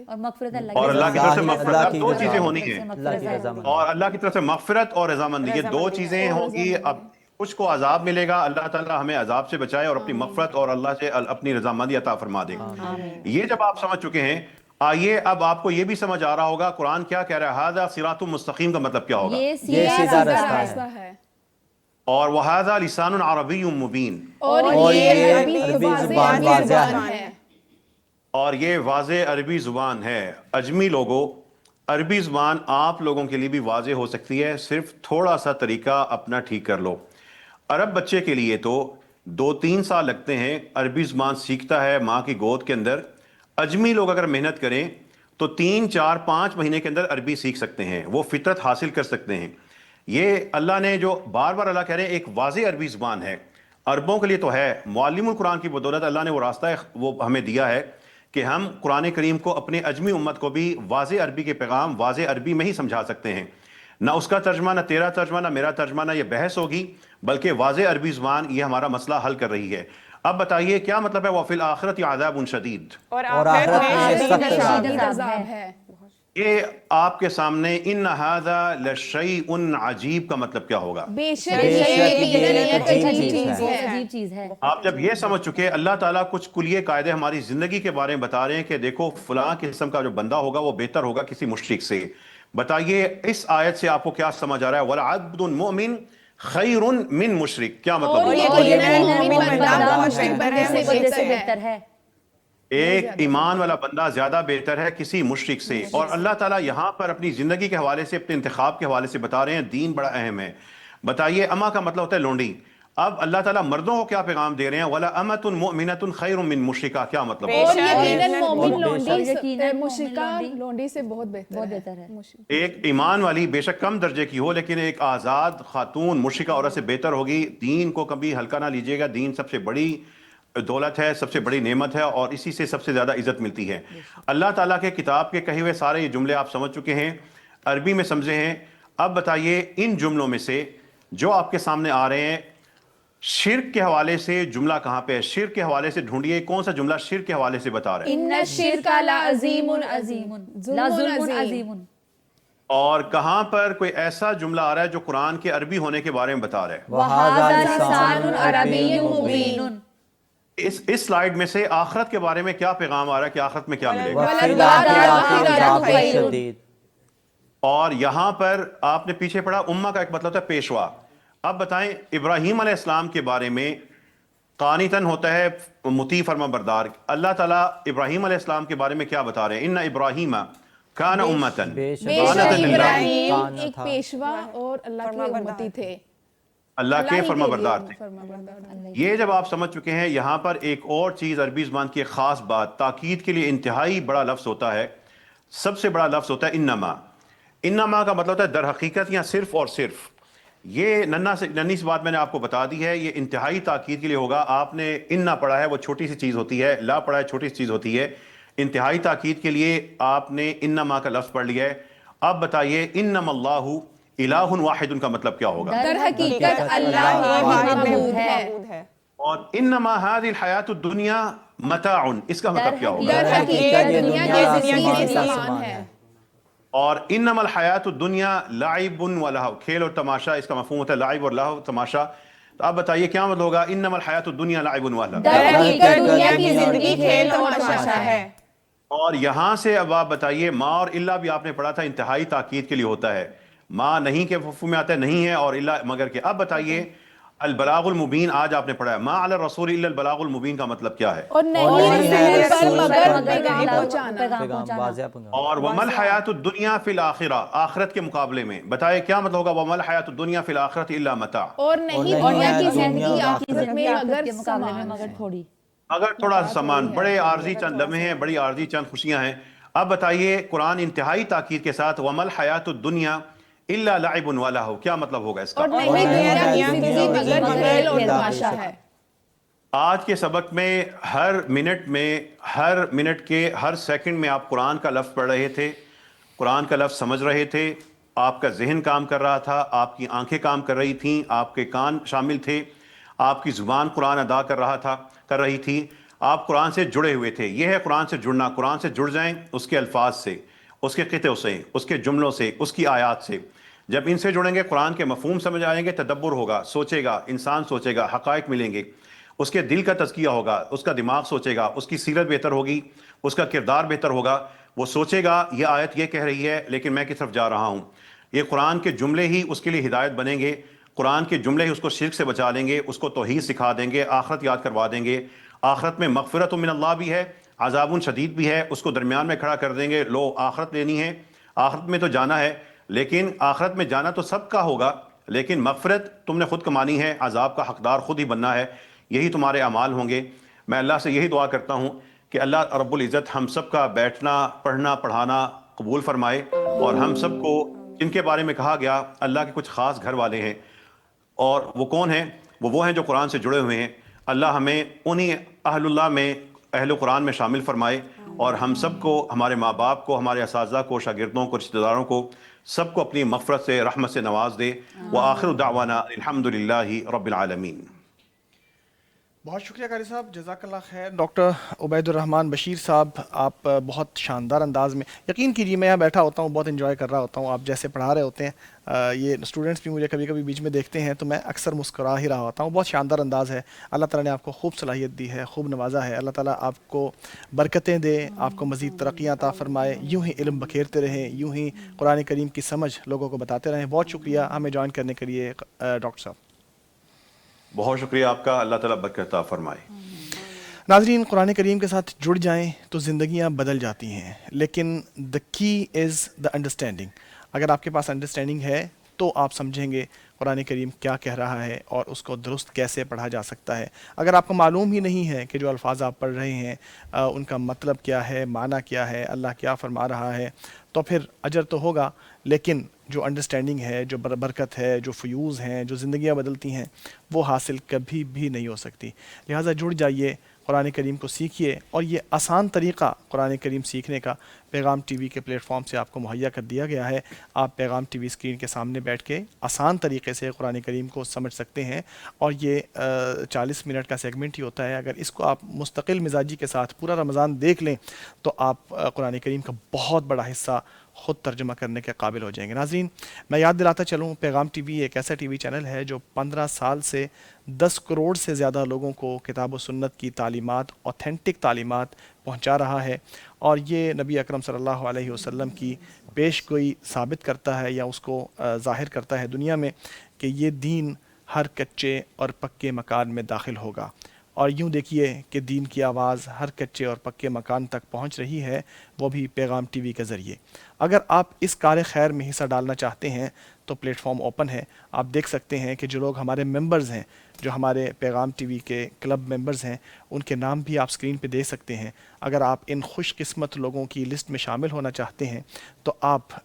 اور مغفرت اور اللہ کی طرف سے مغفرت. اب دو چیزیں ہونی ہیں، اللہ کی رضامندی اور اللہ کی طرف سے مغفرت اور رضامندی، یہ دو چیزیں ہوں گی. اب کچھ کو عذاب ملے گا، اللہ تعالیٰ ہمیں عذاب سے بچائے اور اپنی مغفرت اور اللہ سے اپنی رضامندی عطا فرما دے. یہ جب آپ سمجھ چکے ہیں، آئیے اب آپ کو یہ بھی سمجھ آ رہا ہوگا قرآن کیا کہہ رہا ہے. ھذا صراط مستقیم کا مطلب کیا ہوگا؟ یہ سیدھا راستہ ہے، اور وَھذا لسان عربی مبین، اور یہ عربی زبان واضح ہے، اور یہ واضح عربی زبان ہے. اجمی لوگوں، عربی زبان آپ لوگوں کے لیے بھی واضح ہو سکتی ہے، صرف تھوڑا سا طریقہ اپنا ٹھیک کر لو. عرب بچے کے لیے تو 2-3 سال لگتے ہیں، عربی زبان سیکھتا ہے ماں کی گود کے اندر. اجمی لوگ اگر محنت کریں تو 3-4-5 مہینے کے اندر عربی سیکھ سکتے ہیں، وہ فطرت حاصل کر سکتے ہیں. یہ اللہ نے جو بار بار اللہ کہہ رہے ہیں ایک واضح عربی زبان ہے، عربوں کے لیے تو ہے. معلم القرآن کی بدولت اللہ نے وہ راستہ وہ ہمیں دیا ہے کہ ہم قرآن کریم کو اپنے اجمی امت کو بھی واضح عربی کے پیغام واضح عربی میں ہی سمجھا سکتے ہیں. نہ اس کا ترجمہ، نہ تیرا ترجمہ، نہ میرا ترجمہ، نہ یہ بحث ہوگی، بلکہ واضح عربی زبان یہ ہمارا مسئلہ حل کر رہی ہے. اب بتائیے کیا مطلب ہے وَفِي الْآخِرَةِ عَذَابٌ شَدِيدٌ، اور آخرت میں شدید عذاب ہے. یہ آپ کے سامنے ان ھذا لشیء عجیب کا مطلب کیا ہوگا؟ بے شک یہ عجیب چیز ہے. آپ جب یہ سمجھ چکے، اللہ تعالیٰ کچھ کلیے قاعدے ہماری زندگی کے بارے میں بتا رہے ہیں کہ دیکھو فلاں قسم کا جو بندہ ہوگا وہ بہتر ہوگا کسی مشرک سے. بتائیے اس آیت سے آپ کو کیا سمجھ آ رہا ہے؟ وَلَعَبْدٌ مُؤْمِنٌ خَيْرٌ مِّن مُشْرِك، کیا مطلب ہے؟ ایک ایمان والا بندہ زیادہ بہتر ہے کسی مشرک سے. اور اللہ تعالیٰ یہاں پر اپنی زندگی کے حوالے سے، اپنے انتخاب کے حوالے سے بتا رہے ہیں دین بڑا اہم ہے. بتائیے اما کا مطلب ہوتا ہے لونڈی، اب اللہ تعالیٰ مردوں کو کیا پیغام دے رہے ہیں وَلَا أَمَةٌ مُؤْمِنَةٌ خَيْرٌ مِّن مُشْرِكَةٍ، کیا مطلب اور ہوگا؟ یقیناً مومن لونڈی یقیناً مشرکہ مومن لونڈی سے بہت بہتر ہے. ایک ایمان والی بے شک کم درجے کی ہو لیکن ایک آزاد خاتون مشرکہ عورت سے بہتر ہوگی. دین کو کبھی ہلکا نہ لیجیے گا، دین سب سے بڑی دولت ہے، سب سے بڑی نعمت ہے، اور اسی سے سب سے زیادہ عزت ملتی ہے. اللہ تعالیٰ کے کتاب کے کہے ہوئے سارے یہ جملے آپ سمجھ چکے ہیں، عربی میں سمجھے ہیں. اب بتائیے ان جملوں میں سے جو آپ کے سامنے آ رہے ہیں، شرک کے حوالے سے جملہ کہاں پہ ہے؟ شرک کے حوالے سے ڈھونڈیے کون سا جملہ شرک کے حوالے سے بتا رہے ہیں. ان الشرک لعظیم عظیم، ظلم عظیم. اور کہاں پر کوئی ایسا جملہ آ رہا ہے جو قرآن کے عربی ہونے کے بارے میں بتا رہا ہے؟ وَهَذَا لِسَانٌ عَرَبِيٌّ مُبِينٌ. اس سلائیڈ میں سے آخرت کے بارے میں کیا پیغام آ رہا ہے کہ آخرت میں کیا ملے گا؟ اور یہاں پر آپ نے پیچھے پڑھا امہ کا ایک مطلب تھا پیشوا. اب بتائیں ابراہیم علیہ السلام کے بارے میں قانتاً ہوتا ہے مطیع فرما بردار. اللہ تعالیٰ ابراہیم علیہ السلام کے بارے میں کیا بتا رہے ہیں؟ ان ابراہیم کان امتن، بے شک ابراہیم ایک پیشوا اور اللہ کے امتی تھے، اللہ کے فرما بردار تھے. یہ جب آپ سمجھ چکے ہیں، یہاں پر ایک اور چیز عربی زبان کی ایک خاص بات، تاکید کے لیے انتہائی بڑا لفظ ہوتا ہے، سب سے بڑا لفظ ہوتا ہے انما. انما کا مطلب ہوتا ہے در حقیقت یا صرف اور صرف. یہ ننھی سی بات میں نے آپ کو بتا دی ہے، یہ انتہائی تاکید کے لیے ہوگا. آپ نے انا پڑھا ہے، وہ چھوٹی سی چیز ہوتی ہے، لا پڑھا ہے، چھوٹی سی چیز ہوتی ہے. انتہائی تاکید کے لیے آپ نے انما کا لفظ پڑھ لیا ہے. اب بتائیے انما اللہ الہ واحد کا مطلب کیا ہوگا؟ در حقیقت اللہ معبود ہے. اور انما هذه الحیات الدنیا متاع، اس کا مطلب کیا ہوگا؟ در حقیقت دنیا کی زندگی سامان ہے. اور انما الحیات الدنیا لعب و لہو، کھیل اور تماشا، اس کا مفہوم ہوتا ہے لعب اور لہو، تماشا. تو آپ بتائیے کیا مطلب ہوگا انما الحیات الدنیا لعب و لہو؟ در حقیقت دنیا کی زندگی کھیل اور تماشا ہے. اور یہاں سے اب آپ بتائیے ما اور الا بھی آپ نے پڑھا تھا، انتہائی تاکید کے لیے ہوتا ہے. ما نہیں کے مفہوم میں آتا ہے نہیں ہے، اور الا مگر کے. اب بتائیے البلاغ المبین آج آپ نے پڑھا ہے، ما علی الرسول الا البلاغ المبین کا مطلب کیا ہے؟ اور نہیں ہے پر مگر پیغام پہنچانا. اور وما الحیات الدنیا فی الاخرہ، آخرت کے مقابلے میں بتائے کیا مطلب ہوگا وما الحیات الدنیا فی الاخرۃ الا متاع. اور نہیں دنیا کی زندگی آخرت میں مگر سامان، اگر تھوڑا سا سامان، بڑے عارضی چند لمحے ہیں، بڑی عارضی چند خوشیاں ہیں. اب بتائیے قرآن انتہائی تاکید کے ساتھ وما الحیات الدنیا الا لعب و لہو، کیا مطلب ہوگا اس کا؟ اور نہیں دنیا کی زندگی مگر کھیل اور تماشا ہے. آج کے سبق میں ہر منٹ کے ہر سیکنڈ میں آپ قرآن کا لفظ پڑھ رہے تھے، قرآن کا لفظ سمجھ رہے تھے، آپ کا ذہن کام کر رہا تھا، آپ کی آنکھیں کام کر رہی تھیں، آپ کے کان شامل تھے، آپ کی زبان قرآن ادا کر رہی تھی، آپ قرآن سے جڑے ہوئے تھے. یہ ہے قرآن سے جڑنا. قرآن سے جڑ جائیں اس کے الفاظ سے، اس کے قطعوں سے، اس کے جملوں سے، اس کی آیات سے. جب ان سے جڑیں گے قرآن کے مفہوم سمجھ آئیں گے، تدبر ہوگا، سوچے گا، انسان سوچے گا، حقائق ملیں گے، اس کے دل کا تزکیہ ہوگا، اس کا دماغ سوچے گا، اس کی سیرت بہتر ہوگی، اس کا کردار بہتر ہوگا. وہ سوچے گا یہ آیت یہ کہہ رہی ہے لیکن میں کس طرف جا رہا ہوں. یہ قرآن کے جملے ہی اس کے لیے ہدایت بنیں گے، قرآن کے جملے ہی اس کو شرک سے بچا لیں گے، اس کو توحید سکھا دیں گے، آخرت یاد کروا دیں گے. آخرت میں مغفرت من اللہ بھی ہے، عذاب شدید بھی ہے، اس کو درمیان میں کھڑا کر دیں گے. لو آخرت لینی ہے، آخرت میں تو جانا ہے، لیکن آخرت میں جانا تو سب کا ہوگا، لیکن مغفرت تم نے خود کمانی ہے، عذاب کا حقدار خود ہی بننا ہے. یہی تمہارے اعمال ہوں گے. میں اللہ سے یہی دعا کرتا ہوں کہ اللہ رب العزت ہم سب کا بیٹھنا، پڑھنا، پڑھانا قبول فرمائے، اور ہم سب کو جن کے بارے میں کہا گیا اللہ کے کچھ خاص گھر والے ہیں، اور وہ کون ہیں؟ وہ ہیں جو قرآن سے جڑے ہوئے ہیں. اللہ ہمیں انہی اہل اللہ میں، اہل قرآن میں شامل فرمائے، اور ہم سب کو، ہمارے ماں باپ کو، ہمارے اساتذہ کو، شاگردوں کو، رشتہ داروں کو، سب کو اپنی مغفرت سے، رحمت سے نواز دے. وآخر دعوانا الحمدللہ رب العالمین. بہت شکریہ قاری صاحب، جزاک اللہ خیر. ڈاکٹر عبید الرحمن بشیر صاحب، آپ بہت شاندار انداز میں، یقین کیجیے میں یہاں بیٹھا ہوتا ہوں بہت انجوائے کر رہا ہوتا ہوں، آپ جیسے پڑھا رہے ہوتے ہیں. یہ اسٹوڈنٹس بھی مجھے کبھی کبھی بیچ میں دیکھتے ہیں تو میں اکثر مسکرا ہی رہا ہوتا ہوں. بہت شاندار انداز ہے. اللہ تعالیٰ نے آپ کو خوب صلاحیت دی ہے، خوب نوازا ہے. اللہ تعالیٰ آپ کو برکتیں دے، آپ کو مزید ترقیاں عطا فرمائے، یوں ہی علم بکھیرتے رہیں، یوں ہی قرآن کریم کی سمجھ لوگوں کو بتاتے رہیں. بہت شکریہ ہمیں جوائن کرنے کے لیے ڈاکٹر صاحب. بہت شکریہ آپ کا، اللہ تعالیٰ برکت عطا فرمائے. ناظرین، قرآن کریم کے ساتھ جڑ جائیں تو زندگیاں بدل جاتی ہیں، لیکن دا کی از دا انڈرسٹینڈنگ. اگر آپ کے پاس انڈرسٹینڈنگ ہے تو آپ سمجھیں گے قرآن کریم کیا کہہ رہا ہے اور اس کو درست کیسے پڑھا جا سکتا ہے۔ اگر آپ کو معلوم ہی نہیں ہے کہ جو الفاظ آپ پڑھ رہے ہیں ان کا مطلب کیا ہے، معنی کیا ہے، اللہ کیا فرما رہا ہے، تو پھر اجر تو ہوگا، لیکن جو انڈرسٹینڈنگ ہے، جو برکت ہے، جو فیوز ہیں، جو زندگیاں بدلتی ہیں، وہ حاصل کبھی بھی نہیں ہو سکتی۔ لہٰذا جڑ جائیے، قرآن کریم کو سیکھیے، اور یہ آسان طریقہ قرآن کریم سیکھنے کا پیغام ٹی وی کے پلیٹ فارم سے آپ کو مہیا کر دیا گیا ہے۔ آپ پیغام ٹی وی اسکرین کے سامنے بیٹھ کے آسان طریقے سے قرآن کریم کو سمجھ سکتے ہیں، اور یہ 40 منٹ کا سیگمنٹ ہی ہوتا ہے۔ اگر اس کو آپ مستقل مزاجی کے ساتھ پورا رمضان دیکھ لیں تو آپ قرآن کریم کا بہت بڑا حصہ خود ترجمہ کرنے کے قابل ہو جائیں گے۔ ناظرین، میں یاد دلاتا چلوں، پیغام ٹی وی ایک ایسا ٹی وی چینل ہے جو 15 سال سے 10 کروڑ سے زیادہ لوگوں کو کتاب و سنت کی تعلیمات، اوتھینٹک تعلیمات پہنچا رہا ہے، اور یہ نبی اکرم صلی اللہ علیہ وسلم کی پیش گوئی ثابت کرتا ہے، یا اس کو ظاہر کرتا ہے دنیا میں، کہ یہ دین ہر کچے اور پکے مکان میں داخل ہوگا۔ اور یوں دیکھیے کہ دین کی آواز ہر کچے اور پکے مکان تک پہنچ رہی ہے، وہ بھی پیغام ٹی وی کے ذریعے۔ اگر آپ اس کار خیر میں حصہ ڈالنا چاہتے ہیں تو پلیٹ فارم اوپن ہے۔ آپ دیکھ سکتے ہیں کہ جو لوگ ہمارے ممبرز ہیں، جو ہمارے پیغام ٹی وی کے کلب ممبرز ہیں، ان کے نام بھی آپ سکرین پہ دیکھ سکتے ہیں۔ اگر آپ ان خوش قسمت لوگوں کی لسٹ میں شامل ہونا چاہتے ہیں تو آپ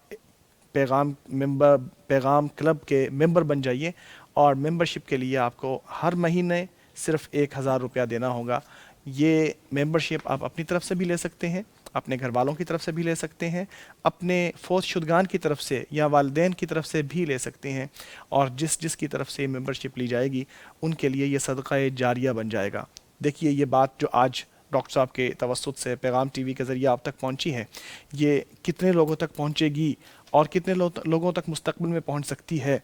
پیغام کلب کے ممبر بن جائیے، اور ممبرشپ کے لیے آپ کو ہر مہینے صرف 1000 روپیہ دینا ہوگا۔ یہ ممبرشپ آپ اپنی طرف سے بھی لے سکتے ہیں، اپنے گھر والوں کی طرف سے بھی لے سکتے ہیں، اپنے فوت شدگان کی طرف سے یا والدین کی طرف سے بھی لے سکتے ہیں، اور جس کی طرف سے ممبرشپ لی جائے گی ان کے لیے یہ صدقہ جاریہ بن جائے گا۔ دیکھیے، یہ بات جو آج ڈاکٹر صاحب کے توسط سے پیغام ٹی وی کے ذریعے آپ تک پہنچی ہے، یہ کتنے لوگوں تک پہنچے گی اور کتنے لوگوں تک مستقبل میں پہنچ سکتی ہے۔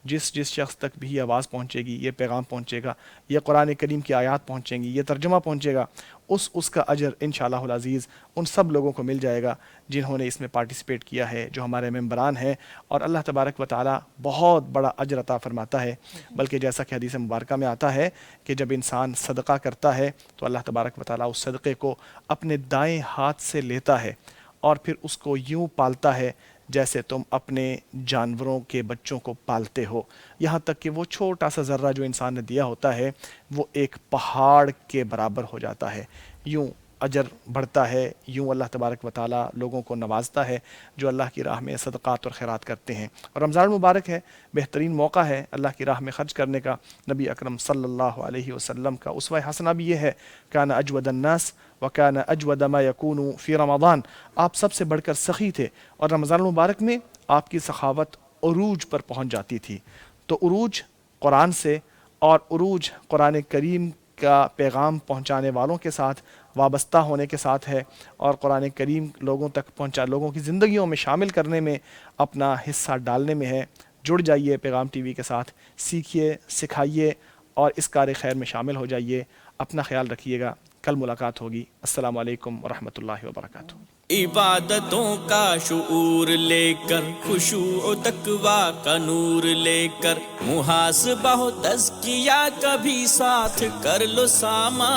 جس شخص تک بھی یہ آواز پہنچے گی، یہ پیغام پہنچے گا، یہ قرآن کریم کی آیات پہنچیں گی، یہ ترجمہ پہنچے گا، اس کا اجر انشاءاللہ العزیز ان سب لوگوں کو مل جائے گا جنہوں نے اس میں پارٹیسپیٹ کیا ہے، جو ہمارے ممبران ہیں، اور اللہ تبارک و تعالی بہت بڑا اجر عطا فرماتا ہے۔ بلکہ جیسا کہ حدیث مبارکہ میں آتا ہے کہ جب انسان صدقہ کرتا ہے تو اللہ تبارک و تعالی اس صدقے کو اپنے دائیں ہاتھ سے لیتا ہے، اور پھر اس کو یوں پالتا ہے جیسے تم اپنے جانوروں کے بچوں کو پالتے ہو، یہاں تک کہ وہ چھوٹا سا ذرہ جو انسان نے دیا ہوتا ہے وہ ایک پہاڑ کے برابر ہو جاتا ہے۔ یوں اجر بڑھتا ہے، یوں اللہ تبارک و تعالی لوگوں کو نوازتا ہے جو اللہ کی راہ میں صدقات اور خیرات کرتے ہیں۔ اور رمضان مبارک ہے، بہترین موقع ہے اللہ کی راہ میں خرچ کرنے کا۔ نبی اکرم صلی اللہ علیہ وسلم کا اسوہ حسنہ بھی یہ ہے، کان اجود الناس وکان اجود ما یکون فی رمضان، آپ سب سے بڑھ کر سخی تھے، اور رمضان المبارک میں آپ کی سخاوت عروج پر پہنچ جاتی تھی۔ تو عروج قرآن سے، اور عروج قرآن کریم کا پیغام پہنچانے والوں کے ساتھ وابستہ ہونے کے ساتھ ہے، اور قرآن کریم لوگوں تک لوگوں کی زندگیوں میں شامل کرنے میں اپنا حصہ ڈالنے میں ہے۔ جڑ جائیے پیغام ٹی وی کے ساتھ، سیکھیے، سکھائیے، اور اس کار خیر میں شامل ہو جائیے۔ اپنا خیال رکھیے گا، کل ملاقات ہوگی۔ السلام علیکم ورحمۃ اللہ وبرکاتہ۔ عبادتوں کا شعور لے کر، خشوع و تقویٰ کا نور لے کر، محاسبہ و تزکیہ کبھی ساتھ کر لو سامان،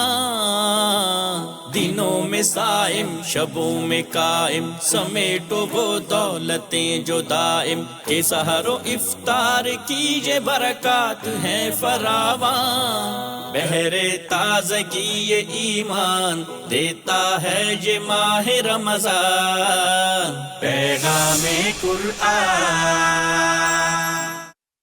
دنوں میں صائم شبوں میں قائم، سمیٹو وہ دولتیں جو دائم، کہ سحر و افطار کیجے برکات ہیں فراوان، بہر تازگی یہ ایمان دیتا ہے یہ ماہ رمضان، پیغام قرآن۔